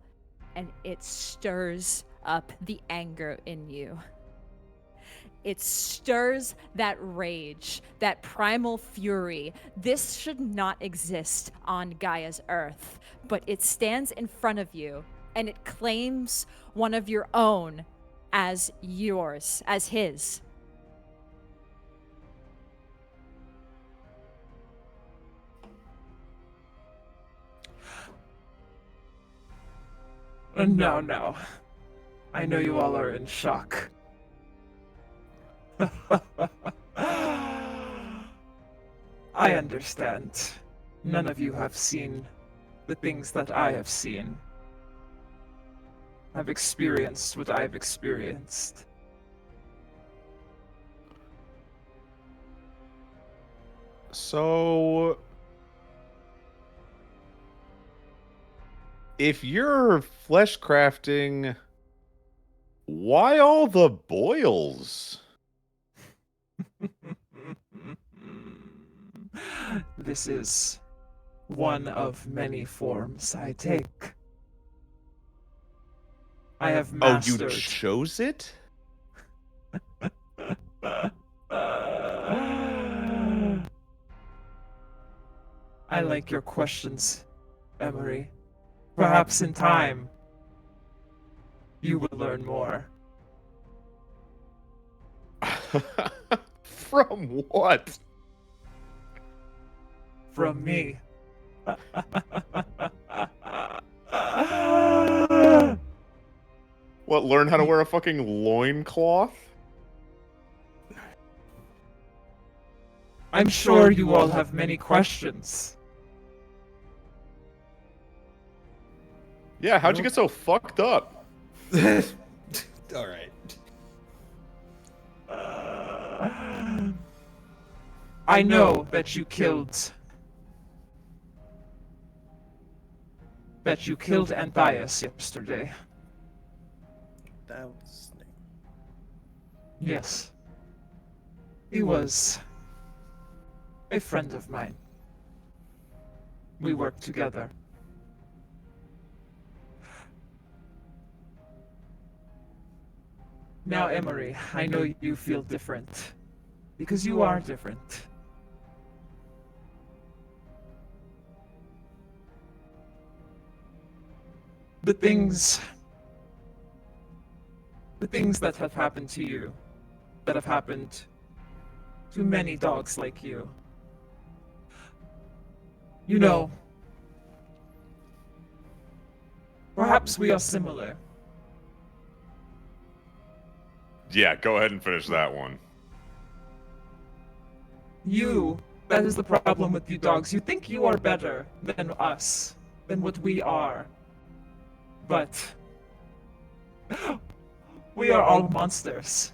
and it stirs up the anger in you. It stirs that rage, that primal fury. This should not exist on Gaia's Earth, but it stands in front of you, and it claims one of your own as yours, as his. No. I know you all are in shock. I understand. None of you have seen the things that I have seen. I've experienced what I've experienced. So, if you're flesh crafting, why all the boils? This is one of many forms I take. I have mastered. Oh, you chose it? I like your questions, Emory. Perhaps in time, you will learn more. From what? From me. What, learn how to wear a fucking loincloth? I'm sure you all have many questions. Yeah, how'd you get so fucked up? All right. I know that you killed Anthias yesterday. That was his name. Yes. He was a friend of mine. we work together. Now, Emory, I know you feel different. Because you are different. The things that have happened to you, that have happened to many dogs like you. You know, perhaps we are similar. Yeah, go ahead and finish that one. That is the problem with you dogs. You think you are better than us, than what we are. But we are all monsters.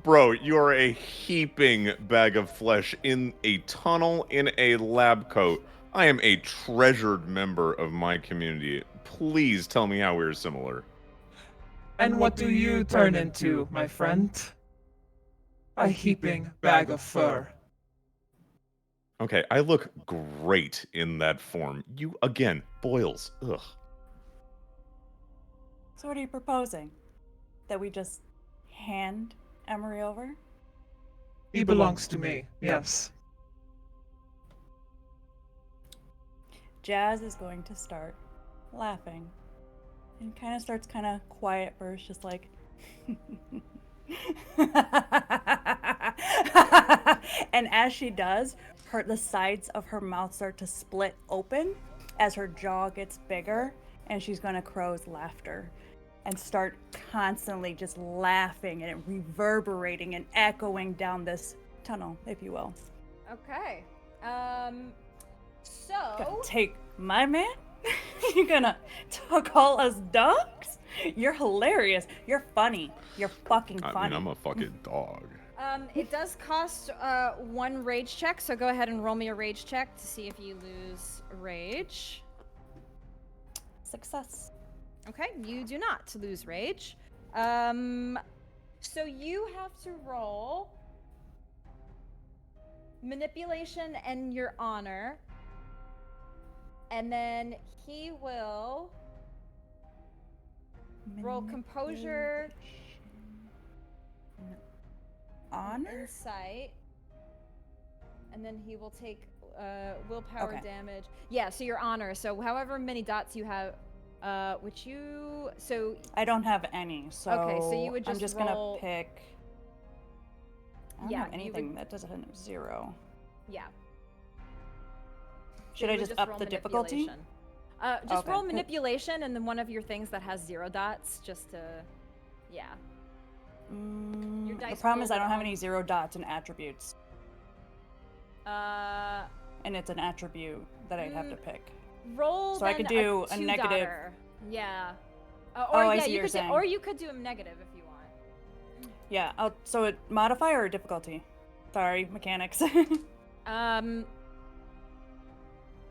Bro, you are a heaping bag of flesh in a tunnel in a lab coat. I am a treasured member of my community. Please tell me how we're similar. And what do you turn into, my friend? A heaping bag of fur. Okay, I look great in that form. You, again, boils. Ugh. So what are you proposing? That we just hand Emory over? He belongs to me, yes. Jazz is going to start laughing. And kind of starts kind of quiet burst, just like... And as she does, the sides of her mouth start to split open as her jaw gets bigger, and she's going to crow's laughter and start constantly just laughing and reverberating and echoing down this tunnel, if you will. Okay. Gonna So take my man? You're gonna call us dogs? You're hilarious. You're funny. You're fucking funny. I mean, I'm a fucking dog. it does cost 1 rage check, so go ahead and roll me a rage check to see if you lose rage. Success. Okay, you do not lose rage. So you have to roll manipulation and your honor, and then he will roll composure, Honor? insight, and then he will take willpower Okay. damage. Yeah, so your honor. So however many dots you have, which you I don't have any, so Okay, so you would I'm just just roll- gonna pick. I don't Yeah, have you anything would- that doesn't have 0. yeah. Should you I would just up roll the difficulty? manipulation. Just Okay. roll manipulation and then one of your things that has 0 dots, just to, yeah. The dice problem is roll I don't have would any 0 dots and attributes, and it's an attribute that I'd have to pick. Roll. So I then could do a 2 negative- dotter. Yeah. Oh, I yeah, see you what could you're do, saying. or you could do a negative if you want. Yeah, so it modifier or difficulty? Sorry, mechanics.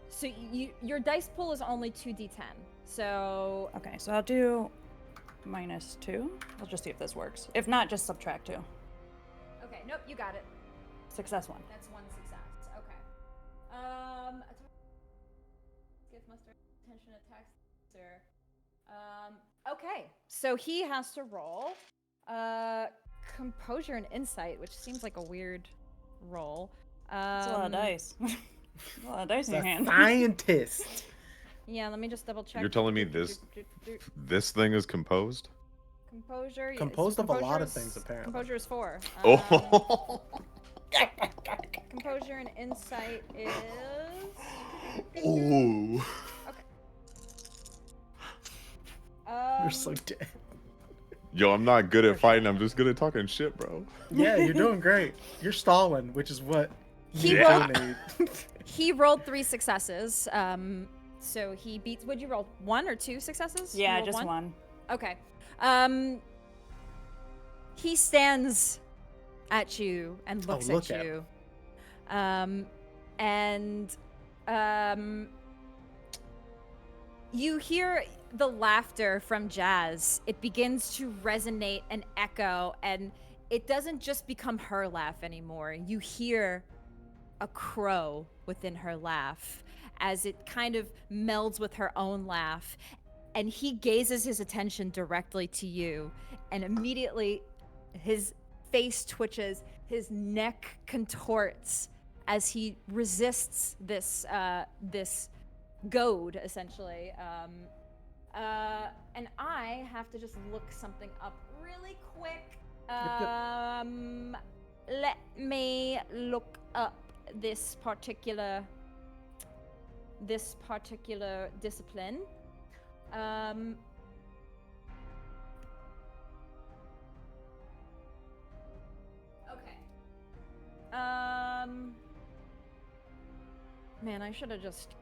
So your dice pool is only 2d10. So Okay, so I'll do -2. I'll just see if this works. If not, just subtract 2. okay, nope, you got it. Success 1. That's 1 success. Okay. Gift muster attention attacks. Okay, so he has to roll composure and insight, which seems like a weird roll. That's a lot of dice. A lot of dice in your The hand. scientist. Yeah, let me just double check. You're telling me this thing is composed? Composure. Composed of a lot of composure's- things, apparently. Composure is 4. Oh. Composure and insight is. Ooh. You're so dead. Yo, I'm not good at fighting. I'm just good at talking shit, bro. Yeah, you're doing great. You're stalling, which is what He you will- need. He rolled 3 successes. So he beats. Would you roll 1 or 2 successes? You Yeah, rolled just one. Okay. He stands at you and looks look at at you. And you hear the laughter from Jazz. It begins to resonate and echo, and it doesn't just become her laugh anymore. You hear a crow within her laugh as it kind of melds with her own laugh. And he gazes his attention directly to you, and immediately his face twitches, his neck contorts as he resists this this goad, essentially. And I have to just look something up really quick. Let me look up this particular discipline. Okay. Man, I should have just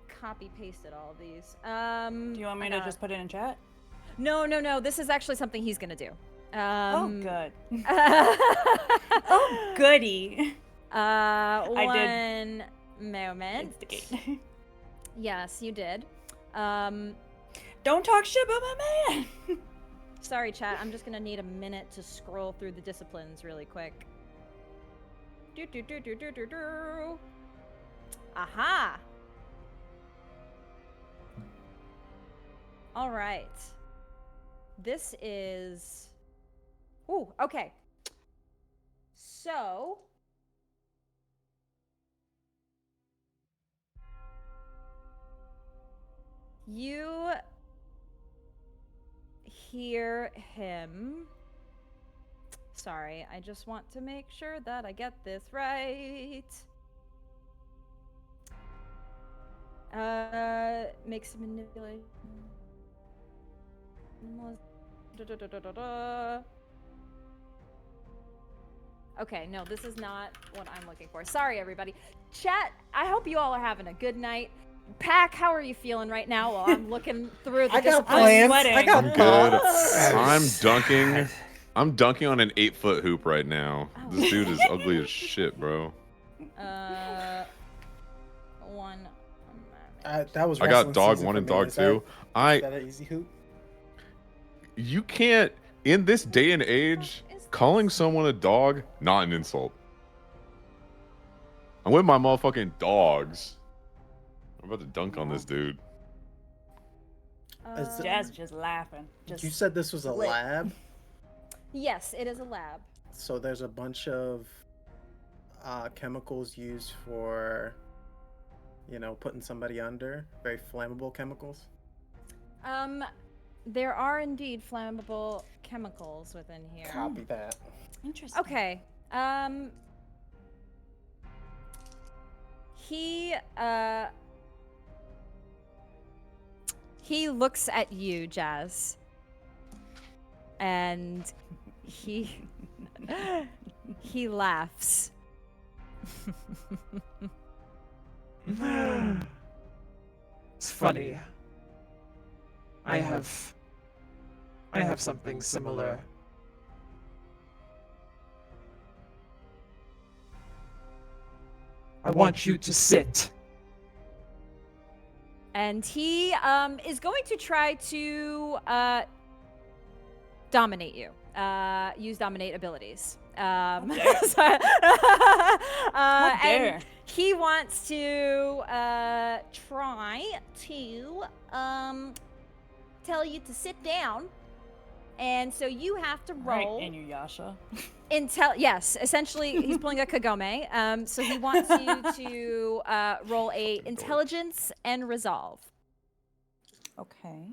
copy pasted all of these. Do you want me to just put it in chat? No. This is actually something he's gonna do. Oh, good. Oh, goody. One moment. Instigate. Yes, you did. Don't talk shit about my man. Sorry, chat. I'm just gonna need a minute to scroll through the disciplines really quick. Do. Aha! All right. This is... Ooh, okay. So... You hear him... Sorry, I just want to make sure that I get this right. Make some manipulation. Okay, no, this is not what I'm looking for. Sorry, everybody. Chat, I hope you all are having a good night. Pack, how are you feeling right now while I'm looking through the I got disciplines? plans. I got I'm good. thoughts. I'm dunking on an 8-foot hoop right now. Oh. This dude is ugly as shit, bro. One. That was I got wrestling dog season 1 for and me. dog Is 2. that an easy hoop? You can't, in this day and age, calling someone a dog, not an insult. I'm with my motherfucking dogs. I'm about to dunk on this dude. Jazz just laughing. Just You said this was a lit. lab, Yes, it is a lab. so there's a bunch of chemicals used for, putting somebody under. Very flammable chemicals. There are indeed flammable chemicals within here. Copy that. Interesting. Okay. He looks at you, Jazz. And he laughs. It's funny. I have something similar. I want you to sit. And he is going to try to dominate you. Use dominate abilities. How And dare. he wants to try to tell you to sit down. And so you have to roll. Right, Inuyasha. Yes, essentially he's pulling a Kagome. So he wants you to roll a intelligence and resolve. Okay.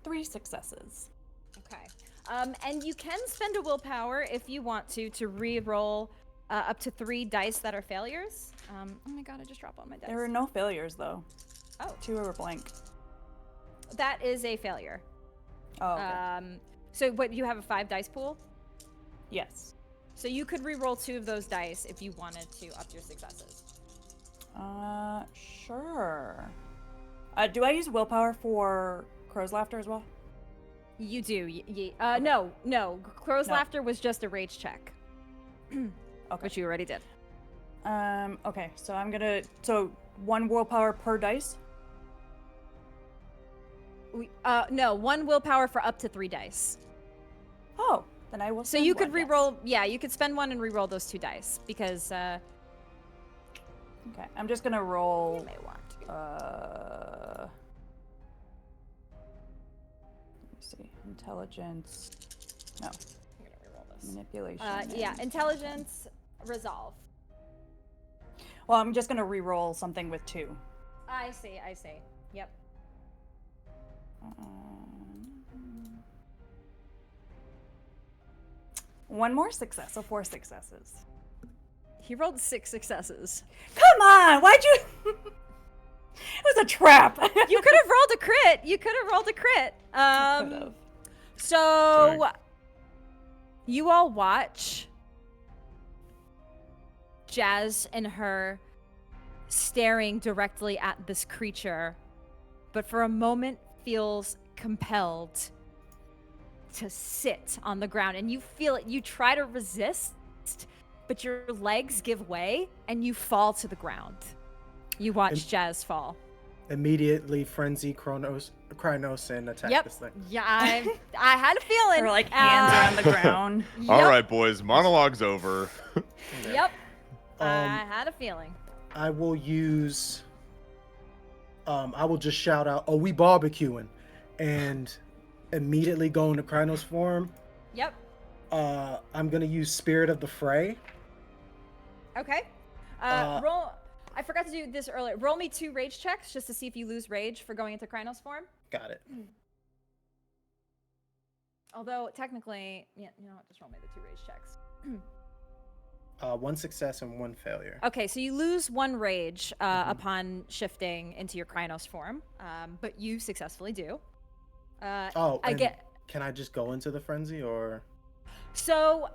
3 successes. Okay. And you can spend a willpower if you want to re-roll up to 3 dice that are failures. Oh my god, I just dropped all my dice. There were no failures though. Oh. 2 were blank. That is a failure. Oh, okay. So what, you have a 5 dice pool? Yes. So you could re-roll 2 of those dice if you wanted to up your successes. Sure. Do I use willpower for Crow's Laughter as well? You do. No. Crow's No. Laughter was just a rage check. Okay. Which you already did. Okay, so I'm gonna... So, 1 willpower per dice? No, 1 willpower for up to 3 dice. Oh, Then I will. So spend you could one, yes. re-roll. Yeah, you could spend one and re-roll those 2 dice because Okay, I'm just gonna roll. you may want to. Let me see. Intelligence. No. I'm gonna re-roll this. Manipulation. Yeah, and- intelligence, resolve. Well, I'm just gonna re-roll something with 2. I see. Yep. One more success, so 4 successes. He rolled 6 successes. Come on, why'd you? It was a trap. You could have rolled a crit. Could've. So you all watch Jazz and her staring directly at this creature, but for a moment feels compelled to sit on the ground, and you feel it. You try to resist, but your legs give way and you fall to the ground. You watch Jazz fall. Immediately frenzy Krynos and attack this thing. Yeah, I had a feeling. Her like hands are on the ground. All right, boys, monologue's over. Yep. I had a feeling. I will use. I will just shout out, "Oh, we barbecuing," and immediately go into Krynos form. Yep. I'm gonna use Spirit of the Fray. Okay. Roll. I forgot to do this earlier. Roll me 2 rage checks just to see if you lose rage for going into Krynos form. Got it. Although technically, yeah, you know what? Just roll me the 2 rage checks. 1 success and 1 failure. Okay, so you lose 1 rage upon shifting into your Krynos form, but you successfully do. I and get. Can I just go into the frenzy or? So.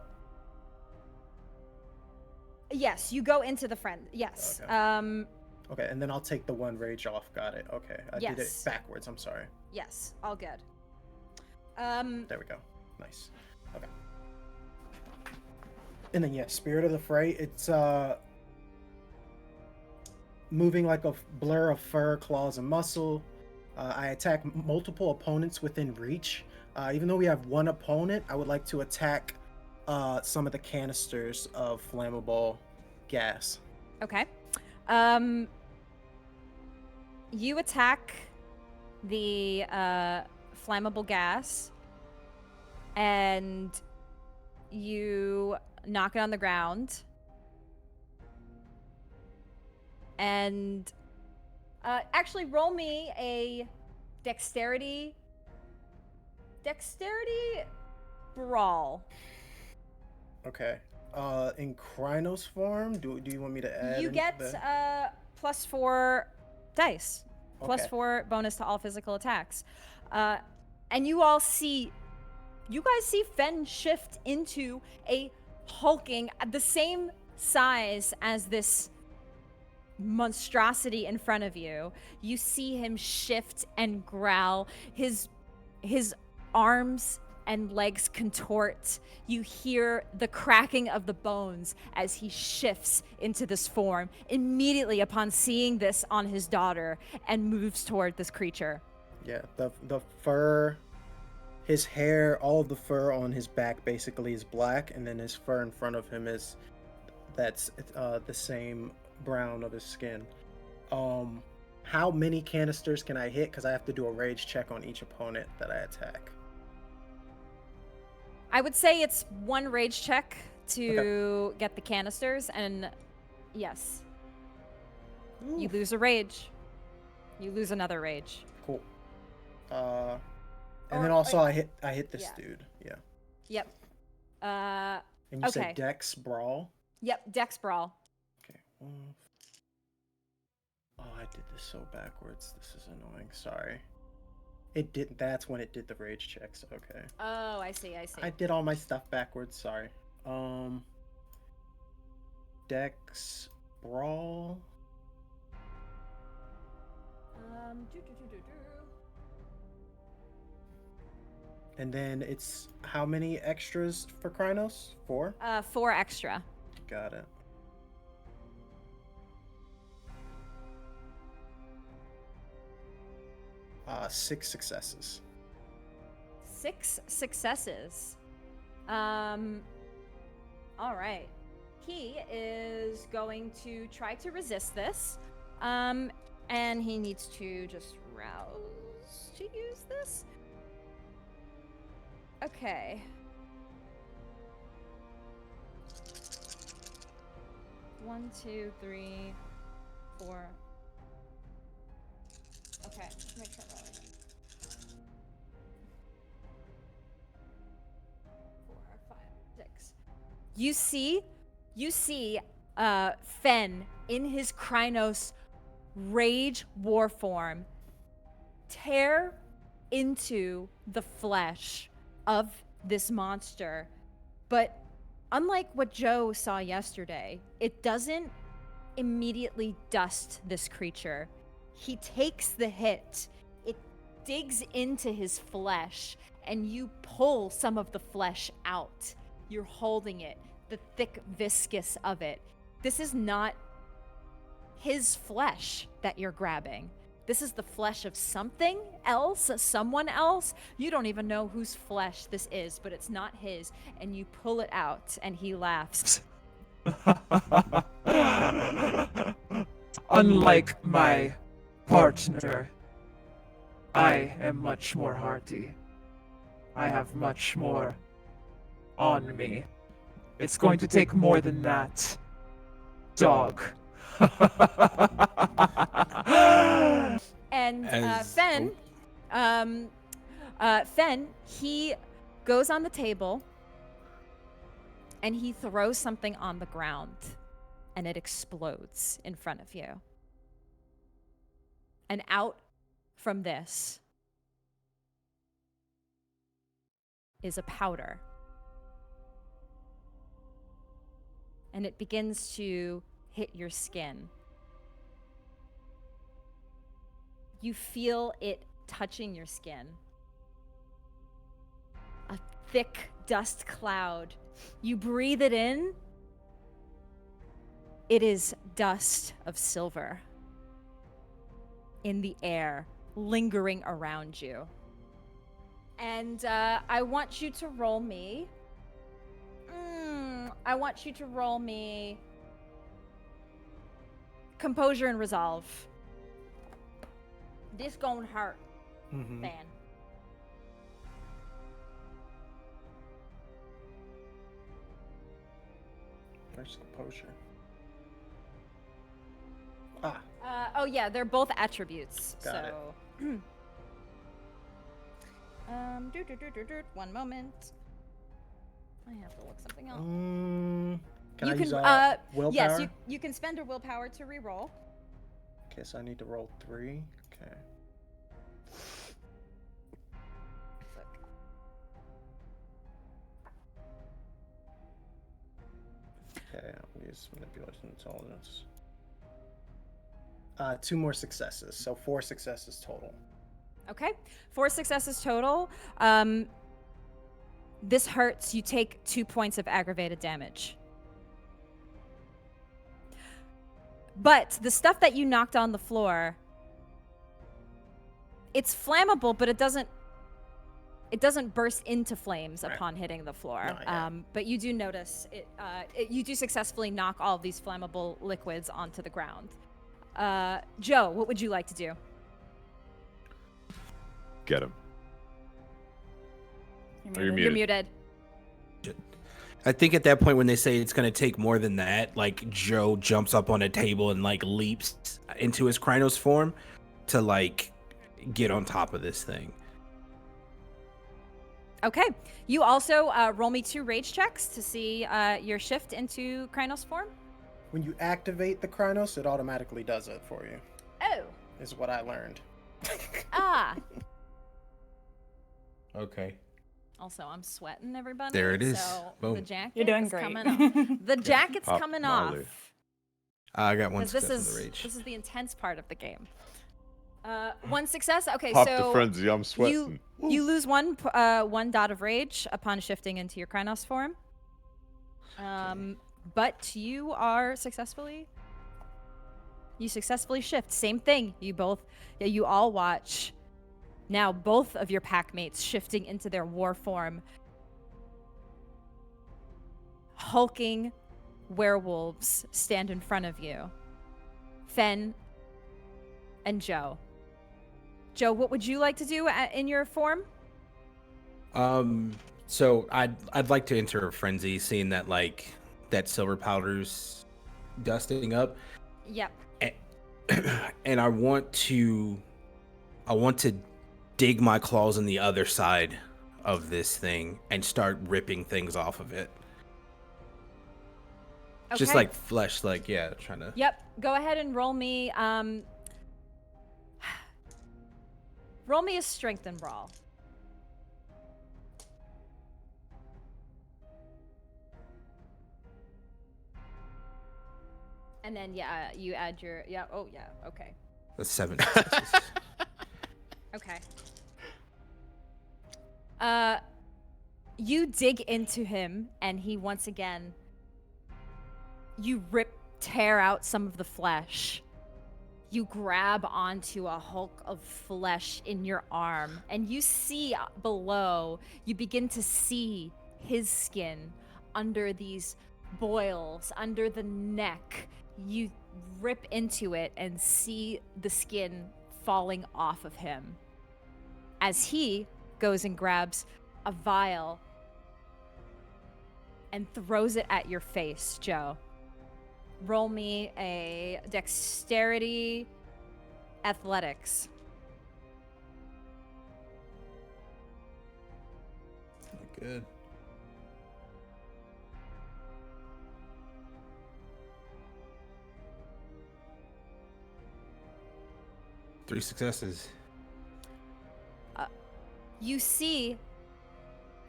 Yes, you go into the friend. Yes. Okay. Okay, and then I'll take the 1 rage off. Got it. Okay, I did it Yes. backwards. I'm sorry. Yes, all good. There we go. Nice. Okay. And then Spirit of the Fray. It's moving like a blur of fur, claws, and muscle. I attack multiple opponents within reach. Even though we have 1 opponent, I would like to attack some of the canisters of flammable gas. Okay. You attack the flammable gas, and you knock it on the ground. And actually, roll me a dexterity brawl. Okay. In Krynos form, do you want me to add? You get +4 dice, Okay. +4 bonus to all physical attacks, and you guys see Fen shift into a hulking, the same size as this monstrosity in front of you. You see him shift and growl. His arms and legs contort. You hear the cracking of the bones as he shifts into this form immediately upon seeing this on his daughter and moves toward this creature. Yeah, the fur, his hair, all of the fur on his back basically is black, and then his fur in front of him is the same brown of his skin. How many canisters can I hit? Because I have to do a rage check on each opponent that I attack. I would say it's 1 rage check to get the canisters, and yes. Ooh. You lose a rage. You lose another rage. Cool. And Or- then also I hit this yeah. dude. Yeah. Yep. And you Okay. said Dex Brawl. Yep, Dex Brawl. Okay. Oh, I did this so backwards. This is annoying. Sorry. It didn't. That's when it did the rage checks. Okay. Oh, I see. I did all my stuff backwards. Sorry. Dex Brawl. And then it's how many extras for Krynos? 4? 4 extra. Got it. Six successes. 6 successes. All right. He is going to try to resist this. And he needs to just rouse to use this. Okay. One, two, three, four. Okay, make sure I'm rolling. 4, 5, 6. You see, Fen in his Krynos rage war form tear into the flesh of this monster, but unlike what Joe saw yesterday, it doesn't immediately dust this creature. He takes the hit, it digs into his flesh, and you pull some of the flesh out. You're holding it, the thick viscous of it. This is not his flesh that you're grabbing. This is the flesh of something else, someone else. You don't even know whose flesh this is, but it's not his. And you pull it out, and he laughs. Unlike my partner, I am much more hearty. I have much more on me. It's going to take more than that, dog. And As- Fen, he goes on the table and he throws something on the ground and it explodes in front of you. And out from this is a powder. And it begins to hit your skin. You feel it touching your skin. A thick dust cloud. You breathe it in. It is dust of silver in the air, lingering around you. And I want you to roll me. Composure and resolve. This gon' hurt, man. Where's composure? Oh yeah, they're both attributes. Got it. so. One moment. I have to look something up. Can you I can, use willpower? Yes, you can spend a willpower to reroll. Okay, so I need to roll 3. Okay. Okay, I'll use manipulation intelligence. 2 more successes, so 4 successes total. Okay, 4 successes total. This hurts. You take 2 points of aggravated damage. But the stuff that you knocked on the floor, it's flammable, but it doesn't burst into flames upon hitting the floor. No, yeah. But you do notice it, you do successfully knock all of these flammable liquids onto the ground. Joe, what would you like to do? Get him. You're You're muted. You're muted. muted. I think at that point when they say it's gonna take more than that, like Joe jumps up on a table and like leaps into his Krynos form to like get on top of this thing. Okay. You also roll me 2 rage checks to see your shift into Krynos form. When you activate the Krynos, it automatically does it for you, Oh. is what I learned. Ah. Okay. Also, I'm sweating, everybody. There it is. So Boom. the jacket You're doing is great. coming off. The jacket's Pop coming Marley. off. I got one 'Cause this success in the is rage. this is the intense part of the game. 1 success. Okay, Pop so the frenzy, I'm sweating. you lose 1 dot of rage upon shifting into your Krynos form. But you are successfully shift. Same thing. You all watch. Now both of your pack mates shifting into their war form. hulking werewolves stand in front of you. Fen and Joe. Joe, what would you like to do in your form? So I'd like to enter a frenzy, seeing that that silver powder's dusting up, Yep. and I want to dig my claws on the other side of this thing and start ripping things off of it. Okay. Just like flesh, trying to. Yep. Go ahead and roll me. Roll me a strength and brawl. And then you add your okay. That's 7. Okay. You dig into him, and he once again. You tear out some of the flesh. You grab onto a hulk of flesh in your arm, and you see below. You begin to see his skin under these boils, under the neck. You rip into it and see the skin falling off of him as he goes and grabs a vial and throws it at your face, Joe. Roll me a dexterity athletics. Good. Three successes. You see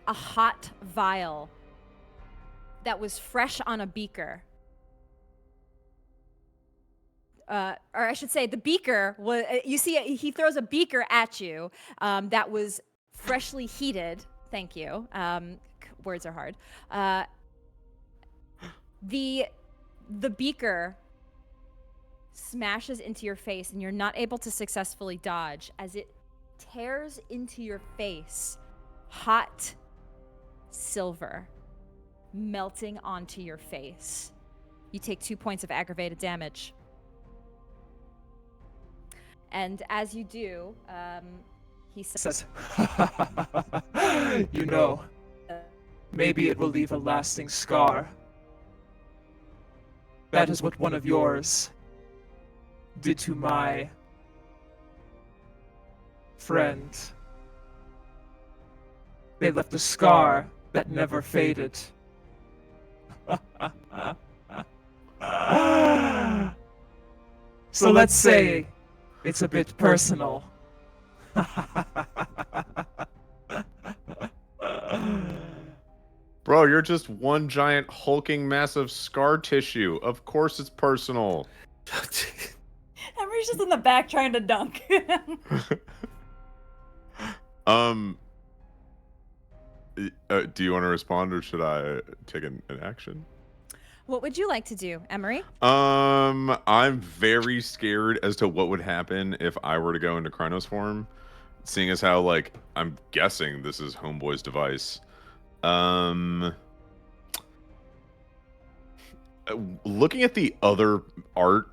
a hot vial that was fresh on a beaker. Or I should say, the beaker was. You see, he throws a beaker at you that was freshly heated. Thank you. Words are hard. The beaker smashes into your face, and you're not able to successfully dodge as it tears into your face. Hot silver melting onto your face. You take 2 points of aggravated damage. And as you do, he says, You know, maybe it will leave a lasting scar. That is what one of yours did to my friend. They left a scar that never faded. So let's say it's a bit personal. Bro, you're just one giant hulking mass of scar tissue. Of course it's personal. Emery's just in the back trying to dunk. Do you want to respond, or should I take an action? what would you like to do, Emory? I'm very scared as to what would happen if I were to go into Krynos form, seeing as how, like, I'm guessing this is Homeboy's device. Looking at the other art,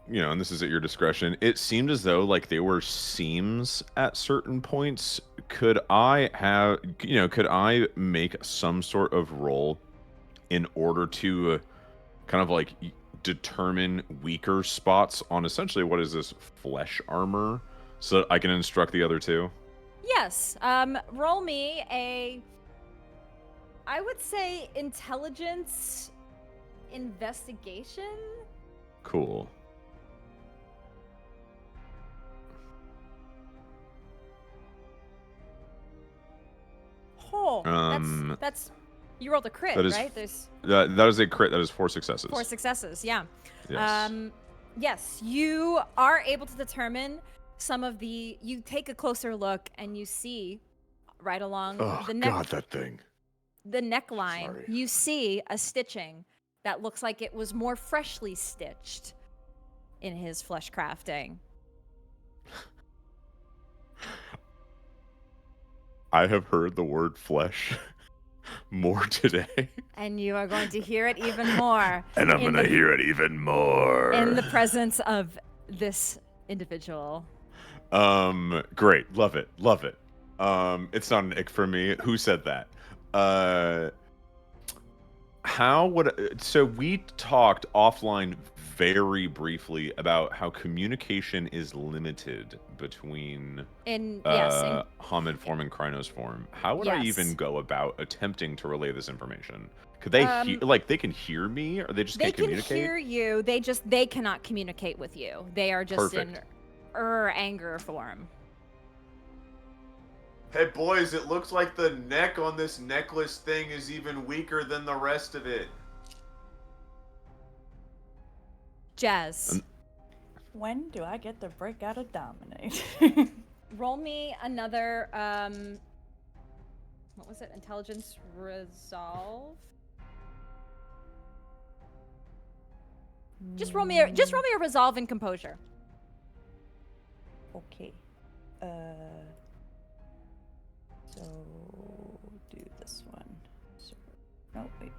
you know, and this is at your discretion, it seemed as though, like, they were seams at certain points. Could I make some sort of roll in order to kind of, like, determine weaker spots on essentially what is this flesh armor, so that I can instruct the other two? Yes. Roll me a, I would say, intelligence investigation. Cool. Oh, that's you rolled a crit, that is, right? There's that is a crit. That is 4 successes. 4 successes. Yeah. Yes. Yes, you are able to determine some of the. You take a closer look and you see right along the neck. God, that thing. The neckline. Sorry. You see a stitching that looks like it was more freshly stitched in his flesh crafting. I have heard the word flesh more today. And you are going to hear it even more. And I'm in going to the- hear it even more. in the presence of this individual. Great. Love it. Love it. It's not an ick for me. Who said that? So we talked offline very briefly about how communication is limited between Hamid form and Krynos form. How would I even go about attempting to relay this information? Could they they can hear me, or they just can't communicate? They can hear you. They cannot communicate with you. They are just in anger form. Hey boys, it looks like the neck on this necklace thing is even weaker than the rest of it. Jazz. When do I get to break out of dominate? Roll me another what was it? Intelligence resolve? Just roll me a resolve and composure. Okay. So do this one. So, no, wait.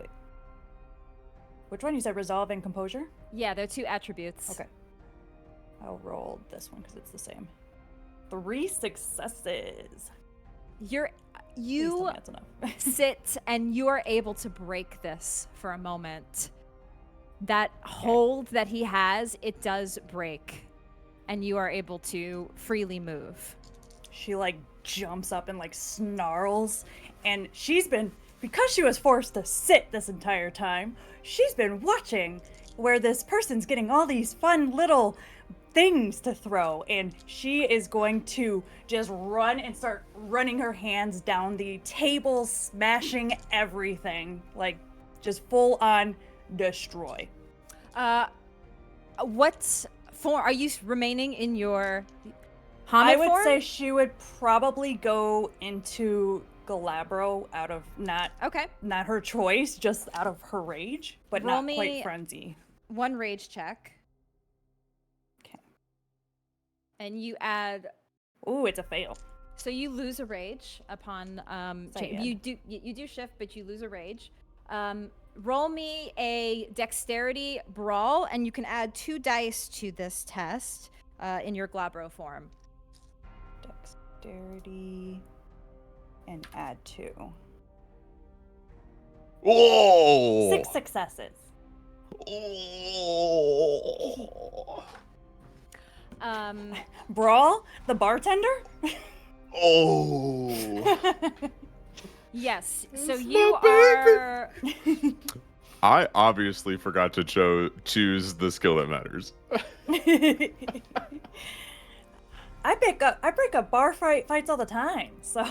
Which one? You said resolve and composure? Yeah, they're two attributes. Okay. I'll roll this one because it's the same. 3 successes. You That's enough. sit and you are able to break this for a moment. That hold that he has, it does break. And you are able to freely move. She like jumps up and like snarls, and because she was forced to sit this entire time, she's been watching where this person's getting all these fun little things to throw, and she is going to just run and start running her hands down the table, smashing everything, like just full on destroy. What form are you remaining in your Hamid I would form? say she would probably go into Galabro out of not her choice, just out of her rage, but Roll not me quite frenzy. One rage check. Okay. And you add. Ooh, it's a fail. So you lose a rage upon you do shift, but you lose a rage. Roll me a dexterity brawl, and you can add 2 dice to this test in your Glabro form. Dexterity and add 2. Whoa! 6 successes. Oh. Brawl, the bartender? Oh. Yes. So you are. I obviously forgot to choose the skill that matters. I break up bar fights all the time, so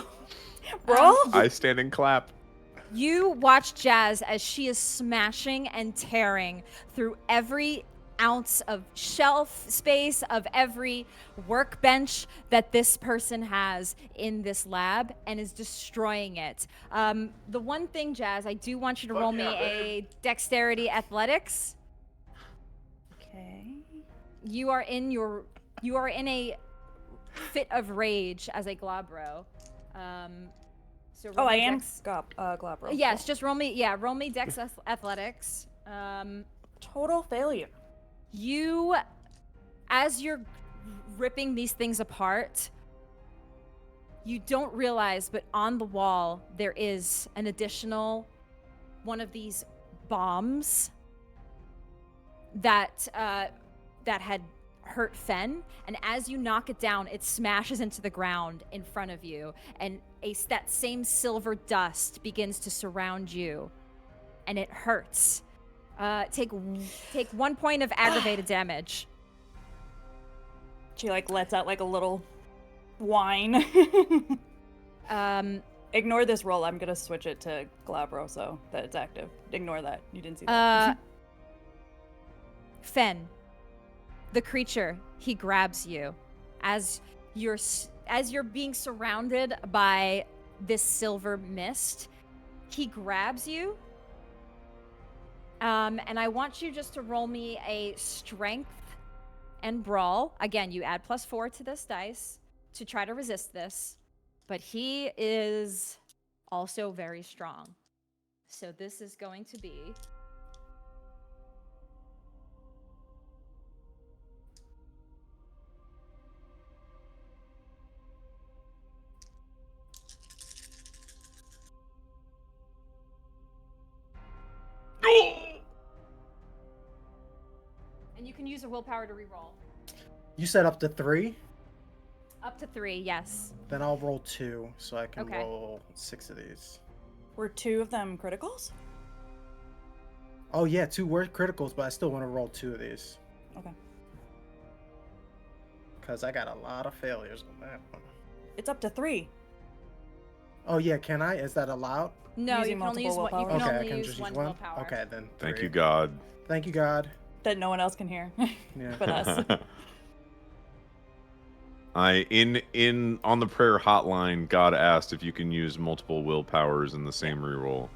brawl. I stand and clap. You watch Jazz as she is smashing and tearing through every ounce of shelf space of every workbench that this person has in this lab and is destroying it. The one thing, Jazz, I do want you to roll me a dexterity athletics. Okay. You are in a fit of rage as a Glabro. So roll I me am dex- Glabro. Yes, just roll me dex athletics. Total failure. You, as you're ripping these things apart, you don't realize, but on the wall there is an additional one of these bombs that had hurt Fen, and as you knock it down, it smashes into the ground in front of you, and that same silver dust begins to surround you, and it hurts. Take 1 point of aggravated damage. She like lets out like a little whine. Ignore this roll. I'm gonna switch it to Glabro so that it's active. Ignore that. You didn't see that. Fen, the creature, he grabs you as you're being surrounded by this silver mist. He grabs you. And I want you just to roll me a strength and brawl. Again, you add +4 to this dice to try to resist this. But he is also very strong. So this is going to be and you can use a willpower to reroll. You said up to 3? Up to 3, yes. Then I'll roll 2 so I can Okay. roll 6 of these. Were 2 of them criticals? Oh yeah, 2 were criticals, but I still want to roll 2 of these. Okay. Because I got a lot of failures on that one. It's up to 3. Oh yeah, can I? Is that allowed? No, Using you can only use multiple one. You willpower? can Okay, I only can use just one use one? willpower. Okay, then Thank 3. you, God. Thank you, God. That no one else can hear. Yeah. But us. On the prayer hotline, God asked if you can use multiple willpowers in the same reroll.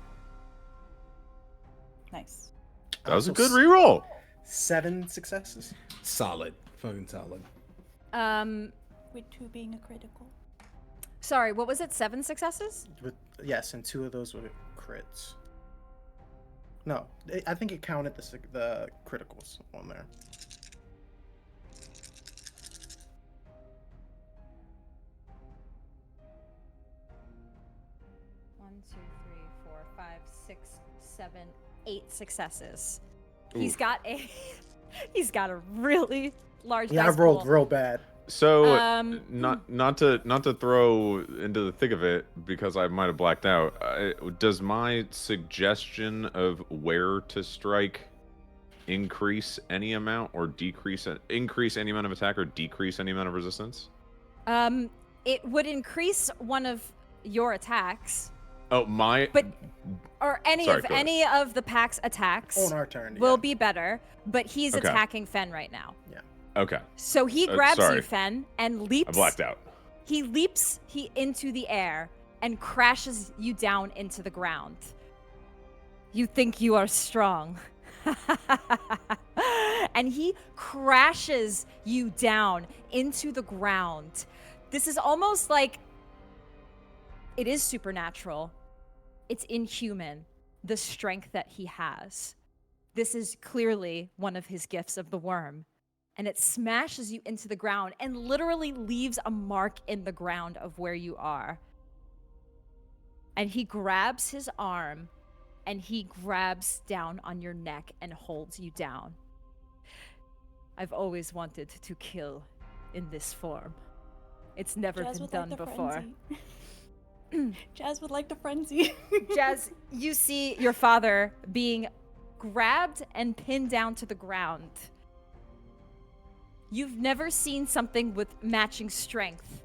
Nice. That was a So good reroll. 7 successes. Solid. Fucking solid. With 2 being a critical. Sorry, what was it? 7 successes? Yes, and 2 of those were crits. No, I think it counted the criticals on there. One, 2, 3, 4, 5, 6, 7, 8 successes. He's got a really large. Yeah, I dice rolled pool. real bad. So not to throw into the thick of it because I might have blacked out. Does my suggestion of where to strike increase any amount or increase any amount of attack or decrease any amount of resistance? It would increase one of your attacks, Oh, but or any Sorry, of go ahead. any of the pack's attacks On our turn. will yeah. be better. But he's Okay. attacking Fen right now. Okay, So he grabs sorry. you, Fen, and leaps. I blacked out. He leaps into the air and crashes you down into the ground. You think you are strong. And he crashes you down into the ground. This is almost like it is supernatural. It's inhuman, the strength that he has. This is clearly one of his gifts of the worm. And it smashes you into the ground and literally leaves a mark in the ground of where you are. And he grabs his arm and he grabs down on your neck and holds you down. I've always wanted to kill in this form. It's never Jazz been would done like the before. frenzy. Jazz would like the frenzy. Jazz, you see your father being grabbed and pinned down to the ground. You've never seen something with matching strength.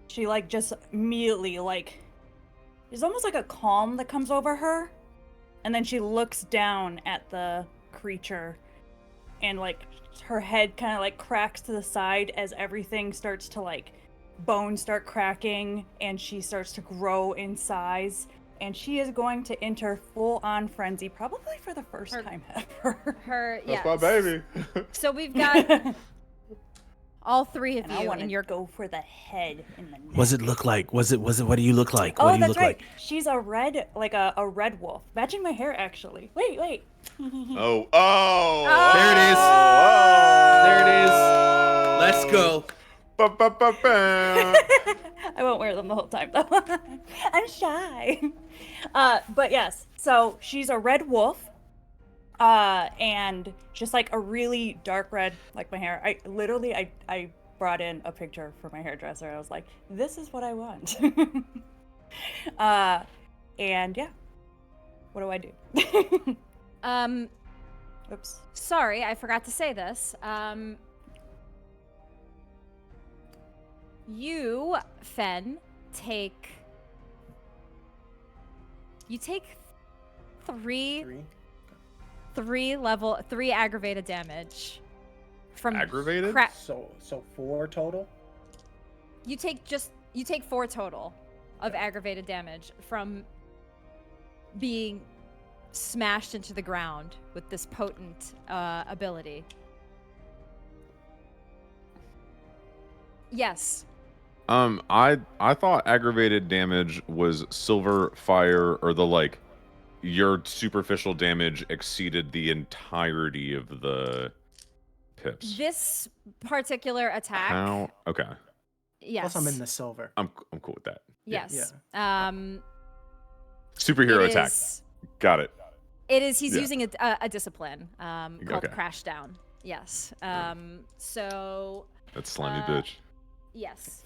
She just immediately there's almost like a calm that comes over her, and then she looks down at the creature, and her head kind of cracks to the side as everything starts to bones start cracking, and she starts to grow in size, and she is going to enter full-on frenzy, probably for the first time ever. That's my baby. So we've got all 3 of And I you want in to your. go for the head in the neck. What's it look like? What do you look like? Oh, What do you that's look right. like? She's a red, a red wolf, matching my hair actually. Wait. Oh. There it is. Oh. There it is. Let's go. I won't wear them the whole time though. I'm shy. But yes, so she's a red wolf, and just a really dark red, like my hair. I brought in a picture for my hairdresser. I was like, this is what I want. And yeah, what do I do? Oops. Sorry, I forgot to say this. You, Fen, take 3 aggravated damage from Aggravated? So 4 total. You take 4 total of aggravated damage from being smashed into the ground with this potent ability. Yes. I thought aggravated damage was silver, fire, or the like. Your superficial damage exceeded the entirety of the pips. This particular attack. How? Okay. Yes. Plus, I'm in the silver. I'm cool with that. Yes. Superhero it attack. is- Got it. It is. He's Yeah. using a discipline called Okay. Crash Down. Yes. So. That slimy bitch. Yes.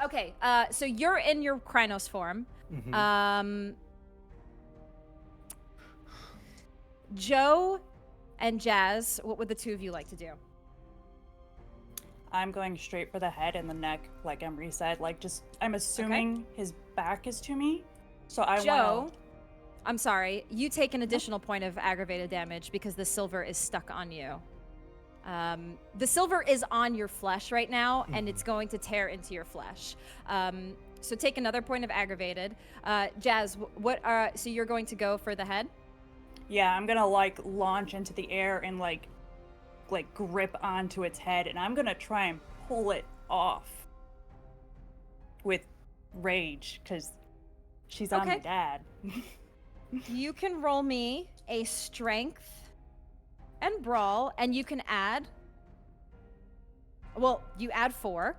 Okay. So you're in your Krynos form. Mhm. Joe and Jazz, what would the two of you like to do? I'm going straight for the head and the neck, like Emory said. Like, just, I'm assuming his back is to me. So I Joe, want I'm sorry. You take an additional point of aggravated damage because the silver is stuck on you. The silver is on your flesh right now, and it's going to tear into your flesh. So take another point of aggravated. Jazz, so you're going to go for the head? Yeah, I'm gonna like launch into the air and like grip onto its head, and I'm gonna try and pull it off with rage because she's on my Okay. dad. You can roll me a strength and brawl, and you can add. Well, you add 4,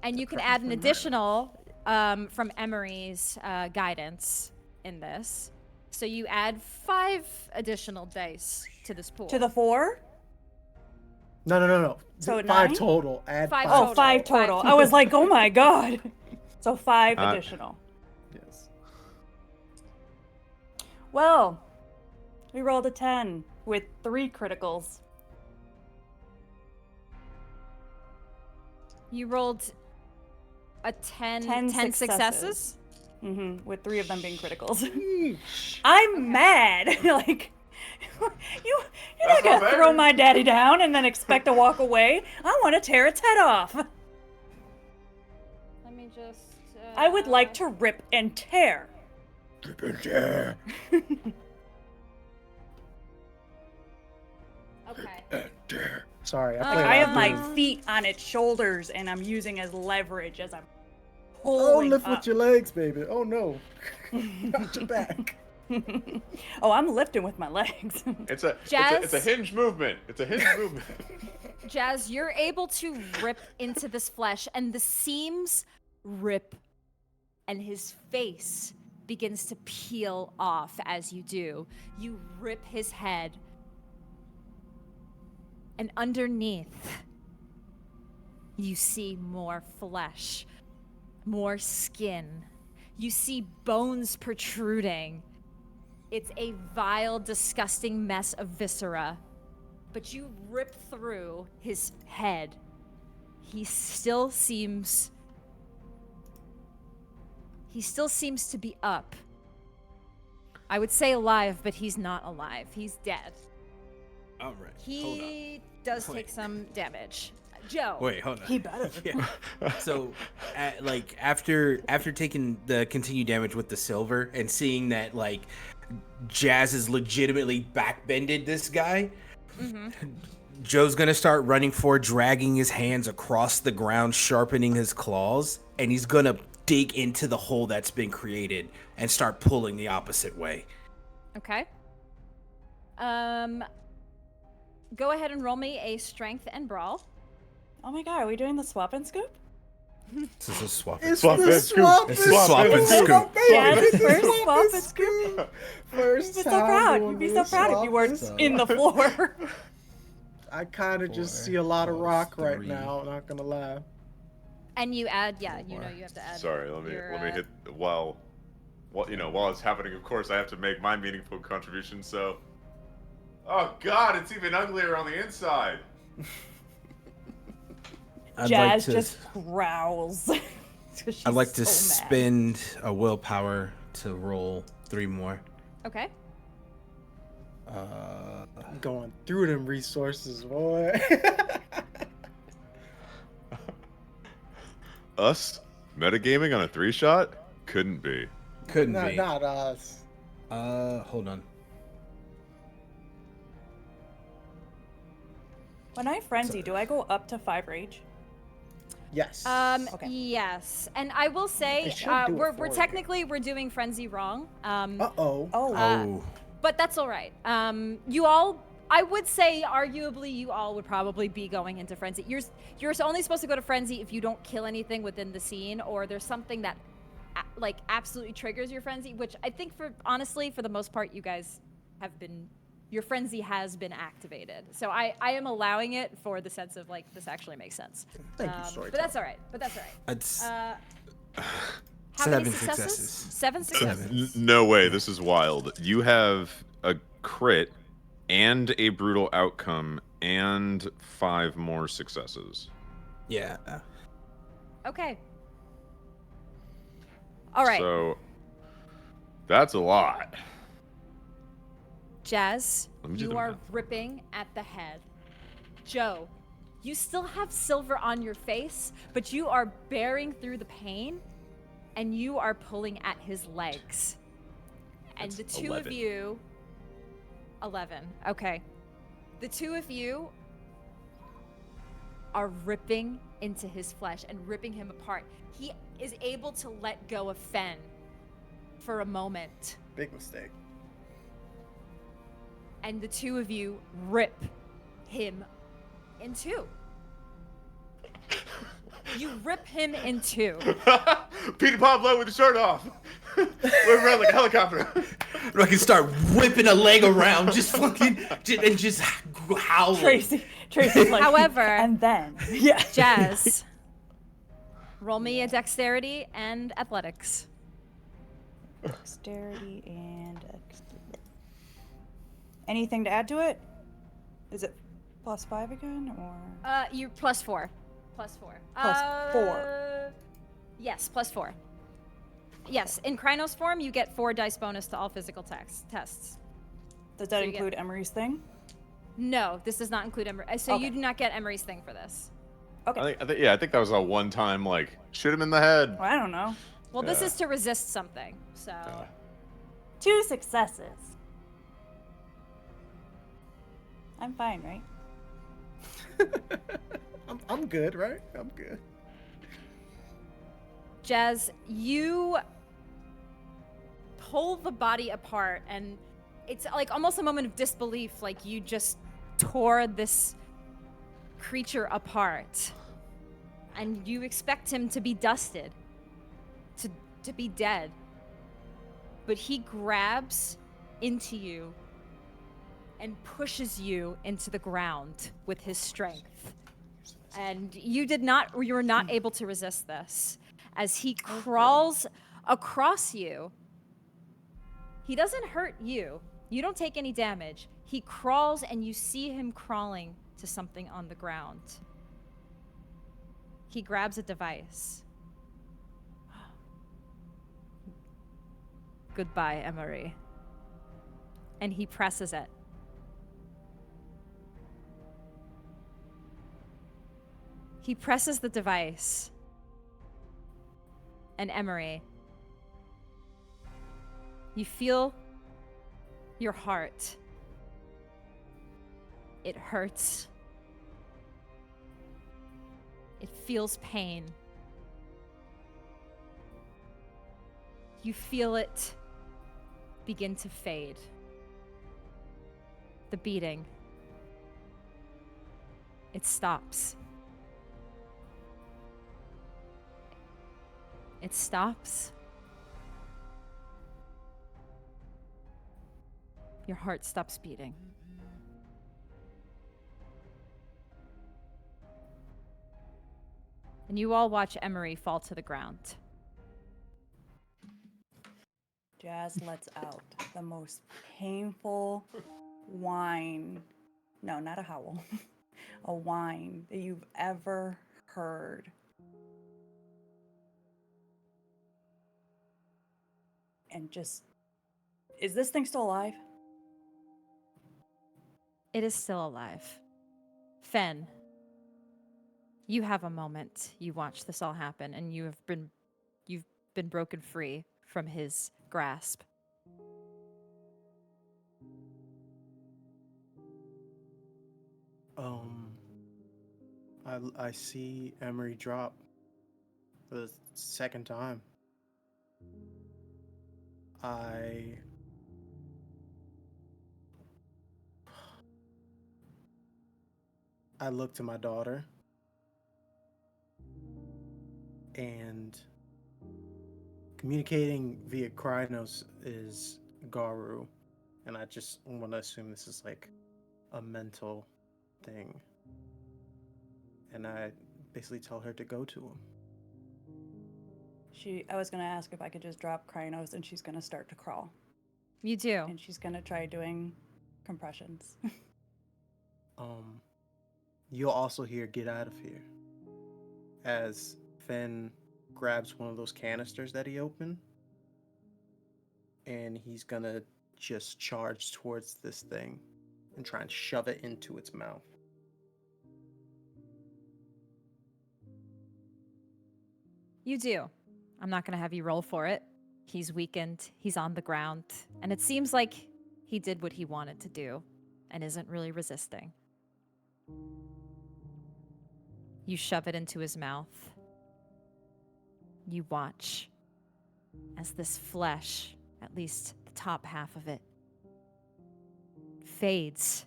and you can add an additional from Emory's guidance in this. So you add 5 additional dice to this pool. To the 4? No. So 5 9? total. Add 5 5. Oh, total. 5 total. Five I was like, oh my god. So 5 Uh, additional. Yes. Well, we rolled a 10 with 3 criticals. You rolled a 10 10 successes? With 3 of them being criticals. I'm mad. Like, you're not That's gonna not fair. throw my daddy down and then expect to walk away. I want to tear its head off. Let me just. I would like to rip and tear. Okay. Sorry, I Like, played I a have lot of my games. feet on its shoulders and I'm using as leverage as I'm Oh, pulling lift up. with your legs, baby. Oh no. Not your back. Oh, I'm lifting with my legs. It's a Jazz? hinge movement. It's a hinge movement. Jazz, you're able to rip into this flesh, and the seams rip, and his face begins to peel off as you do. You rip his head, and underneath, you see more flesh, more skin. You see bones protruding. It's a vile, disgusting mess of viscera. But you rip through his head. He still seems to be up. I would say alive, but he's not alive. He's dead. All right. He does take some damage. Joe. Wait, hold on. He better. Yeah. So, after taking the continued damage with the silver and seeing that Jazz is legitimately backbended this guy, Joe's gonna start running forward, dragging his hands across the ground, sharpening his claws, and he's gonna dig into the hole that's been created and start pulling the opposite way. Okay. Go ahead and roll me a strength and brawl. Oh my god, are we doing the swap and scoop? This is a swap. It's Swap the and scoop. swap It's the swap and scoop. Yeah, It's the the first swap swap and and scoop. First You'd be so time proud. doing You'd be the so proud if swap you weren't and in the floor. I kind of just 4 see a lot of plus rock right 3. now, not gonna lie. And you add, you know you have to add. Sorry, let me your, hit while it's happening. Of course, I have to make my meaningful contribution. So, oh god, it's even uglier on the inside. Jazz just growls. I'd like to so mad. spend a willpower to roll 3 more. Okay. I'm going through them resources, boy. Us metagaming on a 3-shot? Couldn't be. Couldn't be. not us. Hold on. When I frenzy, do I go up to 5 rage? Yes. Okay. Yes, and I will say They should do it we're for you. technically we're doing frenzy wrong. Uh-oh. Oh. Oh. But that's all right. You all, I would say, arguably, you all would probably be going into frenzy. You're only supposed to go to frenzy if you don't kill anything within the scene, or there's something that, like, absolutely triggers your frenzy. Which I think, honestly, for the most part, you guys have been. Your frenzy has been activated. So I am allowing it for the sense of, like, this actually makes sense. Thank you, Storyteller. But that's all right. It's How Seven many successes? successes. 7 successes. No way, this is wild. You have a crit and a brutal outcome and 5 more successes. yeah. Okay. All right. So that's a lot. Jazz, Let me do you the are math. ripping at the head. Joe, you still have silver on your face, but you are bearing through the pain, and you are pulling at his legs. And That's the two 11. of you... 11, okay. The two of you are ripping into his flesh and ripping him apart. He is able to let go of Fen for a moment. Big mistake. And the two of you rip him in two. You rip him in two. Peter Pablo with the shirt off. We're around like a helicopter. I can start whipping a leg around, just fucking, and just howling. Tracy's like, However- and then, yeah. Jazz, roll me a dexterity and athletics. Dexterity and anything to add to it? Is it +5 again, or? You plus 4. Plus 4. Plus 4. Yes, plus 4. Yes, in Krynos form, you get 4 dice bonus to all physical tests. Does that So you get- include Emory's thing? No, this does not include Emory. So Okay. you do not get Emory's thing for this. Okay. I think that was a one-time, like, shoot him in the head. Well, I don't know. Well, this Yeah. is to resist something. So 2 successes. I'm fine, right? I'm good, right? I'm good. Jazz, you pull the body apart, and it's like almost a moment of disbelief, like you just tore this creature apart. And you expect him to be dusted, to be dead. But he grabs into you and pushes you into the ground with his strength. And you were not able to resist this. As he crawls across you, he doesn't hurt you. You don't take any damage. He crawls, and you see him crawling to something on the ground. He grabs a device. Goodbye, Emory. And he presses it. He presses the device. And Emory, you feel your heart. It hurts. It feels pain. You feel it begin to fade. The beating. It stops. It stops. Your heart stops beating. And you all watch Emory fall to the ground. Jazz lets out the most painful whine. No, not a howl. A whine that you've ever heard. And just, is this thing still alive? It is still alive. Fen, you have a moment. You watch this all happen, and you've been broken free from his grasp. I see Emory drop for the second time. I look to my daughter, and communicating via Krynos is Garu, and I just want to assume this is like a mental thing. And I basically tell her to go to him. I was gonna ask if I could just drop Krynos, and she's gonna start to crawl, You do. and she's gonna try doing compressions. You'll also hear "Get out of here" as Finn grabs one of those canisters that he opened, and he's gonna just charge towards this thing and try and shove it into its mouth. You do. I'm not going to have you roll for it. He's weakened. He's on the ground. And it seems like he did what he wanted to do and isn't really resisting. You shove it into his mouth. You watch as this flesh, at least the top half of it, fades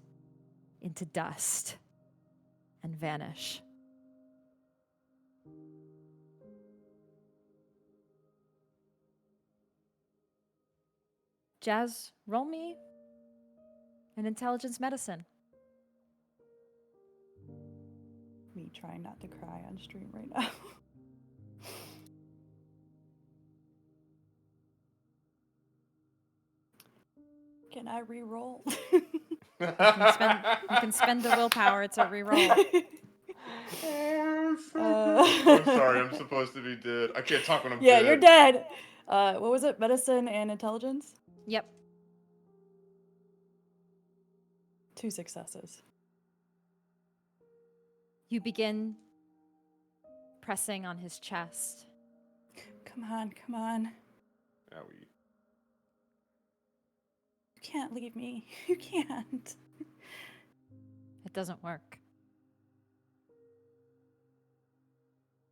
into dust and vanish. Jazz, roll me an intelligence medicine. Me trying not to cry on stream right now. Can I re-roll? You can spend the willpower to reroll. I'm sorry, I'm supposed to be dead. I can't talk when I'm Yeah, dead. you're dead. What was it? Medicine and intelligence? Yep. 2 successes. You begin pressing on his chest. Come on, come on. Owie. You can't leave me. You can't. It doesn't work.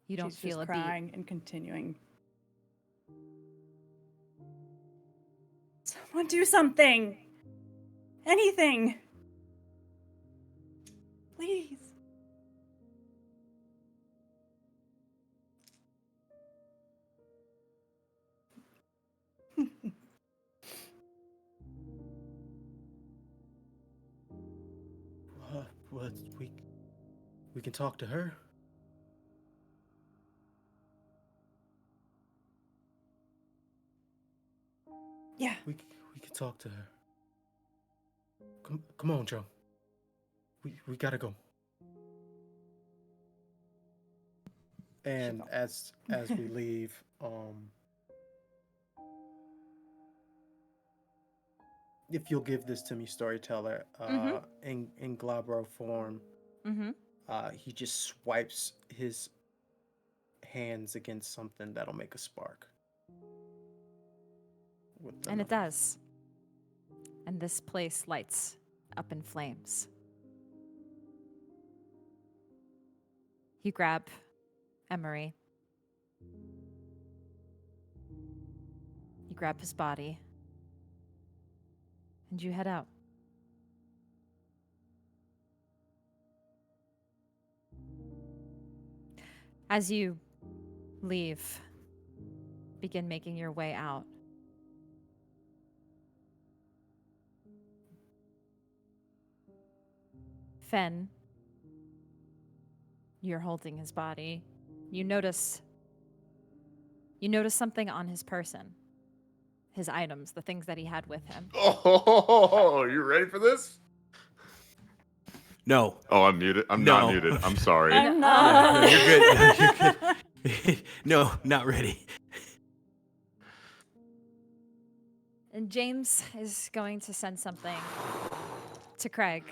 You don't She's feel just a crying beat. and continuing. Someone do something. Anything. Please. What? We can talk to her. Yeah. We can talk to her. Come on, Joe. We gotta go. And as we leave, if you'll give this to me, Storyteller, in Glabro form, he just swipes his hands against something that'll make a spark. And it does. And this place lights up in flames. You grab Emory. You grab his body. And you head out. As you leave, begin making your way out. Fen, you're holding his body. You notice something on his person. His items, the things that he had with him. Oh, you ready for this? No. Oh, I'm muted. I'm No. not muted. I'm sorry. I'm not. No, you're good. No, you're good. No, not ready. And James is going to send something to Craig.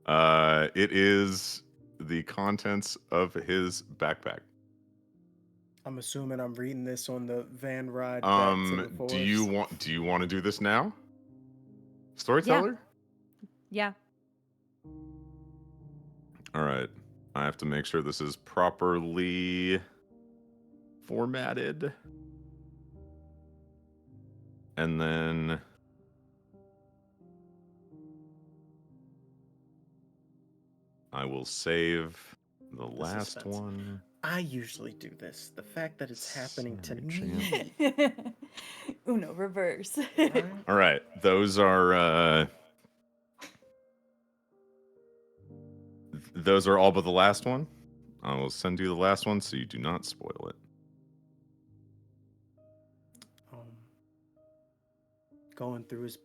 It is the contents of his backpack. I'm assuming I'm reading this on the van ride back to the forest. Do you want to do this now? Storyteller? Yeah. All right. I have to make sure this is properly formatted. And then I will save the last suspense. one. I usually do this. The fact that it's happening to Sanity me. Uno reverse. All right, those are all but the last one. I will send you the last one so you do not spoil it. Going through his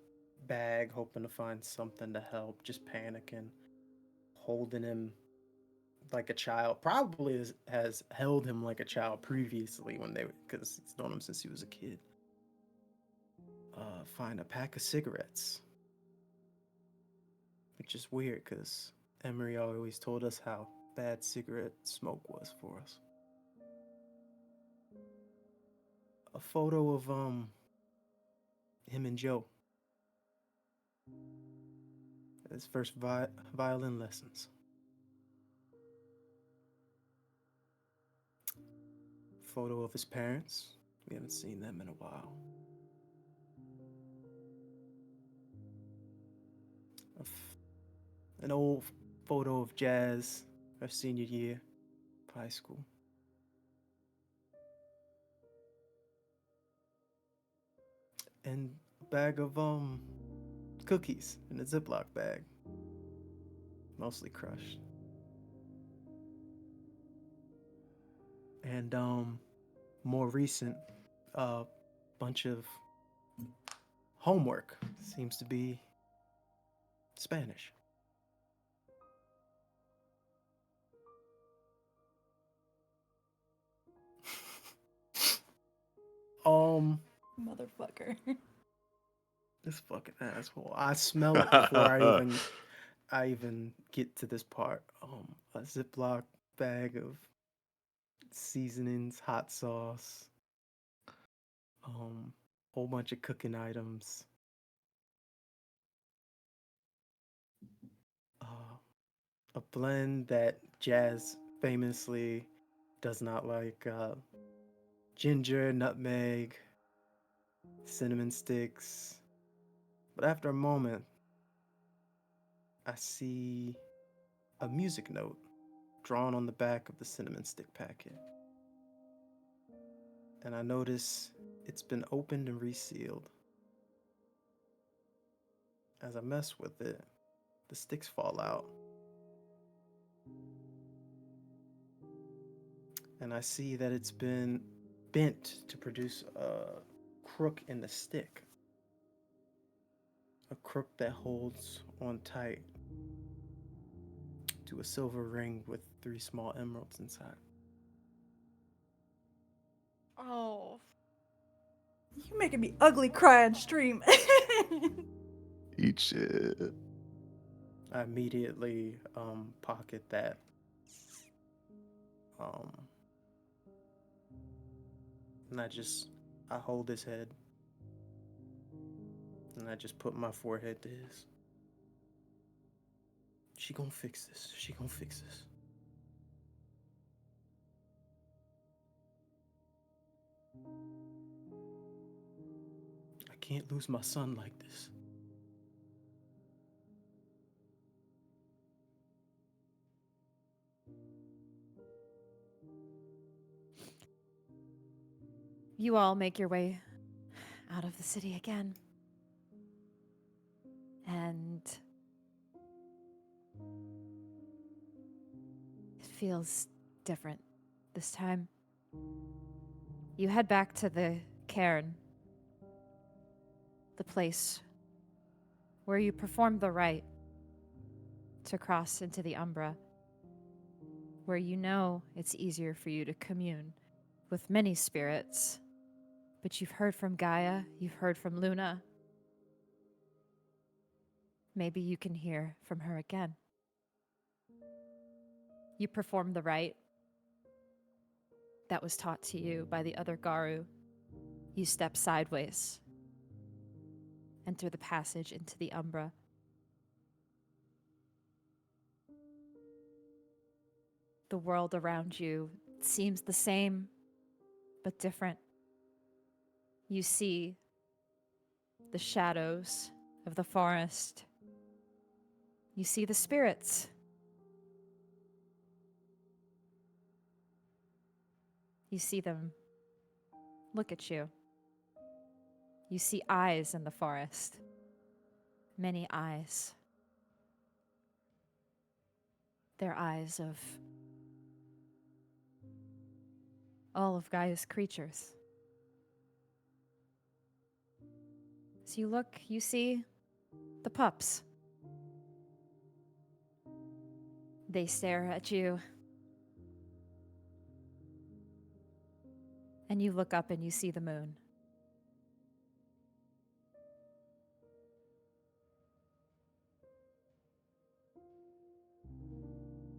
bag, hoping to find something to help, just panicking, holding him like a child. Probably has held him like a child previously because he's known him since he was a kid. Find a pack of cigarettes, which is weird because Emory always told us how bad cigarette smoke was for us. A photo of him and Joe. His first violin lessons. Photo of his parents. We haven't seen them in a while. An old photo of Jazz, her senior year of high school. And a bag of cookies in a Ziploc bag. Mostly crushed. And more recent, bunch of homework. Seems to be Spanish. Motherfucker. This fucking asshole. I smell it before I even get to this part. A Ziploc bag of seasonings, hot sauce, whole bunch of cooking items. A blend that Jazz famously does not like. Ginger, nutmeg, cinnamon sticks. But after a moment, I see a music note drawn on the back of the cinnamon stick packet. And I notice it's been opened and resealed. As I mess with it, the sticks fall out. And I see that it's been bent to produce a crook in the stick. A crook that holds on tight to a silver ring with 3 small emeralds inside. Oh. You making me ugly cry on stream. Eat shit. I immediately pocket that. And I hold his head. And I just put my forehead to his. She gonna fix this. She gonna fix this. I can't lose my son like this. You all make your way out of the city again. And it feels different this time. You head back to the cairn, the place where you performed the rite to cross into the Umbra, where you know it's easier for you to commune with many spirits. But you've heard from Gaia, you've heard from Luna. Maybe you can hear from her again. You perform the rite that was taught to you by the other Garu. You step sideways, enter the passage into the Umbra. The world around you seems the same, but different. You see the shadows of the forest. You see the spirits. You see them look at you. You see eyes in the forest. Many eyes. They're eyes of all of Gaia's creatures. As you look, you see the pups. They stare at you. And you look up and you see the moon.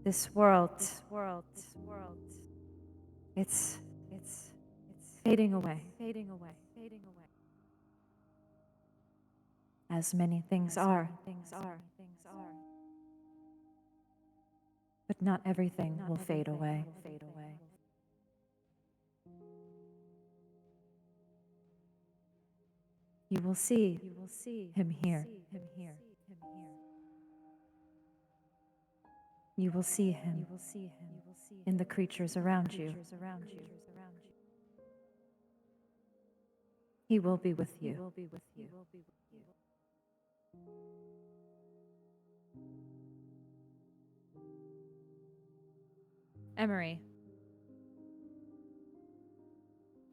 This world, it's fading away. As many things are. But not everything will fade away. You will see him here. You will see him in the creatures around you. He will be with you. Emory,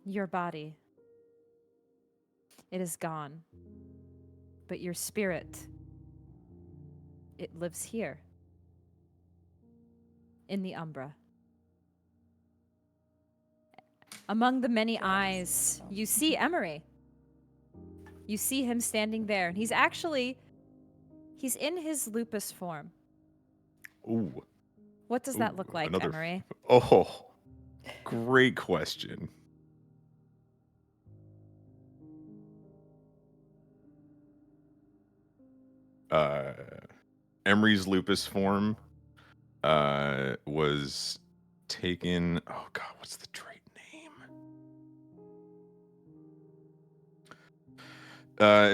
your body, it is gone, but your spirit, it lives here, in the Umbra. Among the many eyes, you see Emory. You see him standing there, and he's in his lupus form. Ooh. What does that look like, another Emory? Oh, great question. Emery's lupus form was taken. Oh God, what's the trait name?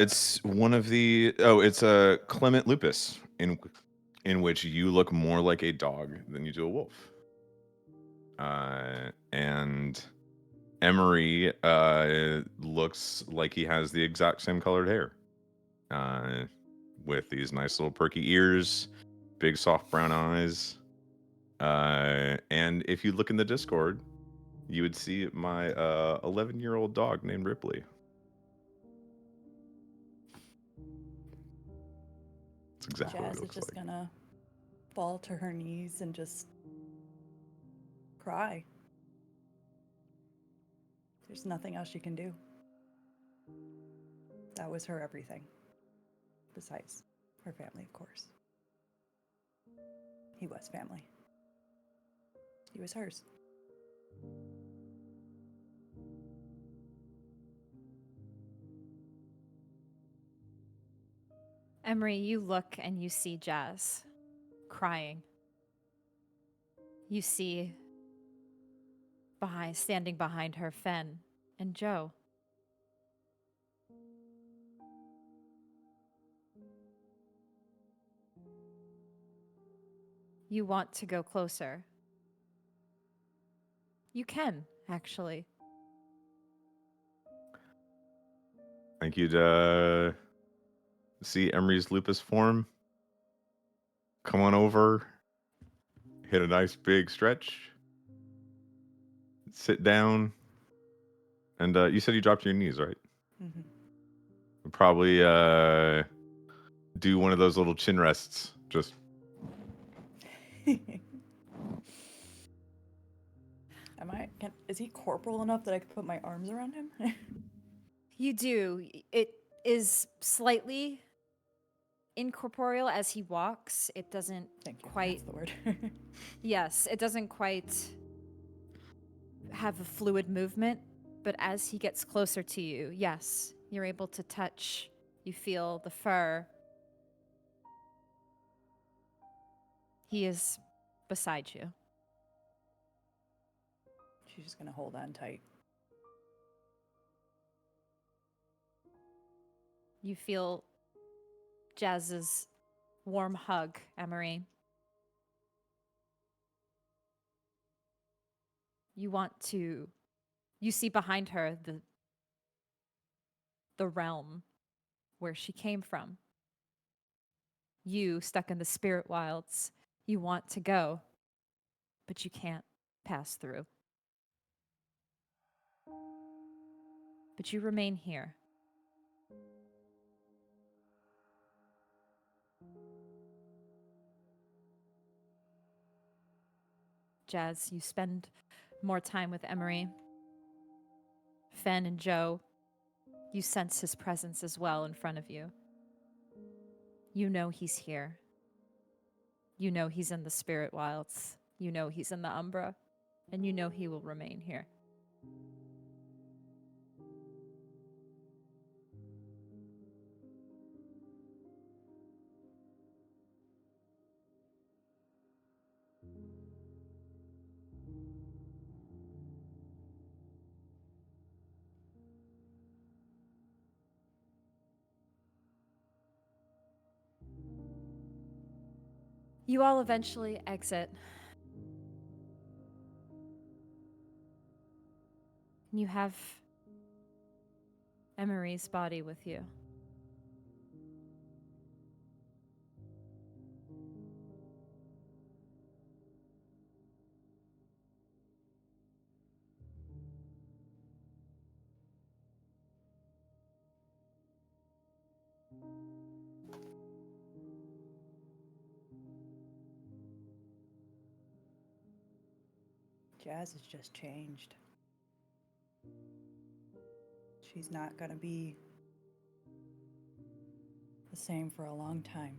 It's one of the. Oh, it's a Clement lupus in which you look more like a dog than you do a wolf. And Emory looks like he has the exact same colored hair, with these nice little perky ears, big soft brown eyes. And if you look in the Discord, you would see my 11-year-old dog named Ripley. That's exactly what Jazz he is looks just like. gonna fall to her knees and just cry. There's nothing else she can do. That was her everything. Besides her family, of course. He was family. He was hers. Emory, you look and you see Jazz crying. You see standing behind her, Fen and Joe. You want to go closer. You can, actually. I think you'd see Emery's lupus form. Come on over. Hit a nice big stretch. Sit down. And you said you dropped to your knees, right? Mm-hmm. Probably do one of those little chin rests. Just Is he corporal enough that I could put my arms around him? You do. It is slightly incorporeal as he walks. It doesn't Thank you. quite. That's the word. Yes, it doesn't quite have a fluid movement, but as he gets closer to you, yes, you're able to touch. You feel the fur. He is beside you. She's just gonna hold on tight. You feel Jazz's warm hug, Emory. You see behind her the realm where she came from. You, stuck in the spirit wilds, you want to go, but you can't pass through. But you remain here. Jazz, you spend more time with Emory. Fen and Joe, you sense his presence as well in front of you. You know he's here. You know he's in the spirit wilds. You know he's in the Umbra. And you know he will remain here. You all eventually exit. And you have Emory's body with you. Jazz has just changed. She's not gonna be the same for a long time.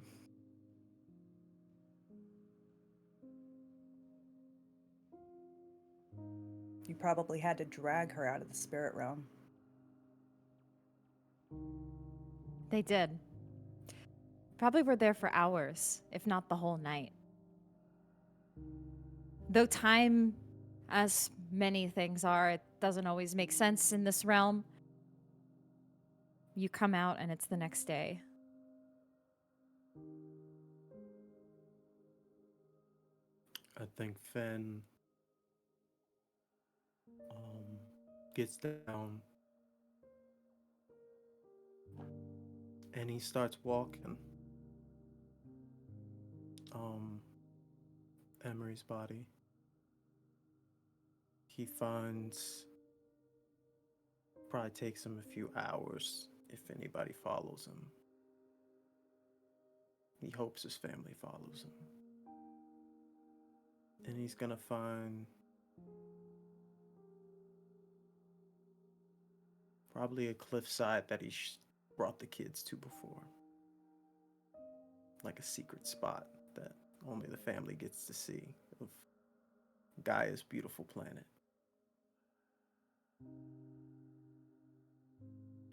You probably had to drag her out of the spirit realm. They did. Probably were there for hours, if not the whole night. Though time, as many things are, it doesn't always make sense in this realm. You come out and it's the next day. I think Fen gets down and he starts walking Emory's body. He finds probably takes him a few hours if anybody follows him. He hopes his family follows him. And he's gonna find probably a cliffside that he brought the kids to before. Like a secret spot that only the family gets to see of Gaia's beautiful planet.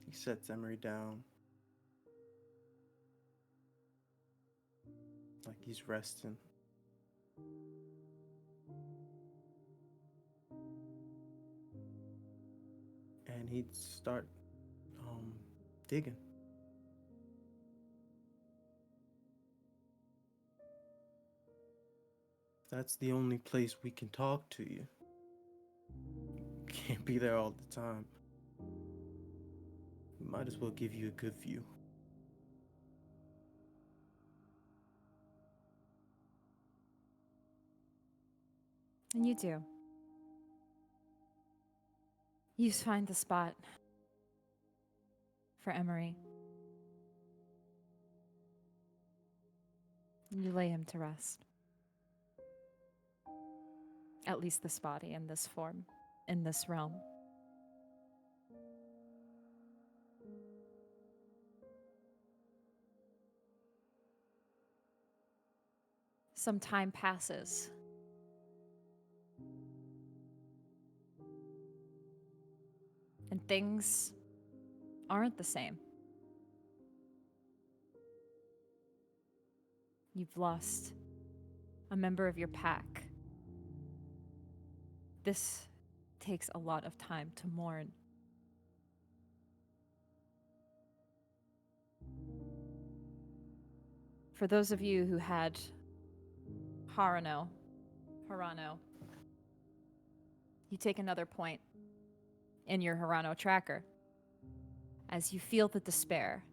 He sets Emory down like he's resting. And he'd start digging. That's the only place we can talk to you. Can't be there all the time. We might as well give you a good view. And you do. You find the spot for Emory. You lay him to rest. At least this body in this form, in this realm. Some time passes. And things aren't the same. You've lost a member of your pack. This takes a lot of time to mourn. For those of you who had Harano, you take another point in your Harano tracker as you feel the despair.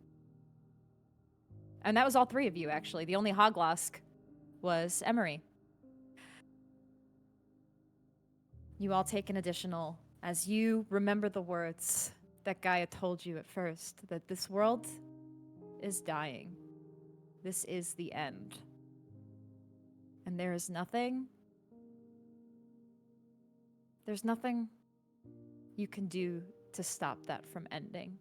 And that was all three of you, actually. The only Hoglosk was Emory. You all take an additional as you remember the words that Gaia told you at first, that this world is dying. This is the end. And there's nothing you can do to stop that from ending.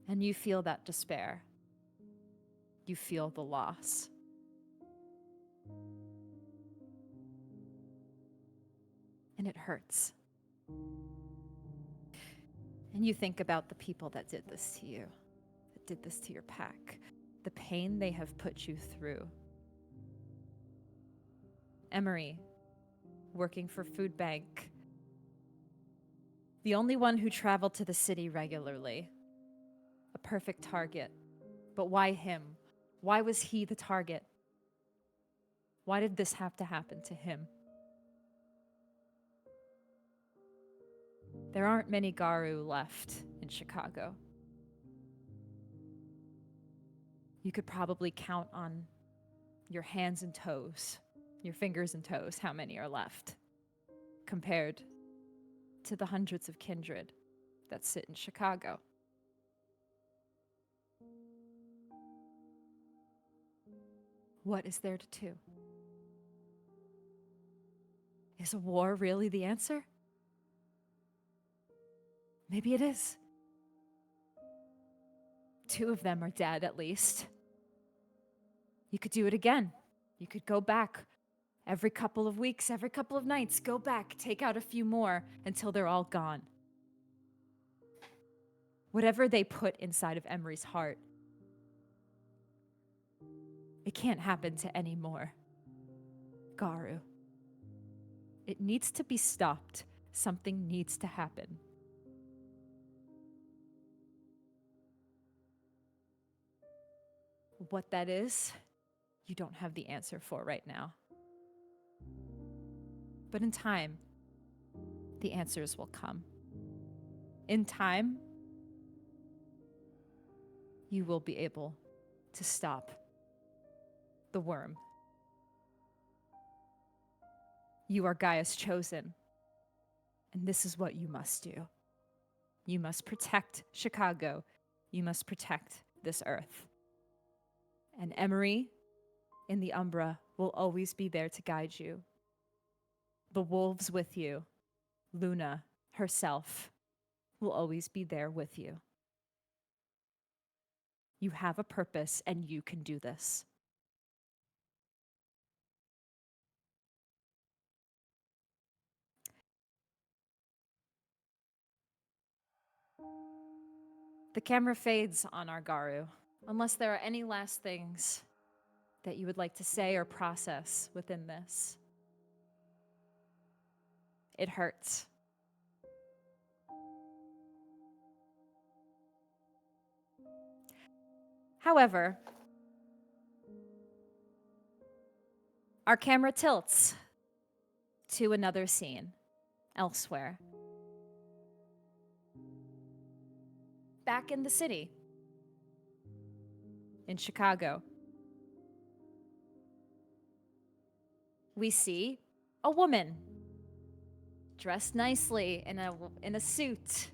And you feel that despair. You feel the loss. And it hurts. And you think about the people that did this to you, that did this to your pack, the pain they have put you through. Emory, working for Food Bank, the only one who traveled to the city regularly, a perfect target. But why him? Why was he the target? Why did this have to happen to him? There aren't many Garou left in Chicago. You could probably count on your hands and toes, your fingers and toes, how many are left, compared to the hundreds of kindred that sit in Chicago. What is there to do? Is a war really the answer? Maybe it is. 2 of them are dead, at least. You could do it again. You could go back every couple of weeks, every couple of nights. Go back, take out a few more until they're all gone. Whatever they put inside of Emory's heart, it can't happen to any more Garou. It needs to be stopped. Something needs to happen. What that is, you don't have the answer for right now. But in time, the answers will come. In time, you will be able to stop the worm. You are Gaia's chosen, and this is what you must do. You must protect Chicago. You must protect this earth. And Emory in the Umbra will always be there to guide you. The wolves with you, Luna herself, will always be there with you. You have a purpose and you can do this. The camera fades on our Garou, unless there are any last things that you would like to say or process within this. It hurts. However, our camera tilts to another scene elsewhere. Back in the city, in Chicago, we see a woman dressed nicely in a suit.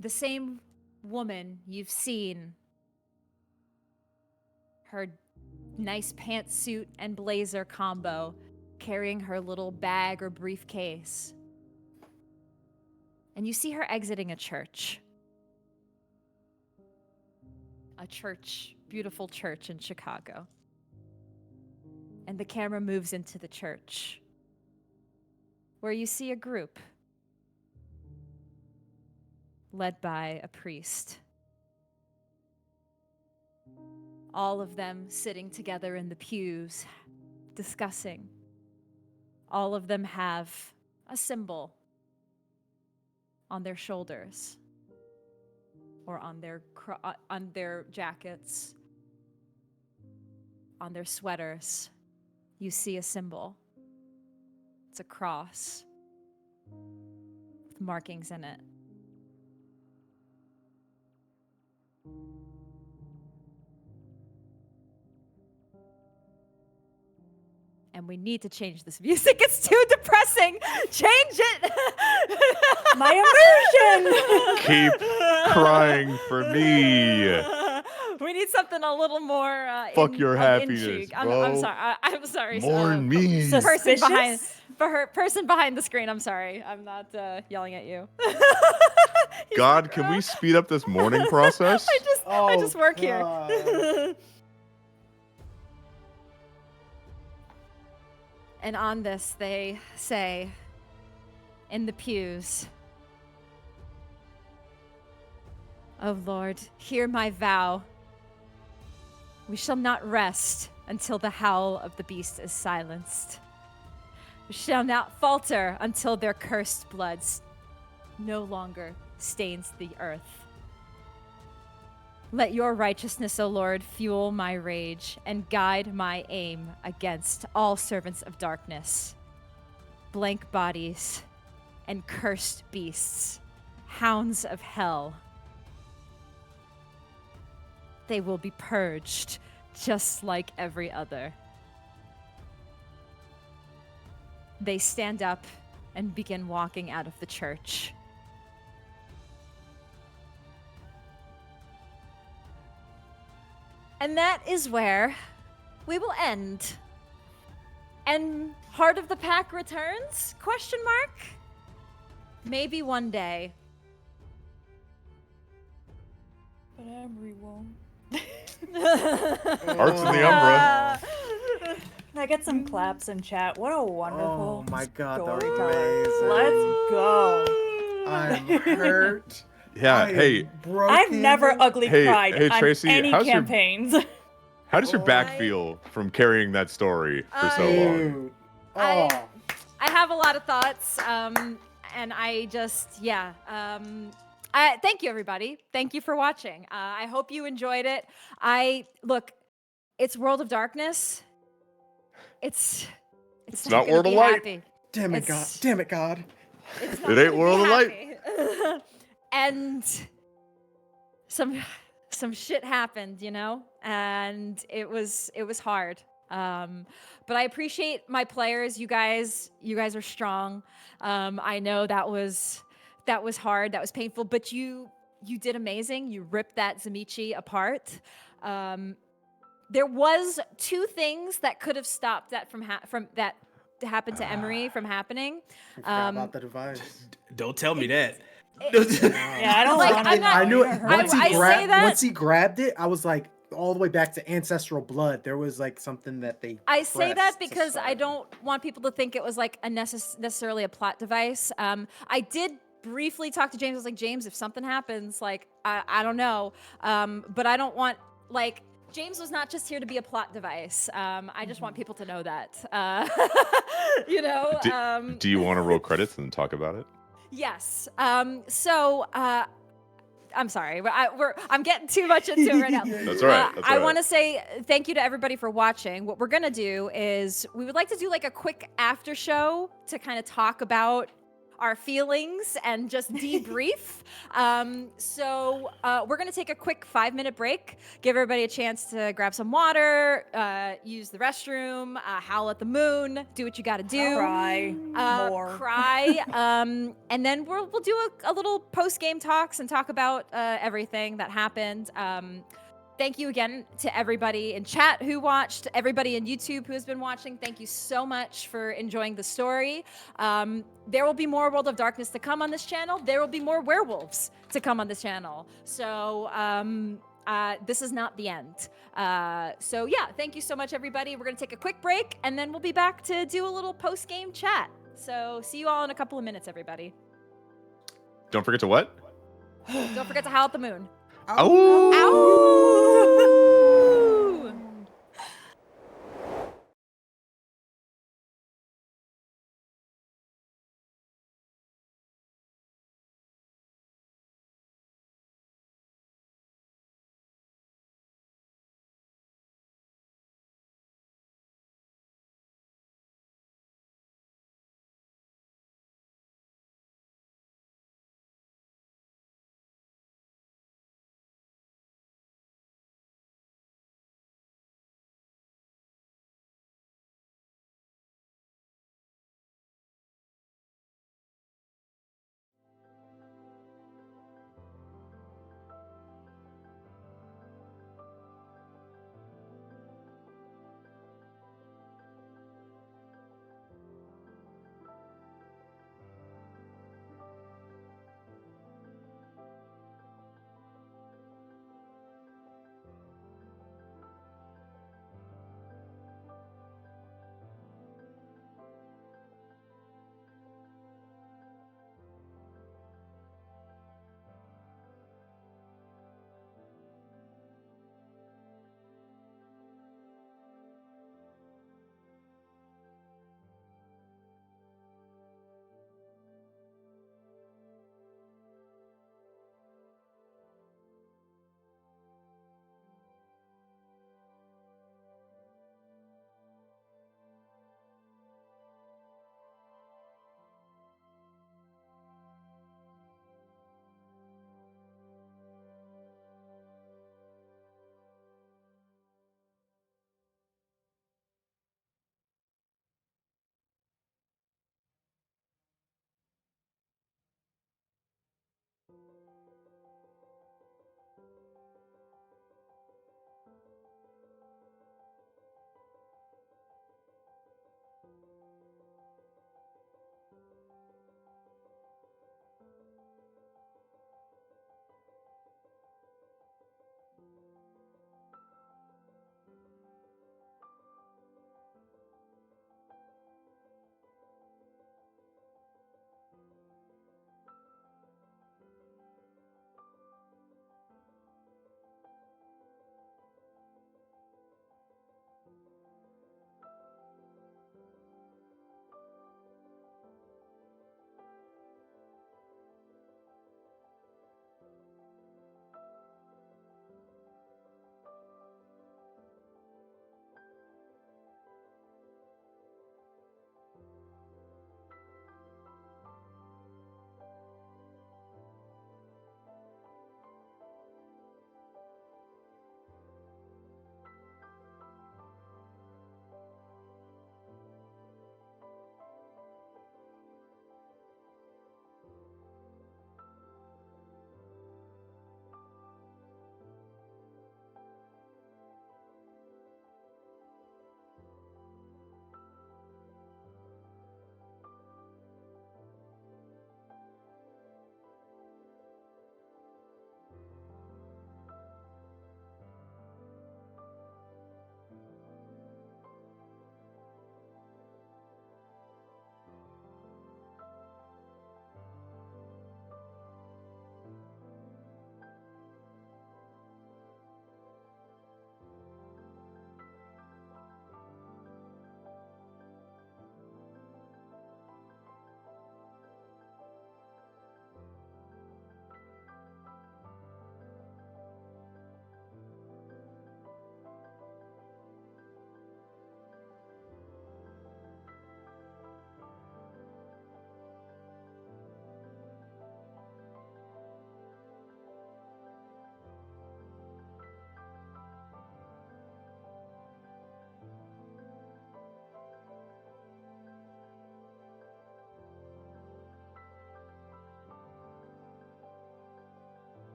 The same woman you've seen, her nice pantsuit and blazer combo, carrying her little bag or briefcase. And you see her exiting a church. A church, beautiful church in Chicago. And the camera moves into the church, where you see a group led by a priest. All of them sitting together in the pews, discussing All of them have a symbol on their shoulders or on their jackets, on their sweaters. You see a symbol. It's a cross with markings in it. And we need to change this music. It's too depressing. Change it. My immersion. Keep crying for me. We need something a little more. Fuck your happiness, intrigue. I'm bro. sorry. I'm sorry. Mourn me. Person behind the screen. I'm sorry. I'm not yelling at you. God, can we speed up this mourning process? I just work God. here. And on this, they say, in the pews, "O Lord, hear my vow. We shall not rest until the howl of the beast is silenced. We shall not falter until their cursed blood no longer stains the earth. Let your righteousness, O Lord, fuel my rage and guide my aim against all servants of darkness, blank bodies, and cursed beasts, hounds of hell. They will be purged just like every other." They stand up and begin walking out of the church. And that is where we will end. And Heart of the Pack returns? Question mark? Maybe one day. But Emory won't. Hearts in the Umbra. I get some claps in chat. What a wonderful Oh my God, that was storyteller. amazing. Let's go. I'm hurt. Yeah, I am hey, broken. I've never ugly cried hey, on Tracy, any how's your- campaigns. how does your back I- feel from carrying that story for so long? Dude. I- Oh. I have a lot of thoughts, and I just, thank you, everybody. Thank you for watching. I hope you enjoyed it. Look, it's World of Darkness. It's It's not not gonna World of be Light. happy. Damn it, God. It's- Damn it, God. It's not It ain't gonna be World of Light. happy. And some shit happened, you know, and it was hard. But I appreciate my players. You guys are strong. I know that was hard. That was painful. But you did amazing. You ripped that Zamichi apart. There was two things that could have stopped that from that to happen to Emory from happening. I forgot about the device. Don't tell me that. Yeah, I don't Like, want I'm not- I knew it. I say that- Once he grabbed it, I was like, all the way back to ancestral blood. There was like something that they. I say that pressed to because I start. don't want people to think it was like necessarily a plot device. I did briefly talk to James. I was like, James, if something happens, like, I don't know. But I don't want, like, James was not just here to be a plot device. I just want people to know that. You know? Do you want to roll credits and talk about it? Yes. I'm sorry. I'm getting too much into it right now. That's all right. That's all I right. want to say thank you to everybody for watching. What we're gonna do is we would like to do like a quick after show to kind of talk about our feelings and just debrief. So we're gonna take a quick 5-minute break, give everybody a chance to grab some water, use the restroom, howl at the moon, do what you gotta do. Cry more. Cry. And then we'll do a little post-game talks and talk about everything that happened. Thank you again to everybody in chat who watched, everybody in YouTube who has been watching. Thank you so much for enjoying the story. There will be more World of Darkness to come on this channel. There will be more werewolves to come on this channel. So this is not the end. So yeah, thank you so much, everybody. We're going to take a quick break, and then we'll be back to do a little post-game chat. So see you all in a couple of minutes, everybody. Don't forget to what? Don't forget to howl at the moon. Oh. Ow!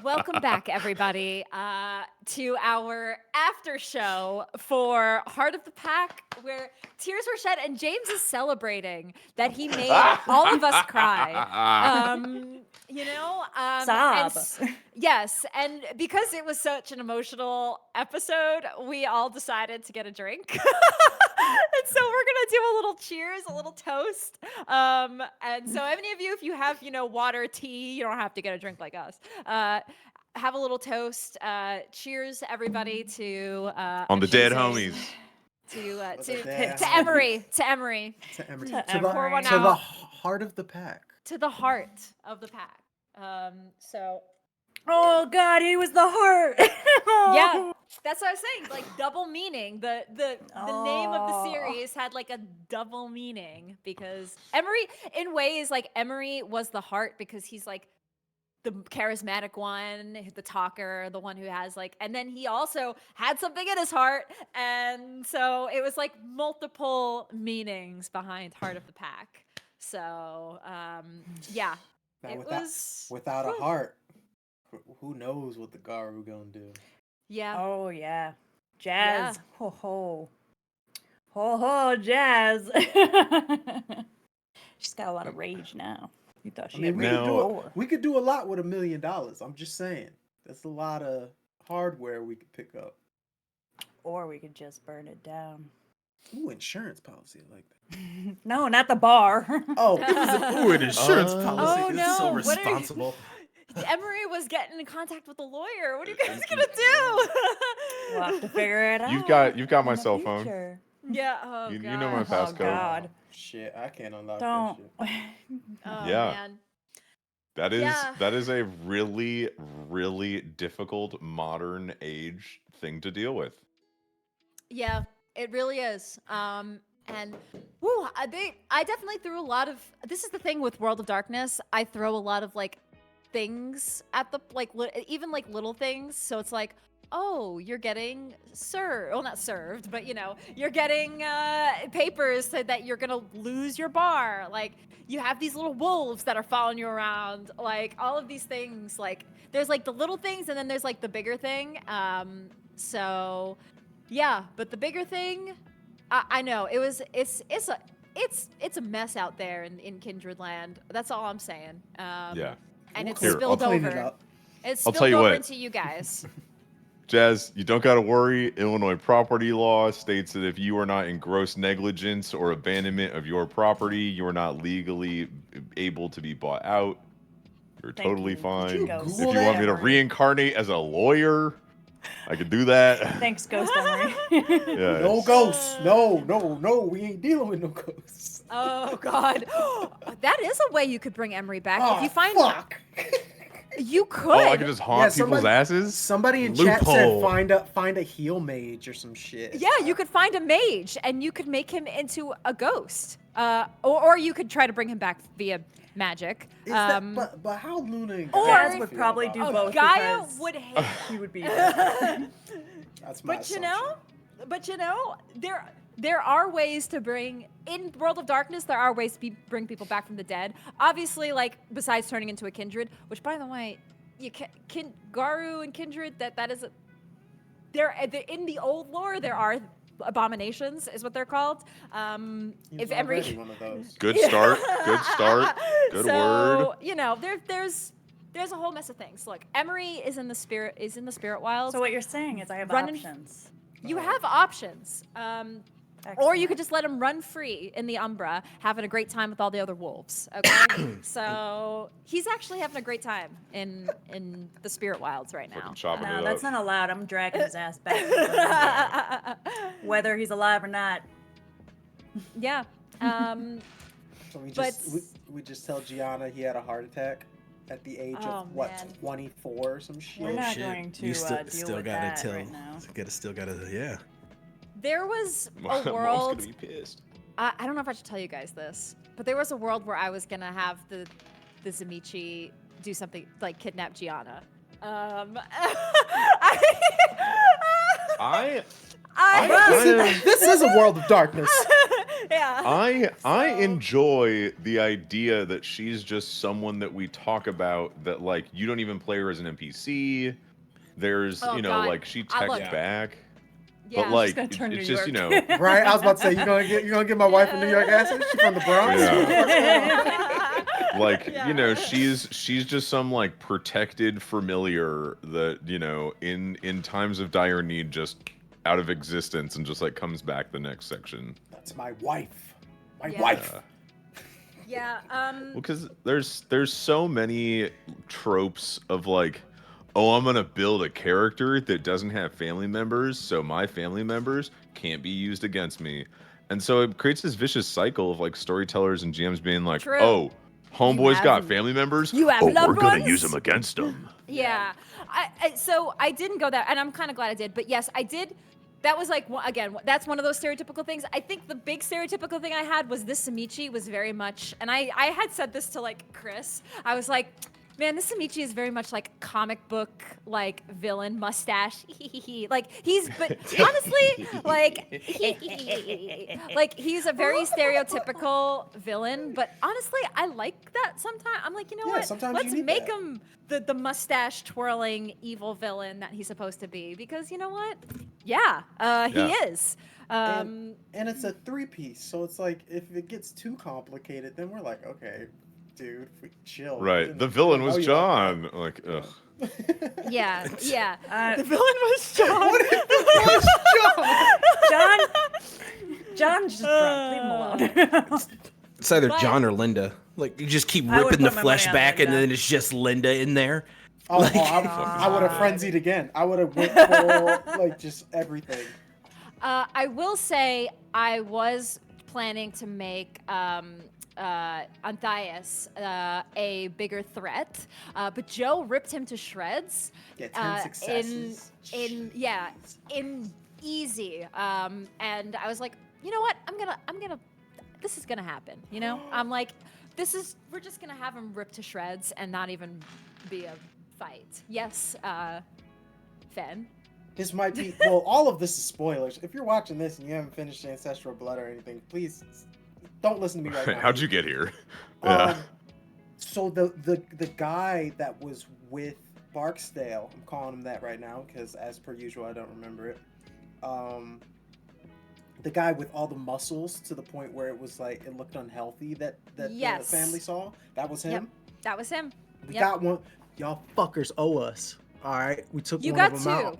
Welcome back, everybody, to our after show for Heart of the Pack, where tears were shed, and James is celebrating that he made all of us cry. Sob. Yes, and because it was such an emotional episode, we all decided to get a drink. And so we're gonna do a little cheers, a little toast. And so any of you, if you have, water, tea, you don't have to get a drink like us. Have a little toast. Cheers, everybody, to On the dead amazing- homies. to Emory, to Emory, To Emory. To To the, Pour one to the out. heart of the pack. to the heart of the pack. So Oh God, he was the heart. yeah, that's what I was saying. Like double meaning. The name of the Oh. series had like a double meaning because Emory, in ways, like Emory was the heart because he's like the charismatic one, the talker, the one who has like, and then he also had something in his heart, and so it was like multiple meanings behind Heart of the Pack. So yeah, Now, it without, was without a heart, who knows what the Garu gonna do? yeah. Oh yeah, Jazz. Ho ho, ho ho, Jazz. She's got a lot of rage now. You thought I she mean, had we rage could Now- before. we could do a lot with $1 million. I'm just saying, that's a lot of hardware we could pick up. Or we could just burn it down. Ooh, insurance policy, I like that. No, not the bar. Oh, Ooh, an insurance Oh. policy. Oh, This is so no. What are you- responsible. Emory was getting in contact with a lawyer. What are you guys gonna do? We'll have to figure it out. You've got my in the cell phone. future. Yeah. Oh You god. know my Oh passcode. God. shit, I can't unlock Don't. that shit. Oh, Yeah. man. That is Yeah. that is a really, really difficult modern age thing to deal with. Yeah, it really is. And woo, I definitely threw a lot of. This is the thing with World of Darkness. I throw a lot of like things at the even like little things. So it's like, oh, you're getting served. Well, not served, but you're getting papers so that you're gonna lose your bar. Like you have these little wolves that are following you around. Like all of these things. Like there's like the little things, and then there's like the bigger thing. So yeah, but the bigger thing, I know it's a mess out there in Kindred Land. That's all I'm saying. Yeah. And it's Here, spilled I'll clean it over. up. It's I'll spilled tell you over what. into you guys. Jazz, you don't got to worry. Illinois property law states that if you are not in gross negligence or abandonment of your property, you are not legally able to be bought out. You're Thank totally you. Did fine. you If Google you want me to that? reincarnate as a lawyer, I could do that. Thanks, Ghost Emory. Yeah. No ghosts. No. We ain't dealing with no ghosts. Oh God, that is a way you could bring Emory back Oh, if you find. fuck. You could. Oh, I could just haunt Yeah, people's asses? Somebody in chat said Loophole. find a heal mage or some shit. Yeah, you could find a mage and you could make him into a ghost. Or you could try to bring him back via magic. Is that, but how Luna and or- Gaia Jazz would feel probably about do that? both. Gaia because would hate. He would be. That's my But there are ways to bring in World of Darkness. There are ways to bring people back from the dead. Obviously, like besides turning into a kindred, which by the way, you can Garu and kindred. That is in the old lore. There are abominations, is what they're called. He's If Emory. already one of those. Good start. Good start. Good so, word. There's a whole mess of things. Look, Emory is in the spirit wilds. So what you're saying is I have Running- options. You have options. Or you could just let him run free in the Umbra, having a great time with all the other wolves. Okay, so he's actually having a great time in the spirit wilds right now. Fucking chopping No, it that's up. not allowed. I'm dragging his ass back. Whether he's alive or not. Yeah. So But- we just tell Gianna he had a heart attack at the age Oh, of what, man. 24 or some shit. We're not Shit. going to You still deal with gotta that tell. right now. Still gotta, yeah. There was a Mom's world. gonna be pissed. I don't know if I should tell you guys this, but there was a world where I was gonna have the Zamichi do something like kidnap Gianna. I I This is a world of darkness. yeah. I enjoy the idea that she's just someone that we talk about that like you don't even play her as an NPC. There's Oh, you know God. like she I texts look- back. Yeah. But like gonna turn it's New just York. Right? I was about to say, you gonna get my wife a New York accent? She's from the Bronx? Like Yeah. you know she's just some like protected familiar that you know in times of dire need just out of existence and just like comes back the next section. That's my wife. My Yeah. wife. Yeah. Well, because there's so many tropes of like, oh, I'm gonna build a character that doesn't have family members, so my family members can't be used against me, and so it creates this vicious cycle of like storytellers and GMs being like, True. oh, homeboy's got have- family members, you have oh, we're loved gonna ones? use them against them. Yeah. So I didn't go there, and I'm kind of glad I did. But yes, I did. That was like, again, that's one of those stereotypical things. I think the big stereotypical thing I had was this Samichi was very much, and I had said this to like Chris. I was like, man, this Samichi is very much like comic book, like villain mustache. Like but honestly, like, like he's a very stereotypical villain. But honestly, I like that sometimes. I'm like, you know Yeah, what? sometimes Let's you need make that. him the mustache twirling evil villain that he's supposed to be. Because you know what? Yeah, he Yeah. is. And it's a 3-piece, so it's like if it gets too complicated, then we're like, okay, dude, we chill. Right, the villain was John. Like, ugh. Yeah, yeah. The villain was John. What if it was John? John's just drunk. Leave him alone. It's either But- John or Linda. Like you just keep I would ripping the put my flesh money on back, and Linda. then it's just Linda in there. Oh, I would have frenzied again. I would have went full, like just everything. I will say I was planning to make Anthias a bigger threat, but Joe ripped him to shreds. Yeah, 10 successes. In easy. And I was like, you know what? I'm gonna. This is gonna happen. You know? I'm like, we're just gonna have him ripped to shreds and not even be a fight. Yes, Fen. This might be well. All of this is spoilers. If you're watching this and you haven't finished Ancestral Blood or anything, please don't listen to me right now. How'd you get here? Yeah. So the guy that was with Barksdale, I'm calling him that right now because as per usual I don't remember it. The guy with all the muscles to the point where it was like it looked unhealthy that Yes. the family saw. That was him. Yep, that was him. We Yep. got one. Y'all fuckers owe us. All right, we took You one got of two. them out.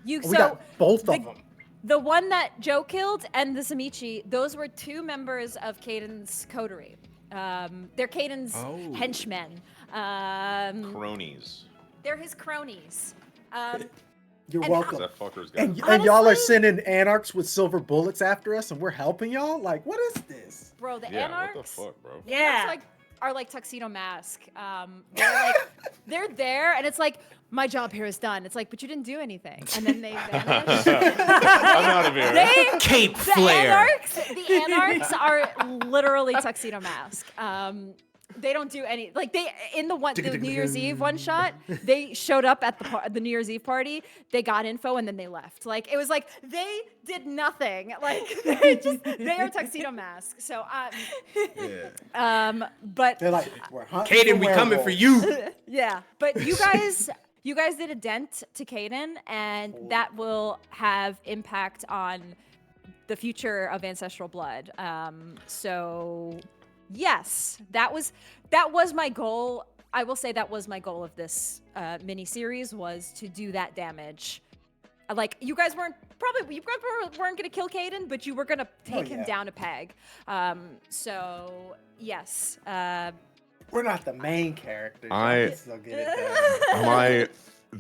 You We got both of them. The one that Joe killed and the Samichi, those were two members of Caden's coterie. They're Caden's henchmen. Cronies. They're his cronies. You're and welcome. That fucker's got. And y'all are Honestly- sending anarchs with silver bullets after us, and we're helping y'all. Like, what is this? Bro, the Yeah, Anarchs. what the fuck, bro? The Anarchs, are like Tuxedo Mask. They're there, and it's like, my job here is done. It's like, but you didn't do anything, and then they vanish. I'm out of here. Cape The flare. the Anarchs are literally Tuxedo Mask. They don't do any the New Year's Eve one shot. They showed up at the New Year's Eve party. They got info and then they left. Like it was like they did nothing. Like they are Tuxedo Mask. So but They're like, we're hunting. Caden, we coming for you. yeah, but you guys did a dent to Caden, and that will have impact on the future of Ancestral Blood. So yes, that was my goal. I will say that was my goal of this mini series was to do that damage. Like you guys weren't gonna kill Caden, but you were gonna take him down a peg. So yes. We're not the main characters. I- Still get it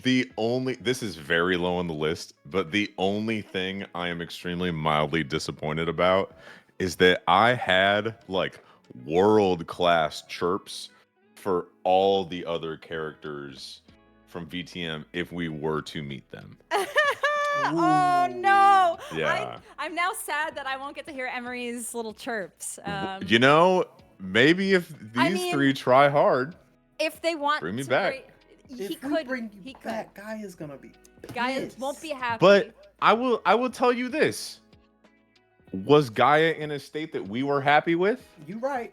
done. This is very low on the list, but the only thing I am extremely mildly disappointed about is that I had like world-class chirps for all the other characters from VTM if we were to meet them. Oh no! Yeah. I'm now sad that I won't get to hear Emory's little chirps. You know, maybe if these three try hard, If they want bring me to back. he If we could. bring you He could. back, Guy is gonna be. Guy pissed. won't be happy. but I will tell you this. Was Gaia in a state that we were happy with? You right.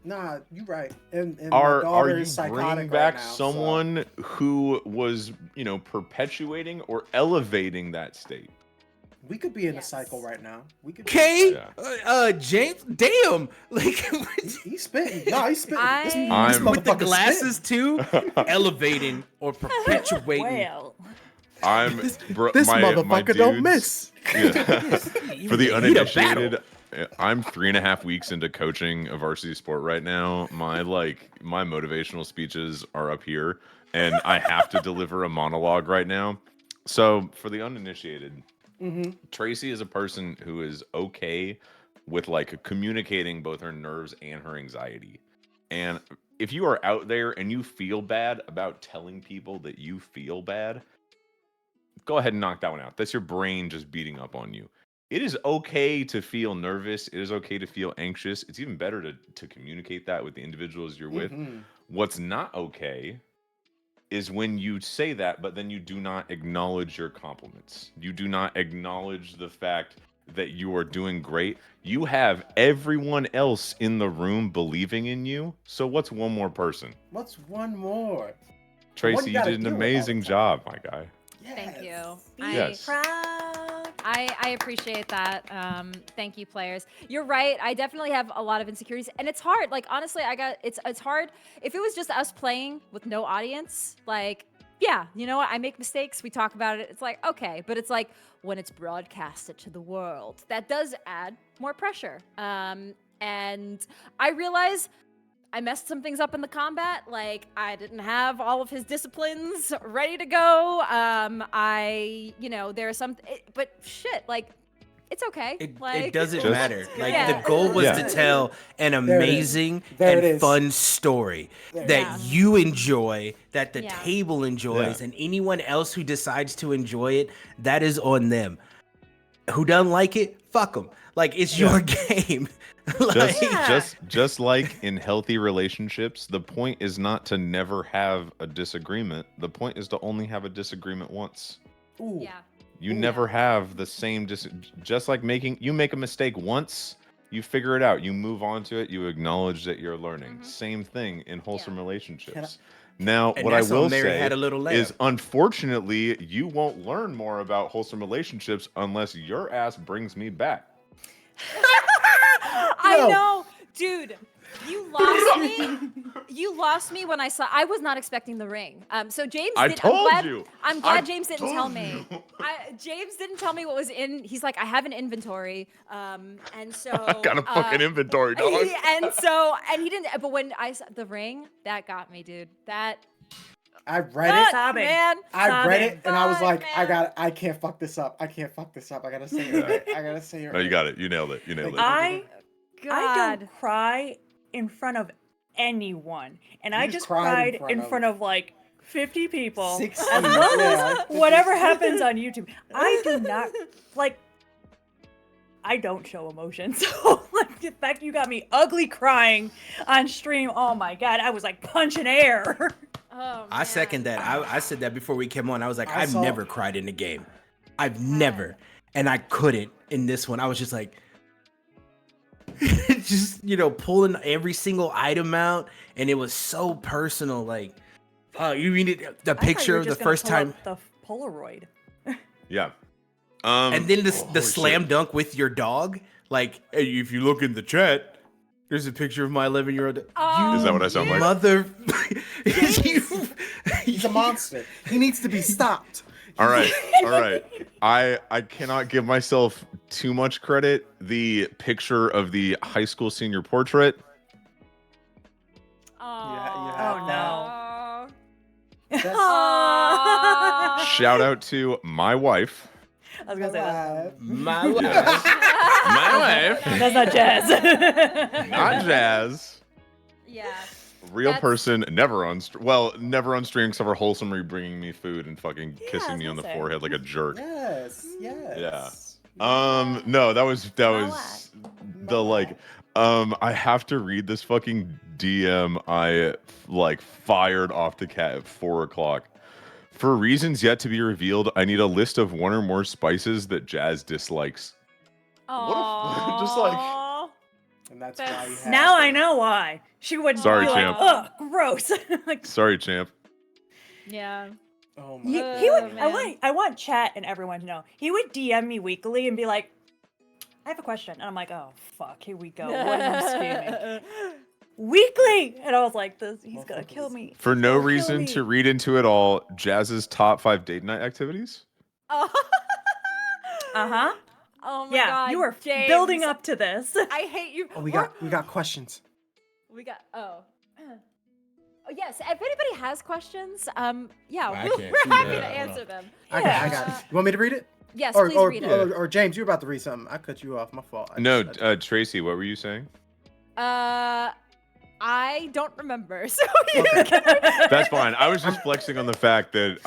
Nah, you right. And my Are daughter you is psychotic bringing back right now, someone who was, perpetuating or elevating that state? We could be in a Yes. cycle right now. We could. Okay, Yeah. James, damn, like He's spitting. No, he's spitting. This I'm- with the motherfucker's glasses spitting. too, elevating or perpetuating. Well, I'm This my motherfucker don't dudes- miss. Yeah. For the Need a uninitiated, battle. I'm 3.5 weeks into coaching a varsity sport right now. My motivational speeches are up here, and I have to deliver a monologue right now. So for the uninitiated, Tracy is a person who is okay with communicating both her nerves and her anxiety. And if you are out there and you feel bad about telling people that you feel bad, go ahead and knock that one out. That's your brain just beating up on you. It is okay to feel nervous. It is okay to feel anxious. It's even better to communicate that with the individuals you're with. What's not okay is when you say that, but then you do not acknowledge your compliments. You do not acknowledge the fact that you are doing great. You have everyone else in the room believing in you. So what's one more person? What's one more? Tracy, you gotta did an deal with all the amazing time. job, my guy. Thank you. Yes. I appreciate that. Thank you, players. You're right. I definitely have a lot of insecurities, and it's hard. Like honestly, it's hard. If it was just us playing with no audience, yeah, you know what? I make mistakes. We talk about it. It's like okay, but it's like when it's broadcasted to the world, that does add more pressure. And I realize I messed some things up in the combat. Like I didn't have all of his disciplines ready to go. There are some, but shit, it's okay. It doesn't Just- matter. Yeah. The goal was Yeah. to tell an it is. amazing There it and is. fun story that Yeah. you enjoy, that the Yeah. table enjoys, Yeah. and anyone else who decides to enjoy it, that is on them. Who doesn't like it, fuck them. It's your game. Just like in healthy relationships, the point is not to never have a disagreement. The point is to only have a disagreement once. Ooh. Yeah. You never have the same just like you make a mistake once, you figure it out, you move on to it, you acknowledge that you're learning. Same thing in wholesome relationships. Now, And what I that's on will Mary say Had a Little Lamb. is, unfortunately, you won't learn more about wholesome relationships unless your ass brings me back. I No. know, dude. You lost me. You lost me when I was not expecting the ring. So James. I did, told I'm glad, you. I'm glad I James didn't told tell me. you. James didn't tell me what was in. He's like, I have an inventory. And so. I got a fucking inventory, dog. And he didn't. But when I saw the ring, that got me, dude. That. I read it. Sobbing. Man. I read it and I was Sobbing, like, man. I can't fuck this up. I can't fuck this up. I gotta say it right. I gotta say it No, you right. got it. You nailed it. You nailed it. I God. don't cry in front of anyone, and I just just cried cried in in front of like 50 people. 60, As well yeah, as whatever happens on YouTube. I do not I don't show emotion. So the fact you got me ugly crying on stream, oh my god, I was like punching air. Oh, I second that. I said that before we came on. I was like, I I've saw- never cried in a game. I've never. And I couldn't in this one. I was just like, just, pulling every single item out. And it was so personal. Like, you read it, the picture of the first time. The Polaroid. Yeah. And then the holy slam shit. dunk with your dog. Like, hey, if you look in the chat, there's a picture of my 11-year-old. Oh, Is that what I sound like? Mother. He's a monster. He needs to be stopped. All right. I cannot give myself too much credit. The picture of the high school senior portrait. Oh, no. That's- Aw. Shout out to my wife. I was gonna say that. My wife. My wife. That's not jazz. Not Jazz. Yeah. Real That's- person, never on never on stream except for wholesomely bringing me food and fucking Yeah, I kissing was me on the gonna say. forehead like a jerk. Yes. Yes. Yeah. No, that was I have to read this fucking DM I fired off the cat at 4:00. For reasons yet to be revealed, I need a list of one or more spices that Jazz dislikes. What if just like Aw. And that's That's- why you have Now I them. know why. She wouldn't Sorry, be like, champ. ugh, gross. Like, Sorry, champ. Yeah. Oh my he god. would. man. I want chat and everyone to know. He would DM me weekly and be like, "I have a question," and I'm like, "Oh fuck, here we go." What are you spamming? Weekly, and I was like, he's gonna kill me. For no He'll kill reason me. to read into it all, Jazz's top 5 date night activities? Oh. Uh-huh. Oh my Yeah, god. you were James, building up to this. I hate you. Oh, we got questions. Oh, yes. If anybody has questions, yeah, I we're can't see happy that. to Hold on. answer them. I got it. You want me to read it? Yes, Or, please or, read it. or James, you were about to read something. I cut you off. My fault. No, Tracy, what were you saying? I don't remember. So That's fine. I was just flexing on the fact that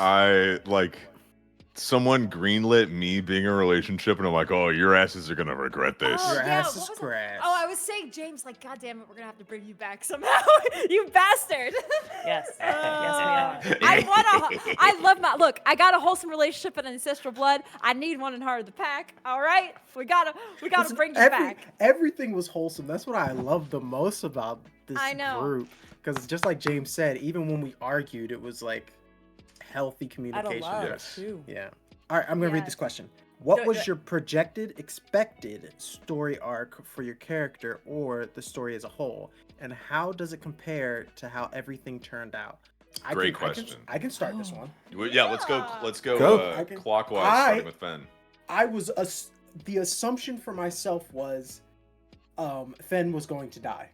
someone greenlit me being in a relationship, and I'm like, oh, your asses are gonna regret this. Oh, Your yeah, ass what is was it? grass. Oh, I was saying, James, like, God damn it, we're gonna have to bring you back somehow, you bastard. Yes, yes, we are. I love my look. I got a wholesome relationship and ancestral blood. I need one in Heart of the Pack. All right, we gotta Listen, bring you back. Everything was wholesome. That's what I love the most about this I know. group. Because just like James said, even when we argued, it was like healthy Out of communication. love, Yes. too. Yeah. All right, I'm gonna read Yeah. this question. What Do was it. your projected, expected story arc for your character or the story as a whole, and how does it compare to how everything turned out? Great question. I can start this one. Well, yeah, let's go. Let's go, Go. clockwise, starting with Fen. I was the assumption for myself was, Fen was going to die.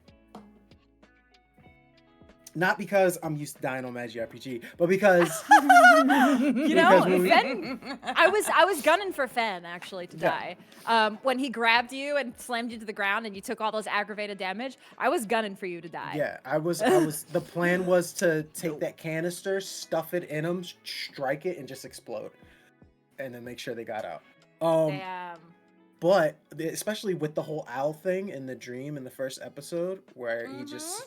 Not because I'm used to dying on MagiRPG, but because You know, because when we- Fen, I was gunning for Fen actually to Yeah. die. When he grabbed you and slammed you to the ground and you took all those aggravated damage, I was gunning for you to die. Yeah, I was. The plan was to take that canister, stuff it in them, strike it, and just explode, and then make sure they got out. Damn. But especially with the whole owl thing in the dream in the first episode, where he just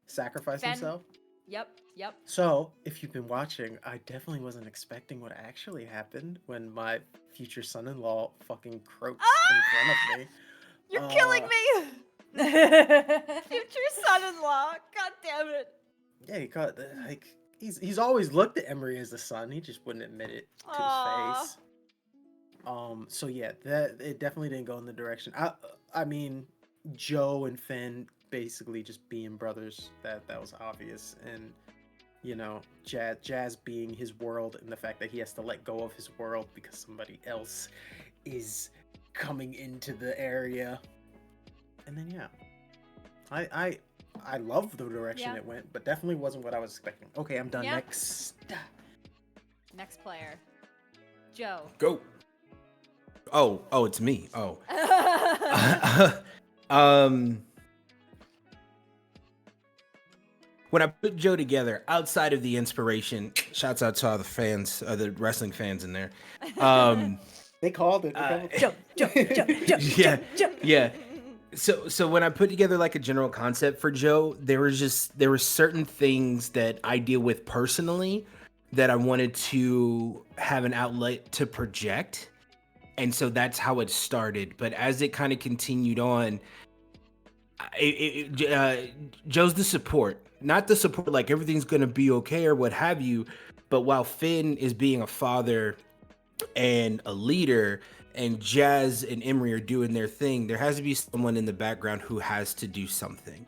sacrificed Fen- himself. Yep. So, if you've been watching, I definitely wasn't expecting what actually happened when my future son-in-law fucking croaks in front of me. You're killing me. Future son-in-law. God damn it. Yeah, he caught like he's always looked at Emory as the son. He just wouldn't admit it to Aw. his face. So yeah, that it definitely didn't go in the direction. I mean, Joe and Finn basically just being brothers. That was obvious, and you know, Jazz being his world, and the fact that he has to let go of his world because somebody else is coming into the area. And then yeah, I love the direction Yeah. it went, but definitely wasn't what I was expecting. Okay, I'm done. Yeah. Next. Player. Joe. Go. Oh, it's me. Oh. When I put Joe together, outside of the inspiration, shouts out to all the fans, the wrestling fans in there. They called it. Jump, Yeah, yeah. So when I put together like a general concept for Joe, there were certain things that I deal with personally that I wanted to have an outlet to project. And so that's how it started. But as it kind of continued on, Joe's the support, not the support like everything's going to be okay or what have you. But while Finn is being a father and a leader, and Jazz and Emory are doing their thing, there has to be someone in the background who has to do something.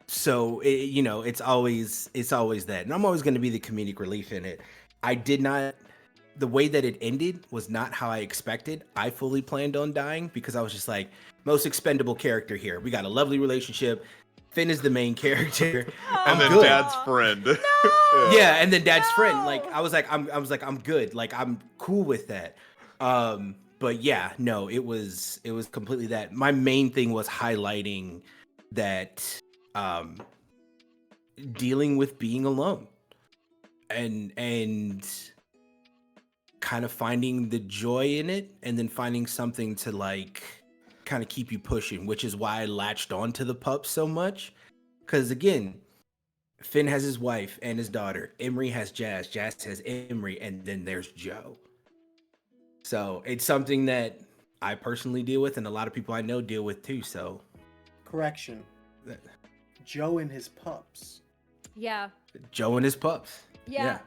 So it's always that, and I'm always going to be the comedic relief in it. The way that it ended was not how I expected. I fully planned on dying because I was just like, most expendable character here. We got a lovely relationship. Finn is the main character. And then good. Dad's friend. Yeah, and then Dad's friend. Like I was like, I'm good. Like I'm cool with that. But yeah, no, it was completely that. My main thing was highlighting that dealing with being alone and kind of finding the joy in it, and then finding something to like kind of keep you pushing, which is why I latched on to the pup so much. Because again, Finn has his wife and his daughter. Emory has Jazz. Jazz has Emory, and then there's Joe. So it's something that I personally deal with, and a lot of people I know deal with too. So, Correction. Joe and his pups. Yeah. Joe and his pups. Yeah.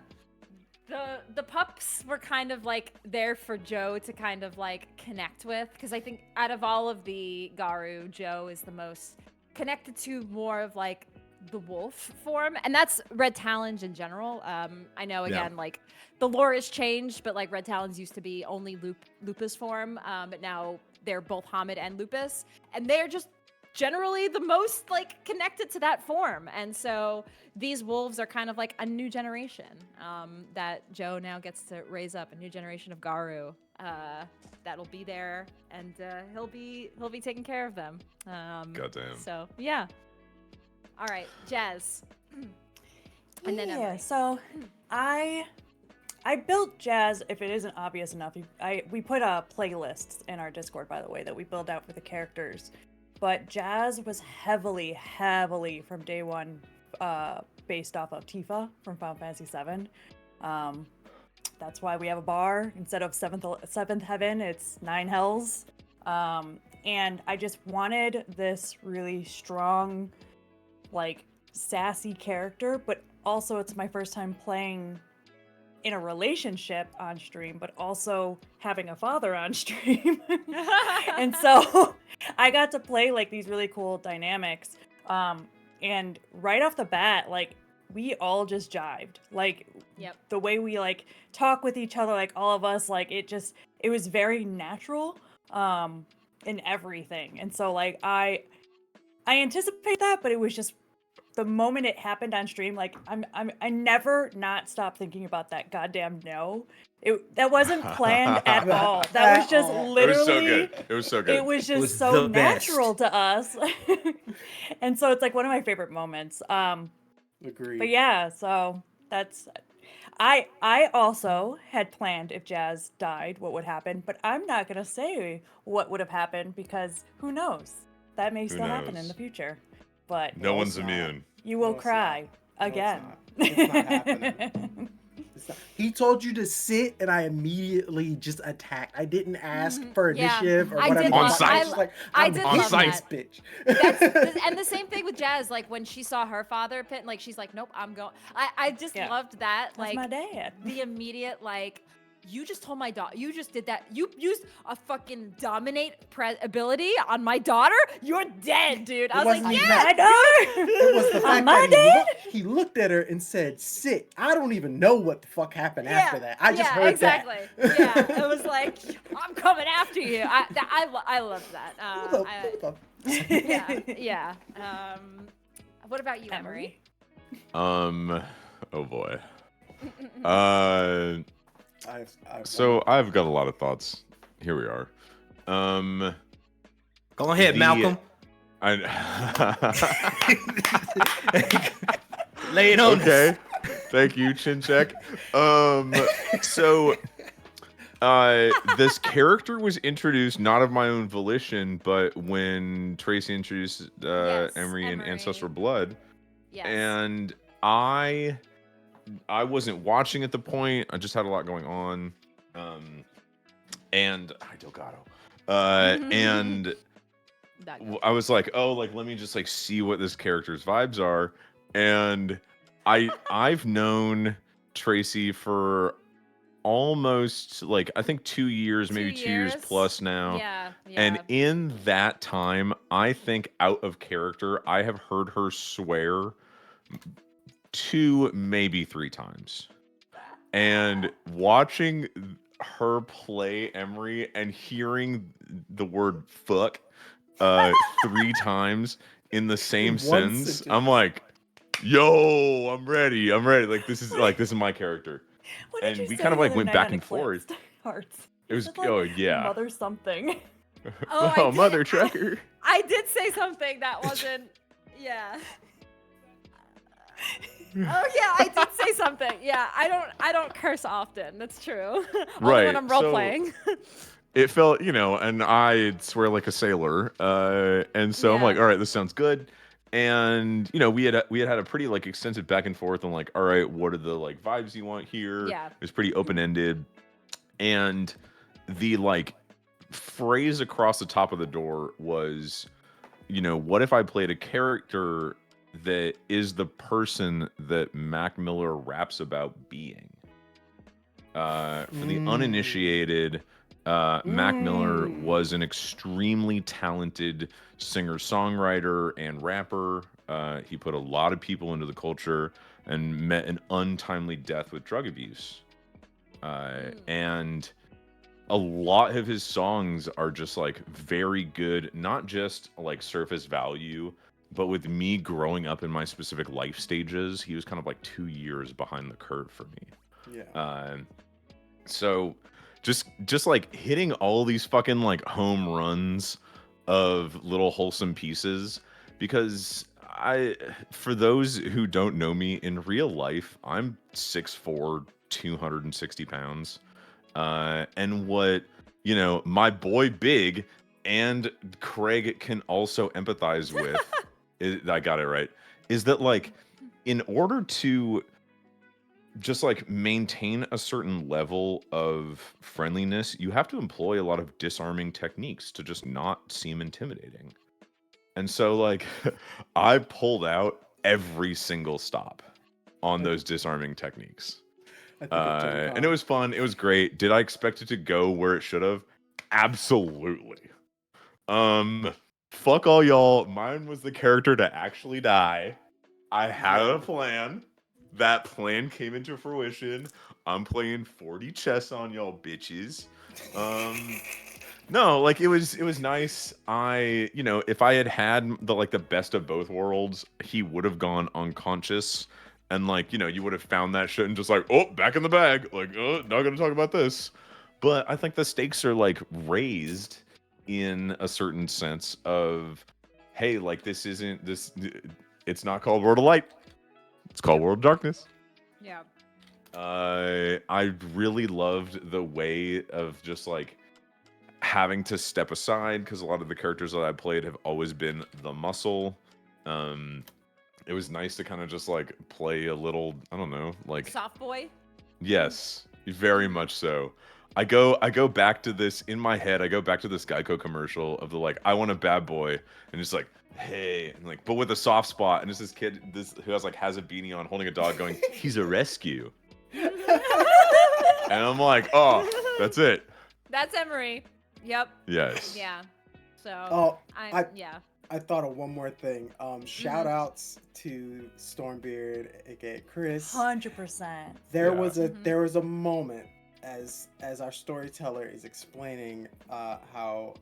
The pups were kind of like there for Joe to kind of like connect with, because I think out of all of the Garu, Joe is the most connected to more of like the wolf form, and that's red talons in general. I know again like the lore has changed, but like red talons used to be only lupus form, but now they're both Hamid and lupus, and they're just generally the most like connected to that form. And so these wolves are kind of like a new generation that Joe now gets to raise up, a new generation of Garu that'll be there, and he'll be taking care of them. Goddamn. So yeah. All right, Jazz. And then yeah, Emory. so I built Jazz. If it isn't obvious enough, we put playlists in our Discord, by the way, that we build out for the characters. But Jazz was heavily from day one based off of Tifa from Final Fantasy VII. That's why we have a bar instead of seventh heaven. It's 9 hells, and I just wanted this really strong, like sassy character. But also, it's my first time playing in a relationship on stream, but also having a father on stream. And so I got to play like these really cool dynamics. And right off the bat, like we all just jived. Like the way we like talk with each other, like all of us, like it was very natural in everything. And so like I anticipate that, but it was just the moment it happened on stream, like I never not stopped thinking about that goddamn no. That wasn't planned at all. That was just literally. It was so good. It was just so natural to us, and so it's like one of my favorite moments. Agreed. But yeah, so that's. I also had planned if Jazz died, what would happen, but I'm not gonna say what would have happened because who knows? That may still happen in the future. But no one's immune. You will cry again. It's not happening. He told you to sit, and I immediately just attacked. I didn't ask for initiative or whatever. On site. I did love that. Bitch. And the same thing with Jazz. Like when she saw her father pit, like she's like, "Nope, I'm going." I just loved that. That's like my dad. The immediate like. You just told my daughter. You just did that. You used a fucking dominate ability on my daughter. You're dead, dude. I was like, yeah, I know. It was the fact that he looked at her and said, "Sit." I don't even know what the fuck happened after that. I just heard exactly. that. Yeah, it was like, I'm coming after you. I love that. Yeah. What about you, Emory? Oh boy. So I've got a lot of thoughts. Here we are. Go ahead, Malcolm. Lay it on. Okay. Thank you, Chin Check. So this character was introduced not of my own volition, but when Tracy introduced Emory in Ancestral Blood. Yes. And I wasn't watching at the point. I just had a lot going on. And Delgado. And I was like, oh, like let me just like see what this character's vibes are. And I've known Tracy for almost like I think 2 years, maybe 2 years plus now. Yeah. And in that time, I think out of character, I have heard her swear 2, maybe 3 times. And watching her play Emory and hearing the word fuck 3 times in the same sentence, I'm like, yo, I'm ready. Like this is my character. And we kind of like went back and forth. Hearts. It was like Mother something. Oh, Mother Trucker. I did say something that wasn't. Yeah. Oh yeah, I did say something. Yeah, I don't curse often. That's true. Only when I'm role playing. It felt, and I swear like a sailor. And so I'm like, all right, this sounds good. And we had a pretty like extensive back and forth on like, all right, what are the like vibes you want here? Yeah. It was pretty open ended, and the like phrase across the top of the door was, you know, what if I played a character that is the person that Mac Miller raps about being? For the uninitiated, Mac Miller was an extremely talented singer-songwriter and rapper. He put a lot of people into the culture and met an untimely death with drug abuse. And a lot of his songs are just like very good, not just like surface value, but with me growing up in my specific life stages, he was kind of like 2 years behind the curve for me. Yeah. So just like hitting all these fucking like home runs of little wholesome pieces, because for those who don't know me in real life, I'm 6'4", 260 pounds. And what, you know, my boy Big and Craig can also empathize with, I got it right, is that like, in order to just like maintain a certain level of friendliness, you have to employ a lot of disarming techniques to just not seem intimidating. And so like, I pulled out every single stop on those disarming techniques. And it was fun. It was great. Did I expect it to go where it should have? Absolutely. Fuck all y'all. Mine was the character to actually die. I had a plan. That plan came into fruition. I'm playing 40 chess on y'all bitches. No, like it was nice. You know, if I had the best of both worlds, he would have gone unconscious. And like, you know, you would have found that shit and just like, oh, back in the bag. Like, oh, not gonna talk about this. But I think the stakes are like raised in a certain sense of, hey, like it's not called World of Light. It's called World of Darkness. Yeah. I really loved the way of just like having to step aside, because a lot of the characters that I played have always been the muscle. It was nice to kind of just like play a little, I don't know, like Soft boy. Yes, very much so. I go back to this in my head. I go back to this Geico commercial of the like, I want a bad boy, and it's like, hey, and like, but with a soft spot, and it's this kid who has a beanie on, holding a dog, going, he's a rescue, and I'm like, oh, that's it. That's Emory. Yep. Yes. Yeah. So. Oh, yeah. I thought of one more thing. Shout outs to Stormbeard, aka Chris. 100%. There was a moment as our storyteller is explaining how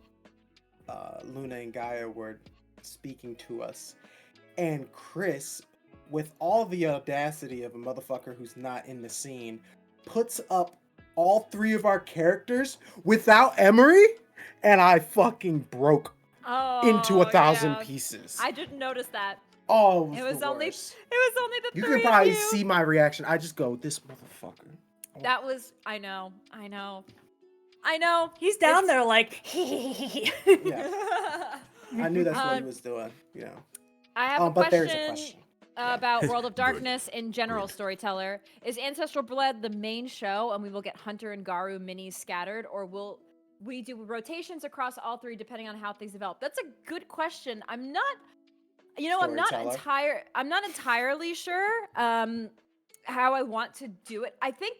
Luna and Gaia were speaking to us, and Chris, with all the audacity of a motherfucker who's not in the scene, puts up all three of our characters without Emory, and I fucking broke into 1,000 pieces. I didn't notice that. Oh, It was only the you three can probably of you. see my reaction. I just go, this motherfucker. That was. I know. He's down there like. Yeah. I knew that's what he was doing. You know. I have a but question, there's a question about World of Darkness in general. Storyteller, is Ancestral Blood the main show, and we will get Hunter and Garu minis scattered, or will we do rotations across all three depending on how things develop? That's a good question. I'm not entirely sure how I want to do it. I think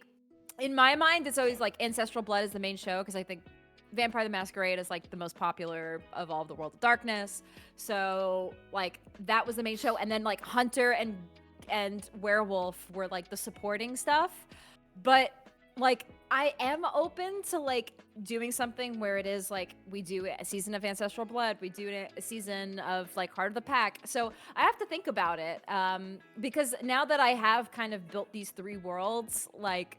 in my mind it's always like Ancestral Blood is the main show, because I think Vampire the Masquerade is like the most popular of all of the World of Darkness. So like that was the main show, and then like Hunter and Werewolf were like the supporting stuff. But like I am open to like doing something where it is like we do a season of Ancestral Blood, we do a season of like Heart of the Pack. So I have to think about it, because now that I have kind of built these three worlds, like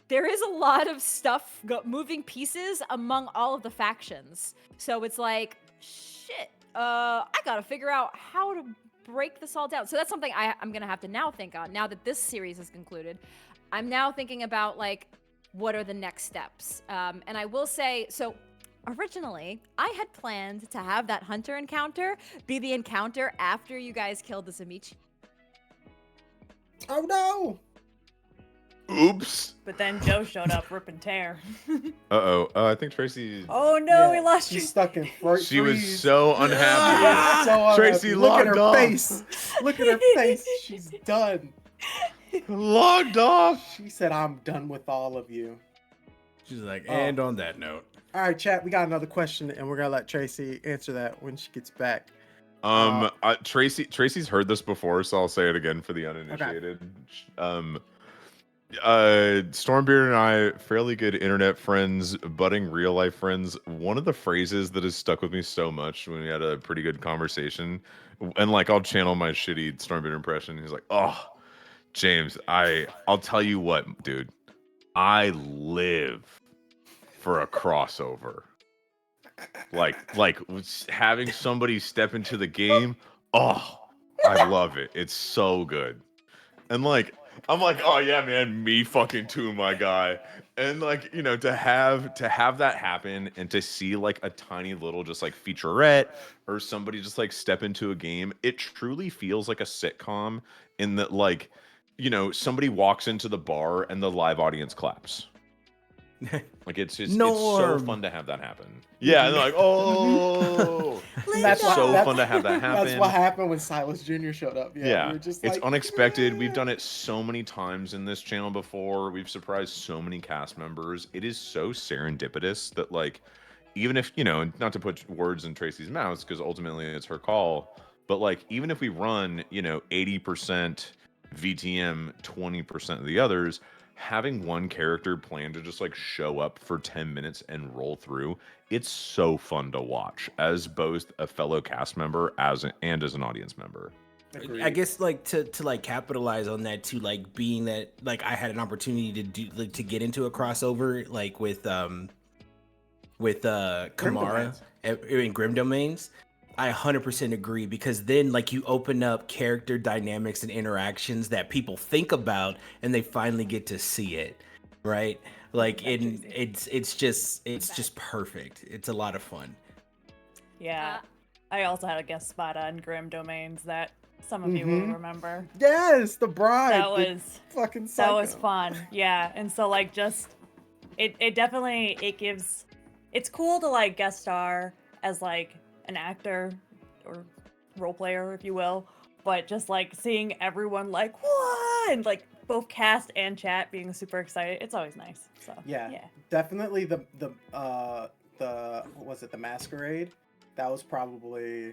there is a lot of stuff moving pieces among all of the factions. So it's like, shit, I gotta figure out how to break this all down. So that's something I'm gonna have to now think on, now that this series is concluded. I'm now thinking about like, what are the next steps? And I will say, so originally I had planned to have that Hunter encounter be the encounter after you guys killed the Samichi. Oh no! Oops. But then Joe showed up, rip and tear. Uh-oh. I think Tracy... Oh no, we Yeah, lost she's you. stuck in freeze. She was so unhappy. Yeah, so unhappy. Tracy Look at logged her off. face. Look at her face. She's done. Logged off. She said, "I'm done with all of you." She's like, Oh. and on that note. All right, chat. We got another question, and we're gonna let Tracy answer that when she gets back. Tracy's heard this before, so I'll say it again for the uninitiated. Stormbeard and I, fairly good internet friends, budding real life friends. One of the phrases that has stuck with me so much when we had a pretty good conversation, and like I'll channel my shitty Stormbeard impression. He's like, "Oh, James, I'll tell you what, dude, I live for a crossover." Like having somebody step into the game. Oh, I love it. It's so good. And like, I'm like, oh yeah, man, me fucking too, my guy. And like, you know, to have that happen and to see like a tiny little just like featurette or somebody just like step into a game, it truly feels like a sitcom in that, like, you know, somebody walks into the bar and the live audience claps. Like it's so fun to have that happen. Yeah, and they're like, oh, That's it's so why- fun to have that happen. That's what happened when Silas Jr. showed up. Yeah, we were just it's like, unexpected. yeah. We've done it so many times in this channel before. We've surprised so many cast members. It is so serendipitous that, like, even if, you know, not to put words in Tracy's mouth, because ultimately it's her call, but like, even if we run, you know, 80% VTM, 20% of the others, having one character plan to just like show up for 10 minutes and roll through, it's so fun to watch as both a fellow cast member and as an audience member. Agreed. I guess like to like capitalize on that too, like being that like I had an opportunity to do like to get into a crossover like with Kamara in Grim Domains. I 100% agree, because then like you open up character dynamics and interactions that people think about and they finally get to see it, right? Like it's just perfect. It's a lot of fun. Yeah. I also had a guest spot on Grim Domains that some of you will remember. Yes, the bride. That the was fucking that psycho. was fun. Yeah. And so like just it definitely it's cool to like guest star as like an actor or role player, if you will, but just like seeing everyone like what, and like both cast and chat being super excited, it's always nice. So Yeah, definitely the what was it, the Masquerade? That was probably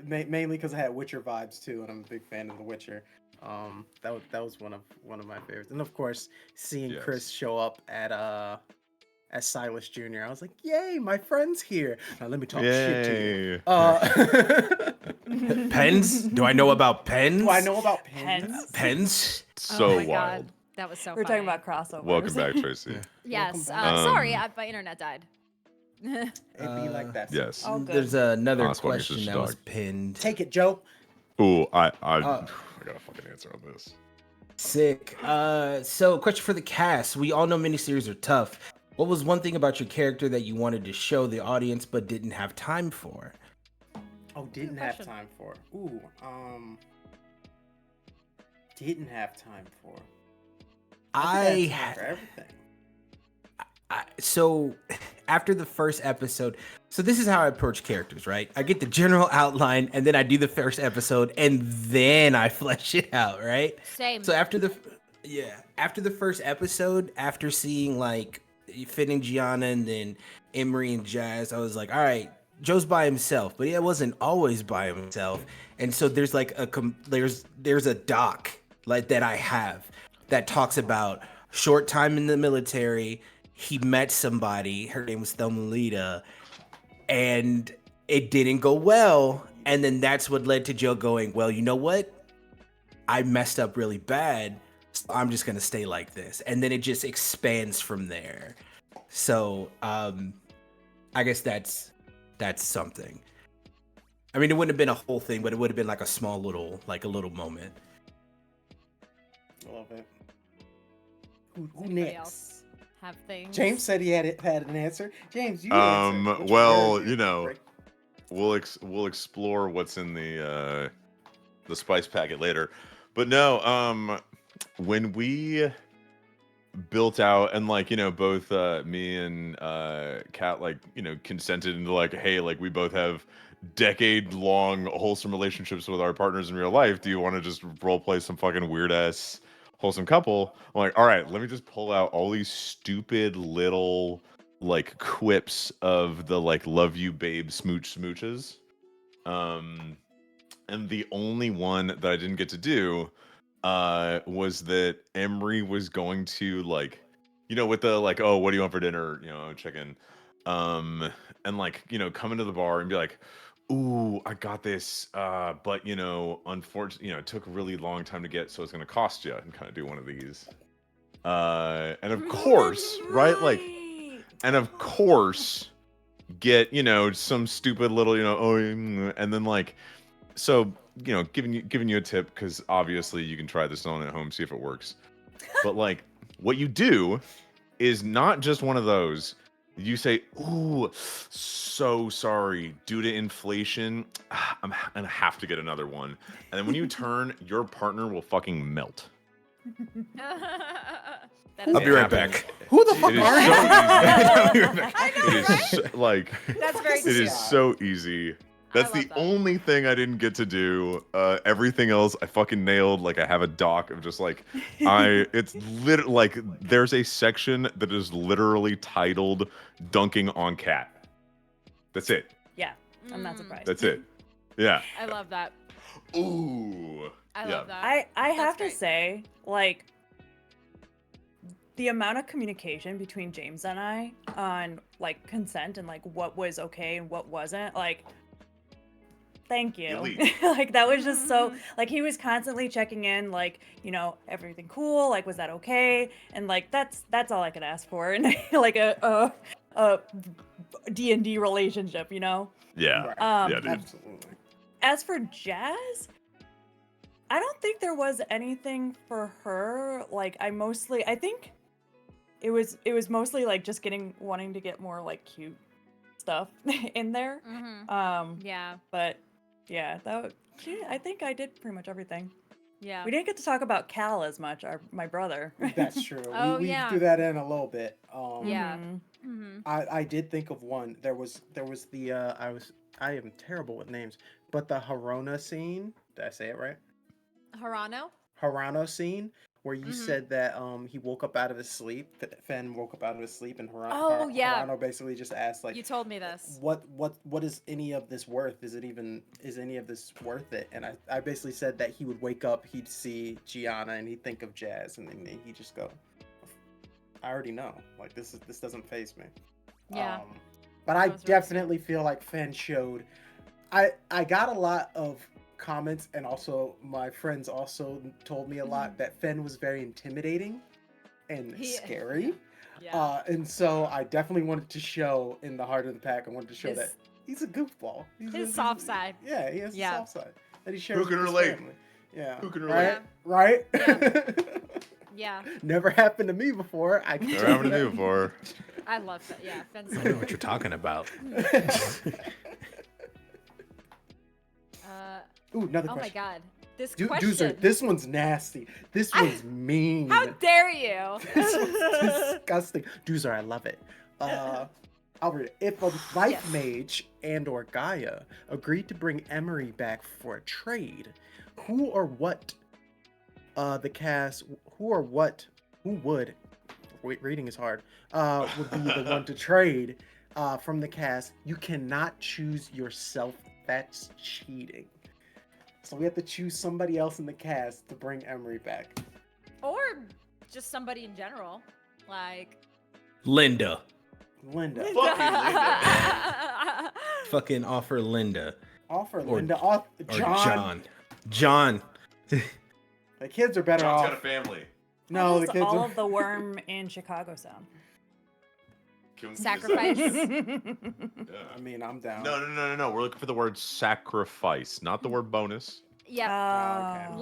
mainly because I had Witcher vibes too, and I'm a big fan of The Witcher. That was one of my favorites, and of course seeing Chris show up as Silas Jr. I was like, yay, my friend's here. Now let me talk shit to you. Pens? Do I know about pens? Do I know about pens? Pens? So oh my wild. God. That was so We're funny. talking about crossovers. Welcome back, Tracy. Yes. back. Sorry, my internet died. It'd be like that. Yes. Oh, good. There's another that's what makes question us that was dog. pinned. Take it, Joe. Ooh, I got a fucking answer on this. Sick. So question for the cast. We all know miniseries are tough. What was one thing about your character that you wanted to show the audience but didn't have time for? Oh, didn't have time for. Ooh, didn't have time for. I had time for everything. So after the first episode, so this is how I approach characters, right? I get the general outline and then I do the first episode and then I flesh it out, right? Same. So after the first episode, after seeing like Finn and Gianna and then Emory and Jazz, I was like, all right, Joe's by himself, but he wasn't always by himself. And so there's like there's a doc like that I have that talks about short time in the military. He met somebody, her name was Thelmalita, and it didn't go well. And then that's what led to Joe going, well, you know what? I messed up really bad, so I'm just gonna stay like this. And then it just expands from there. So I guess that's something. I mean, it wouldn't have been a whole thing, but it would have been like a small little, like a little moment. I love it. Who Anybody next? else have things? James said he had an answer. James, you answer. Which Well, one? you know, we'll explore what's in the spice packet later. But no, when we built out, and like both me and Kat consented into like, hey, like we both have decade-long wholesome relationships with our partners in real life. Do you want to just role play some fucking weird ass wholesome couple? I'm like, all right, let me just pull out all these stupid little like quips of the like love you babe smooches. And the only one that I didn't get to do was that Emory was going to like, with the like, oh, what do you want for dinner? Chicken. And like, come into the bar and be like, ooh, I got this. But unfortunately, it took a really long time to get, so it's gonna cost you, and kind of do one of these. And of course, right? Like, and of course, get some stupid little and then like, so giving you a tip, because obviously you can try this on at home, see if it works. But like, what you do is not just one of those. You say, ooh, so sorry, due to inflation, I'm gonna have to get another one. And then when you turn, your partner will fucking melt. I'll be right back. Who the fuck are you? I'll be right back. It is so, like, That's very it cute. is so easy. That's the love that. only thing I didn't get to do. Everything else I fucking nailed. Like, I have a doc of just like, it's literally like, there's a section that is literally titled "Dunking on Cat." That's it. Yeah, I'm not surprised. That's it. Yeah. I love that. Ooh. I Yeah. love that. I have great. to say, like, the amount of communication between James and I on like consent and like what was okay and what wasn't, like, thank you. Elite. Like, that was just so, like, he was constantly checking in, like, everything cool, like, was that okay? And like, that's all I could ask for in like a D&D relationship, Yeah. Right. Yeah, dude. Absolutely. As for Jazz, I don't think there was anything for her. Like, I think it was mostly like just wanting to get more like cute stuff in there. Yeah. But yeah, I think I did pretty much everything. Yeah. We didn't get to talk about Cal as much, my brother. That's true. Oh, we yeah. threw that in a little bit. Yeah. Mhm. I did think of one. There was the I am terrible with names, but the Harona scene. Did I say it right? Harano? Harano scene where you said that he woke up out of his sleep. Fen woke up out of his sleep, and Oh, yeah. Harano basically just asked like, You told me this. What is any of this worth? Is any of this worth it? And I basically said that he would wake up, he'd see Gianna, and he'd think of Jazz, and then he'd just go, I already know. Like, this doesn't faze me. Yeah. But I That was really definitely feel like Fen showed. I got a lot of comments, and also my friends also told me a lot that Fen was very intimidating and scary. Yeah. And so I definitely wanted to show in the heart of the pack. I wanted to show His- that he's a goofball. his soft side. Yeah, he has Yeah. a soft side that he shares. Who can with his relate? family. Yeah. Who can Right? relate? Right? Yeah. Never happened to me before. I can Never tell you happened to me that. before. I love that. Yeah. Fence. I know what you're talking about. Ooh, another Oh my question. god. This Doozer, question. this one's nasty. This one's mean. How dare you? This one's disgusting. Doozer, I love it. I'll read it. If a life mage and or Gaia agreed to bring Emory back for a trade, who or what reading is hard, would be the one to trade from the cast? You cannot choose yourself. That's cheating. So we have to choose somebody else in the cast to bring Emory back. Or just somebody in general. Like. Linda. Linda. Fucking Linda. Fucking offer Linda. Offer Or- Linda. Or John. John. The kids are better John's off. got a family. No, How the does kids all are. of the worm in Chicago sound? Sacrifice. I mean, I'm down. No. We're looking for the word sacrifice, not the word bonus. Yep. Okay.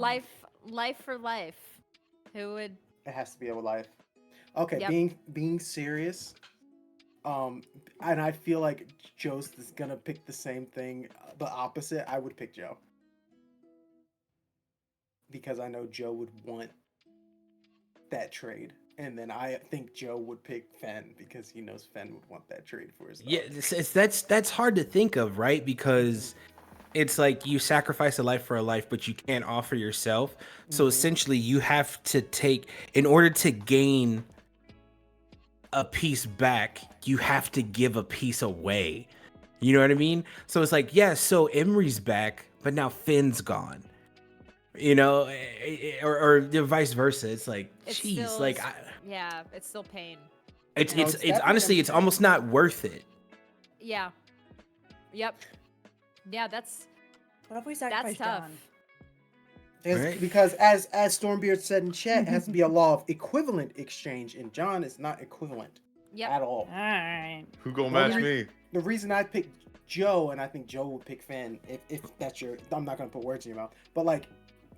Life for life. Who would? It has to be a life. Okay, Yep. being serious. And I feel like Joe's is gonna pick the same thing, the opposite. I would pick Joe. Because I know Joe would want that trade. And then I think Joe would pick Fen because he knows Fen would want that trade for his. Yeah, that's hard to think of, right? Because it's like you sacrifice a life for a life, but you can't offer yourself. So essentially, you have to take, in order to gain a piece back, you have to give a piece away. You know what I mean? So it's like, yeah, so Emory's back, but now Finn's gone. You know, or vice versa. It's like, geez, like, yeah, it's still pain. it's No, it's it's it's honestly, it's definitely- almost not worth it. Yeah. Yep. Yeah, that's What if we sacrifice tough. John? Right. Because as Stormbeard said in chat, it has to be a law of equivalent exchange, and John is not equivalent Yep. at all. Alright. Who gonna Well, match we- me? The reason I picked Joe, and I think Joe would pick Finn, if that's your, I'm not gonna put words in your mouth, but like,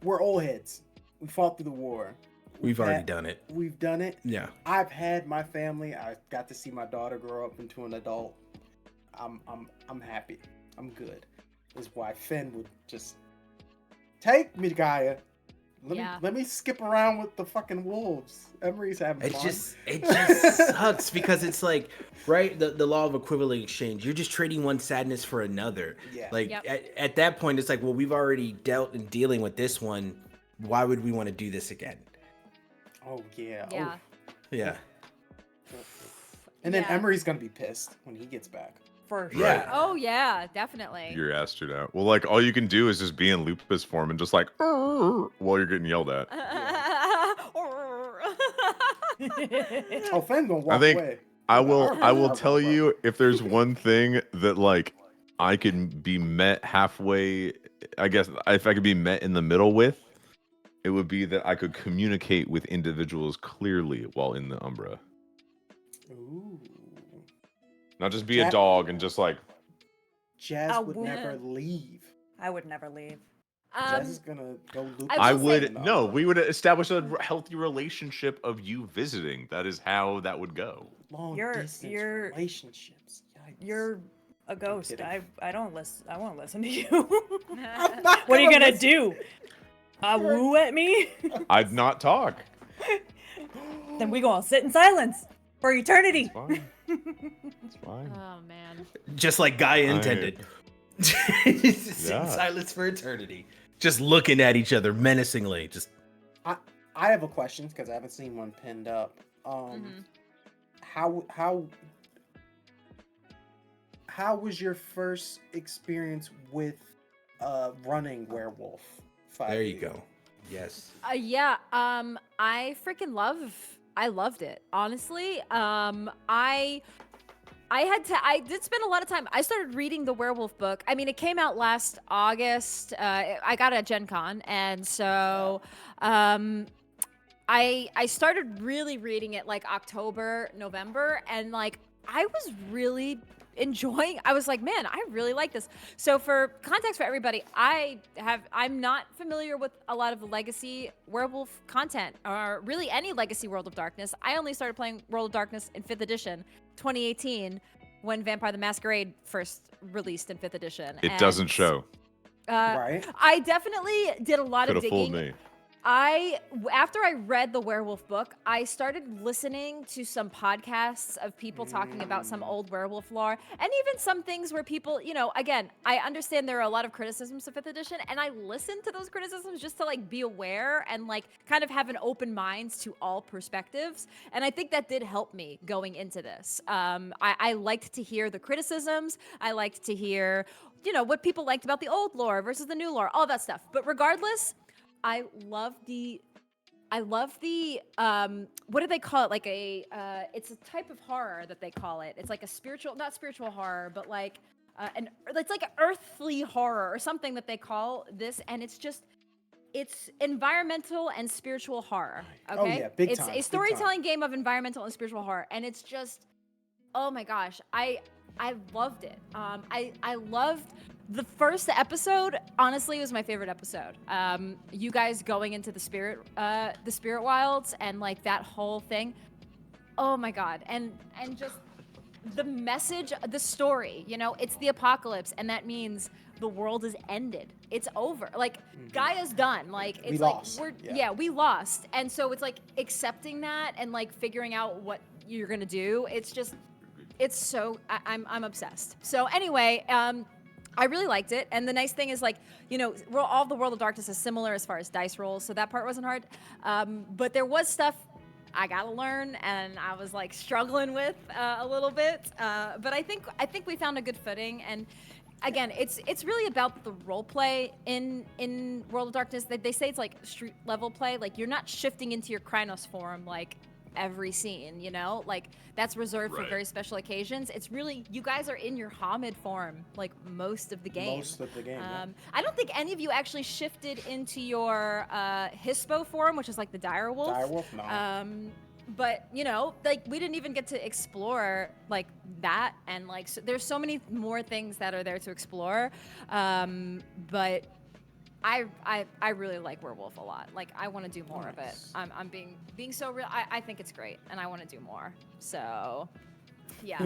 we're old heads. We fought through the war. We've already done it. We've done it. Yeah. I've had my family. I got to see my daughter grow up into an adult. I'm happy. I'm good. Is why Finn would just take me, Gaia. Let me skip around with the fucking wolves. Emory's having It fun. just sucks because it's like, right, the law of equivalent exchange. You're just trading one sadness for another. Yeah. Like Yep. at that point, it's like, well, we've already dealt and dealing with this one. Why would we want to do this again? Oh yeah. Yeah. Yeah. And then Yeah. Emory's gonna be pissed when he gets back. For sure. Yeah. Oh yeah, definitely. You're asked to that. Well, like all you can do is just be in lupus form and just like while you're getting yelled at. Oh, Finn gonna walk think- away. I will tell you if there's one thing that like I can be met halfway, I guess if I could be met in the middle with, it would be that I could communicate with individuals clearly while in the Umbra. Ooh. Not just be a That- dog and just like Jazz I would would- never leave. I would never leave. Jazz is gonna go loop. I I will would say- no, we would establish a healthy relationship of you visiting. That is how that would go. Long You're- distance you're- relationships. Yikes. You're a ghost. kidding. I don't listen. I won't listen to you. I'm not What are you gonna listen. do? Woo at me? I'd not talk. Then we gonna sit in silence for eternity. It's fine. It's fine. Oh man. Just like Gaia intended. Sit in Yeah. silence for eternity. Just looking at each other menacingly. Just I have a question because I haven't seen one pinned up. How was your first experience with running Werewolf? there you go. Yes. Yeah. I freaking I loved it. Honestly. I did spend a lot of time. I started reading the Werewolf book. I mean, it came out last August. I got it at Gen Con, and so I started really reading it like October, November, and like I was really enjoying. I was like, man, I really like this. So for context for everybody, I'm not familiar with a lot of the legacy Werewolf content or really any legacy World of Darkness. I only started playing World of Darkness in 5th edition, 2018, when Vampire the Masquerade first released in 5th edition. It doesn't show. Right. I definitely did a lot Could of have fooled digging. me. After I read the Werewolf book, I started listening to some podcasts of people talking about some old werewolf lore, and even some things where people, you know, again, I understand there are a lot of criticisms of 5th edition, and I listened to those criticisms just to like be aware and like kind of have an open mind to all perspectives, and I think that did help me going into this. I liked to hear the criticisms. I liked to hear, you know, what people liked about the old lore versus the new lore, all that stuff. But regardless, I love the what do they call it? Like it's a type of horror that they call it. It's like a not spiritual horror, but like it's like an earthly horror or something that they call this, and it's environmental and spiritual horror. Okay, Oh, yeah, big it's time, a big time. storytelling game of environmental and spiritual horror, and it's just, oh my gosh, I loved it. I loved the first episode. Honestly, was my favorite episode. You guys going into the spirit wilds and like that whole thing. Oh my god, and just the message, the story, you know, it's the apocalypse, and that means the world is ended. It's over. Like, Gaia's done. Like, it's like lost. yeah, we lost. And so it's like accepting that and like figuring out what you're gonna do. It's just, it's so, I'm obsessed. So anyway, I really liked it, and the nice thing is, like, you know, all the World of Darkness is similar as far as dice rolls, so that part wasn't hard. But there was stuff I gotta learn, and I was like struggling with a little bit. But I think we found a good footing, and again, it's really about the role play in World of Darkness. They say it's like street level play, like you're not shifting into your Krynos form like every scene, you know, like that's reserved for very special occasions. It's really, you guys are in your Hamid form like most of the game. Yeah. I don't think any of you actually shifted into your Hispo form, which is like the direwolf. Direwolf, no. But you know, like we didn't even get to explore like that, and like there's so many more things that are there to explore. But I really like Werewolf a lot. Like I want to do more of it. I'm being so real. I think it's great, and I want to do more. So, yeah.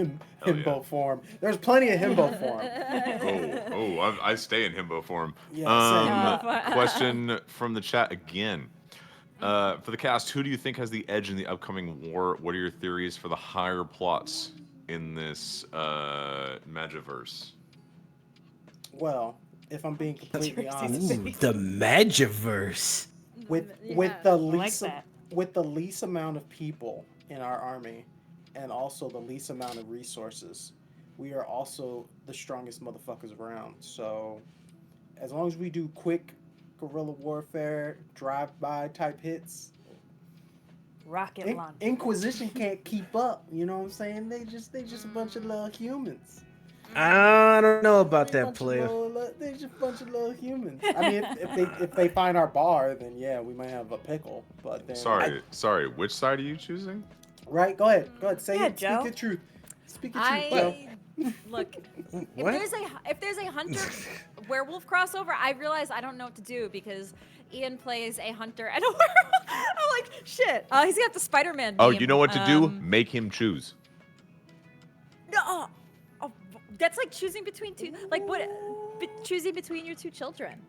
Himbo form. There's plenty of himbo form. I stay in himbo form. Yeah, Question from the chat again. For the cast, who do you think has the edge in the upcoming war? What are your theories for the higher plots in this Magiverse? Well, if I'm being completely honest, the Magiverse. with the least amount of people in our army, and also the least amount of resources, we are also the strongest motherfuckers around. So, as long as we do quick guerrilla warfare, drive-by type hits, rocket launch. Inquisition can't keep up. You know what I'm saying? They just a bunch of little humans. I don't know about that, player. They're just a bunch of little humans. I mean, if they find our bar, then yeah, we might have a pickle. But then, sorry. Which side are you choosing? Right? Go ahead. Say it. Joe. Speak the truth. Speak the truth, Joe. Look, if there's a hunter werewolf crossover, I realize I don't know what to do because Ian plays a hunter and a werewolf. I'm like, shit. He's got the Spider-Man. Oh, meme. you know what to do? Make him choose. No. That's like choosing between two, like what? Choosing between your two children,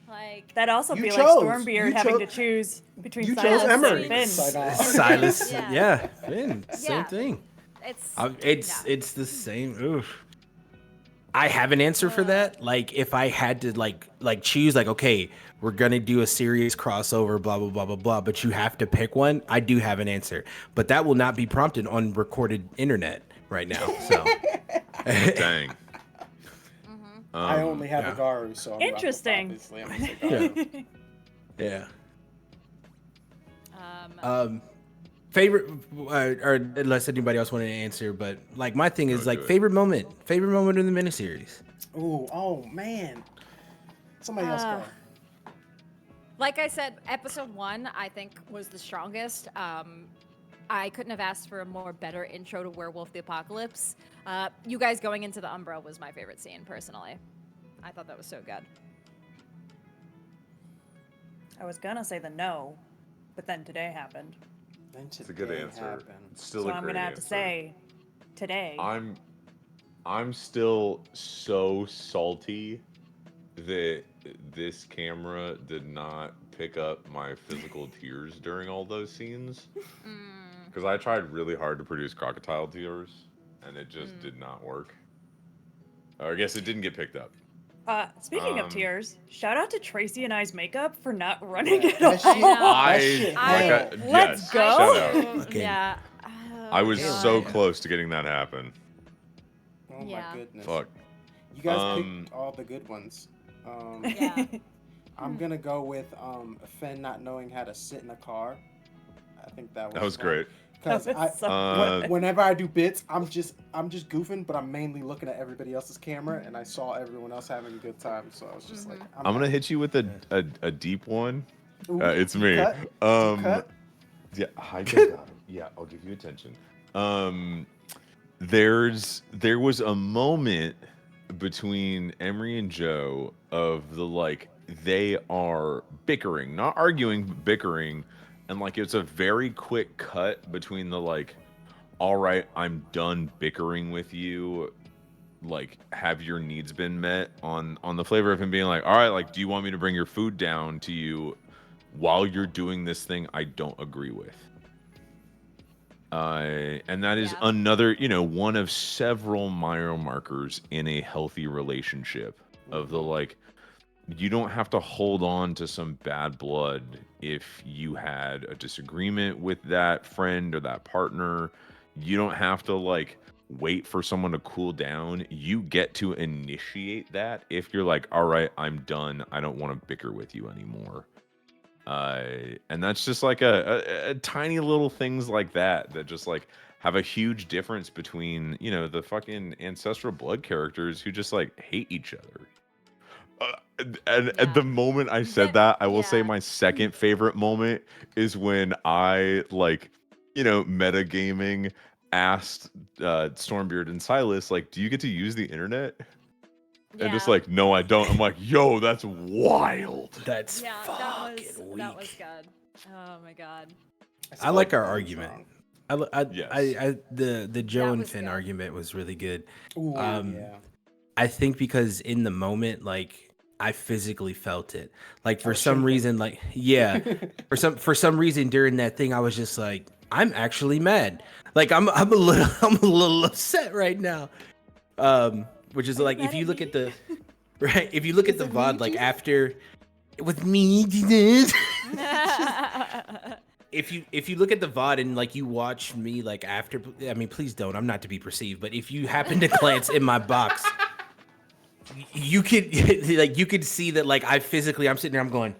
like That'd also be chose. like Stormbeard having to choose between Silas and Emory. Finn. Silas, yeah, Finn, same Yeah. thing. It's the same. Oof. I have an answer for that. Like if I had to like choose, like okay, we're gonna do a serious crossover, blah blah blah blah blah, but you have to pick one. I do have an answer, but that will not be prompted on recorded internet right now. So. Dang. I only have a Garu, so Interesting. Obviously, I'm gonna say Garu. Yeah. Favorite, or unless anybody else wanted to answer, but like my thing is like favorite moment in the miniseries. Ooh, oh man. Somebody else go. like I said, episode 1 I think was the strongest. I couldn't have asked for a more better intro to Werewolf the Apocalypse. You guys going into the Umbra was my favorite scene, personally. I thought that was so good. I was gonna say the no, but then today happened. It's a good answer. It's still So a I'm great gonna have to answer. say today. I'm still so salty that this camera did not pick up my physical tears during all those scenes. Because I tried really hard to produce crocodile tears, and it just did not work. Or I guess it didn't get picked up. Speaking of tears, shout out to Tracy and I's makeup for not running it That off. shit- Let's yes, go. shout out. Okay. Yeah. I was God. so close to getting that happen. Oh my Yeah. goodness. Fuck. You guys picked all the good ones. Yeah. I'm gonna go with Finn not knowing how to sit in a car. I think that was That was great. Because That was so whenever I do bits, I'm just goofing, but I'm mainly looking at everybody else's camera, and I saw everyone else having a good time, so I was just like, I'm gonna hit you with a deep one. Ooh, It's deep me. cut? Deep cut? Yeah, hi, Joe. Yeah, I'll give you attention. There was a moment between Emory and Joe of the like they are bickering, not arguing, but bickering, and like it's a very quick cut between the like, all right, I'm done bickering with you. Like, have your needs been met? On the flavor of him being like, all right, like, do you want me to bring your food down to you while you're doing this thing I don't agree with? And that is another, one of several mile markers in a healthy relationship of the like, you don't have to hold on to some bad blood if you had a disagreement with that friend or that partner. You don't have to like wait for someone to cool down. You get to initiate that if you're like, all right, I'm done. I don't want to bicker with you anymore. And that's just like a tiny little things like that just like have a huge difference between, the fucking ancestral blood characters who just like hate each other. And at the moment I said that, I will say my second favorite moment is when I like, metagaming asked Stormbeard and Silas, like, do you get to use the internet? And just like, no, I don't. I'm like, yo, that's wild. That's that was good. Oh my god. I like our argument. The Joe and was Finn good. argument was really good. Ooh, yeah. I think because in the moment, like, I physically felt it. Like for some reason, like for some reason during that thing, I was just like, I'm actually mad. Like I'm a little upset right now. Which is like if you look at the VOD, like after with me. If you look at the VOD and like you watch me like after, I mean, please don't. I'm not to be perceived, but if you happen to glance in my box, you could see that like I'm sitting there, I'm going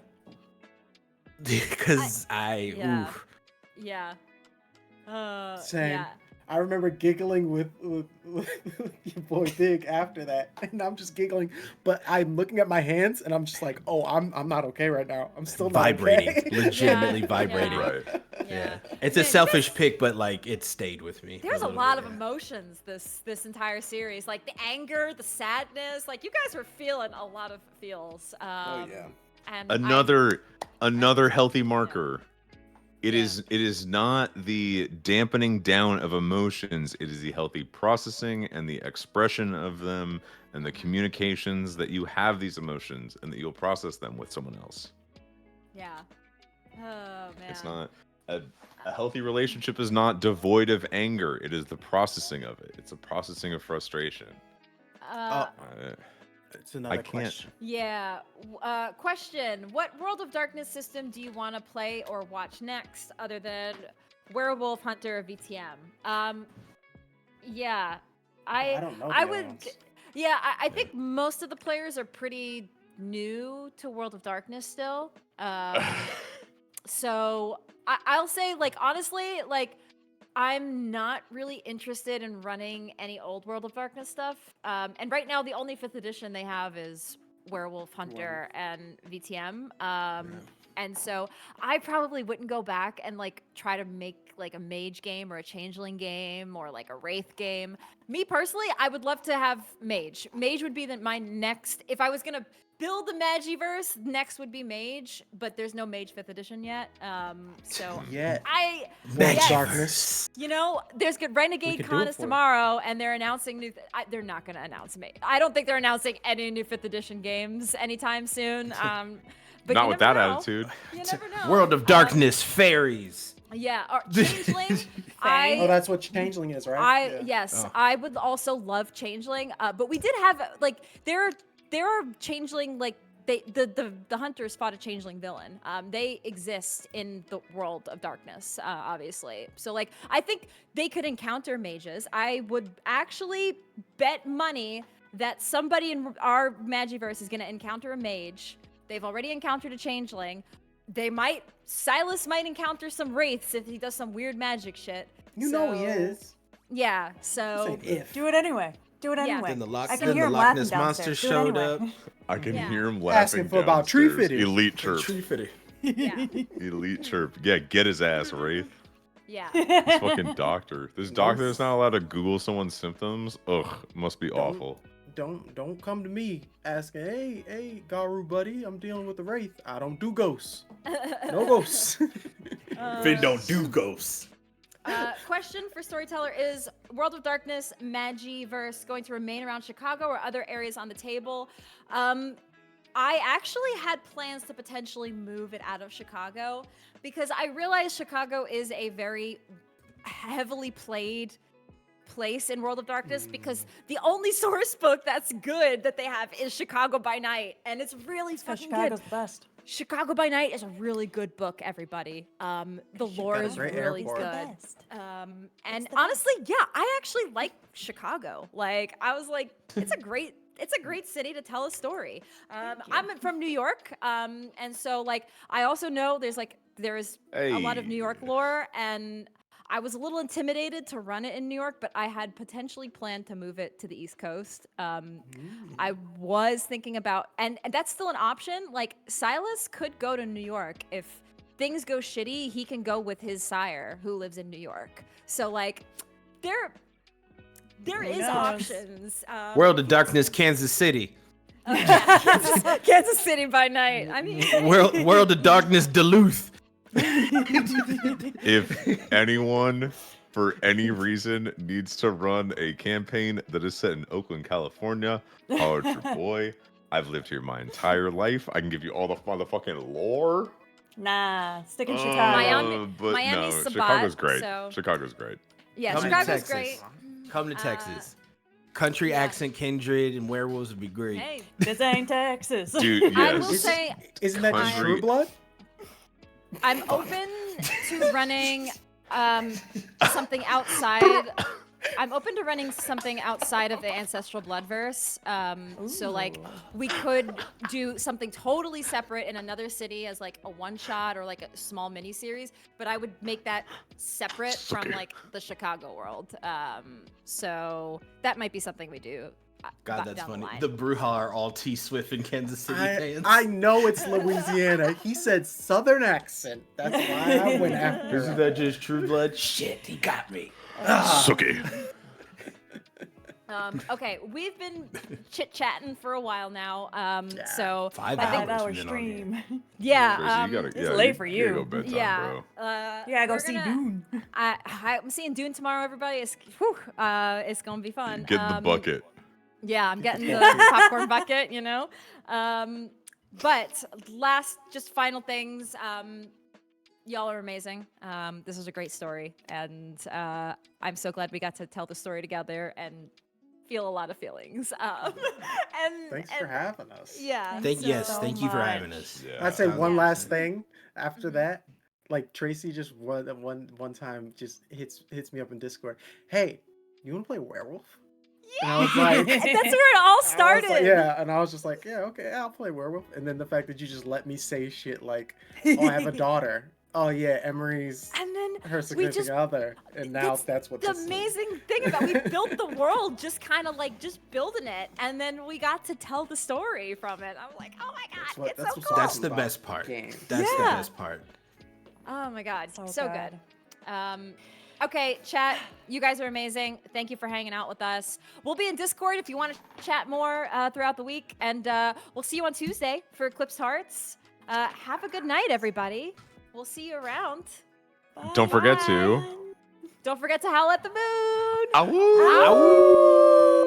because Yeah. Same. Yeah. I remember giggling with your boy Big after that, and I'm just giggling, but I'm looking at my hands, and I'm just like, oh, I'm not okay right now. I'm still not vibrating, okay. legitimately vibrating. Right. Yeah. It's a selfish pick, but like it stayed with me. There's a lot of emotions this entire series, like the anger, the sadness. Like you guys were feeling a lot of feels. Oh yeah. And another healthy marker. It is not the dampening down of emotions. It is the healthy processing and the expression of them and the communications that you have these emotions and that you'll process them with someone else. Yeah. Oh man. It's not a healthy relationship is not devoid of anger. It is the processing of it. It's a processing of frustration. It's another question. Yeah. Question: what World of Darkness system do you want to play or watch next, other than Werewolf Hunter VTM? Yeah, I don't know. I would. Yeah, I think most of the players are pretty new to World of Darkness still. So I'll say, like, honestly, like, I'm not really interested in running any old World of Darkness stuff. And right now, the only 5th edition they have is Werewolf Hunter and VTM. And so I probably wouldn't go back and like try to make like a mage game or a changeling game or like a wraith game. Me personally, I would love to have mage. Mage would be my next, if I was gonna build the Magiverse, next would be mage, but there's no mage 5th edition yet. So Magiverse. You know, there's good Renegade Con is tomorrow, and they're announcing new. They're not gonna announce mage. I don't think they're announcing any new 5th edition games anytime soon. But not with that attitude. You never know. World of Darkness, fairies. Yeah, or Changeling. Oh, that's what Changeling is, right? Yes, I would also love Changeling. But we did have like there are Changeling, like the hunters fought a Changeling villain. They exist in the World of Darkness, obviously. So like I think they could encounter mages. I would actually bet money that somebody in our Magiverse is going to encounter a mage. They've already encountered a Changeling. Silas might encounter some wraiths if he does some weird magic shit. You know he is. Yeah, so do it anyway. Do it anyway. Then the Loch Ness Ness monster showed up. I can hear him laughing. Asking for about tree downstairs. fitting. Elite chirp. Tree fitting. Yeah. Elite chirp. Yeah, get his ass, Wraith. Yeah. This fucking doctor. This doctor is not allowed to Google someone's symptoms. Ugh, must be awful. Don't come to me asking, hey, Garu buddy, I'm dealing with the Wraith. I don't do ghosts. No ghosts. Finn don't do ghosts. Question for Storyteller is World of Darkness Magiverse going to remain around Chicago or other areas on the table? I actually had plans to potentially move it out of Chicago because I realize Chicago is a very heavily played place in World of Darkness because the only source book that's good that they have is Chicago by Night, and it's really fucking Chicago's good. the best. Chicago by Night is a really good book, everybody. The lore is great really airport. good. Best. And honestly, yeah, I actually like Chicago. Like, I was like, it's a great city to tell a story. I'm from New York, and so like I also know there's a lot of New York lore, and I was a little intimidated to run it in New York, but I had potentially planned to move it to the East Coast. I was thinking about, and that's still an option. Like Silas could go to New York if things go shitty. He can go with his sire, who lives in New York. So like, there is knows? options. World of Darkness, Kansas City. Kansas City by Night. I mean, World of Darkness, Duluth. If anyone, for any reason, needs to run a campaign that is set in Oakland, California, holler at your boy. I've lived here my entire life. I can give you all the motherfucking lore. Nah, stick in Chicago. Miami's no, Sabat, Chicago's great. so- Chicago's great. yeah, Come to Chicago's Texas. great. Come to Texas. Country yeah. accent, kindred, and werewolves would be great. Hey, This ain't Texas. Dude, I will yes. say Isn't that just Country- True Blood? I'm open to running something outside. I'm open to running something outside of the Ancestral Bloodverse. So like we could do something totally separate in another city as like a one shot or like a small mini series, but I would make that separate from like the Chicago world. So that might be something we do. God, that's down funny. line. The Bruja are all T Swift and Kansas City fans. I know it's Louisiana. He said Southern accent. That's why I went after Isn't him. that just True Blood? Shit, he got me. Suki. Okay, we've been chit-chatting for a while now. So 5 I think, hours 5-hour we've been on here. stream. yeah, it's late for you. Go bedtime, yeah. bro. Yeah, go we're see gonna- Dune. I'm seeing Dune tomorrow, everybody. It's gonna be fun. Get the bucket. Yeah, I'm getting the popcorn bucket, you know. But just final things. Y'all are amazing. This was a great story, and I'm so glad we got to tell the story together and feel a lot of feelings. Thanks for having us. Yeah. Thank so you for much. having us. Yeah. I'd say one Yeah. last thing after that. Like Tracy just one time just hits me up in Discord. Hey, you want to play Werewolf? And I was like, That's where it all I was started. like, yeah, and I was just like, yeah, okay, I'll play Werewolf. And then the fact that you just let me say shit like, oh, I have a daughter. Oh yeah, Emery's And then her significant other, and now that's what the this is. amazing thing about we built the world just kind of like just building it, and then we got to tell the story from it. I'm like, oh my god, it's so what's cool. That's awesome the about best part. games. That's the Yeah. best part. Oh my god, So so good. good. Okay, chat, you guys are amazing. Thank you for hanging out with us. We'll be in Discord if you want to chat more throughout the week, and we'll see you on Tuesday for Eclipsed Hearts. Have a good night, everybody. We'll see you around. Don't forget to. Don't forget to howl at the moon. Awoo! Ow.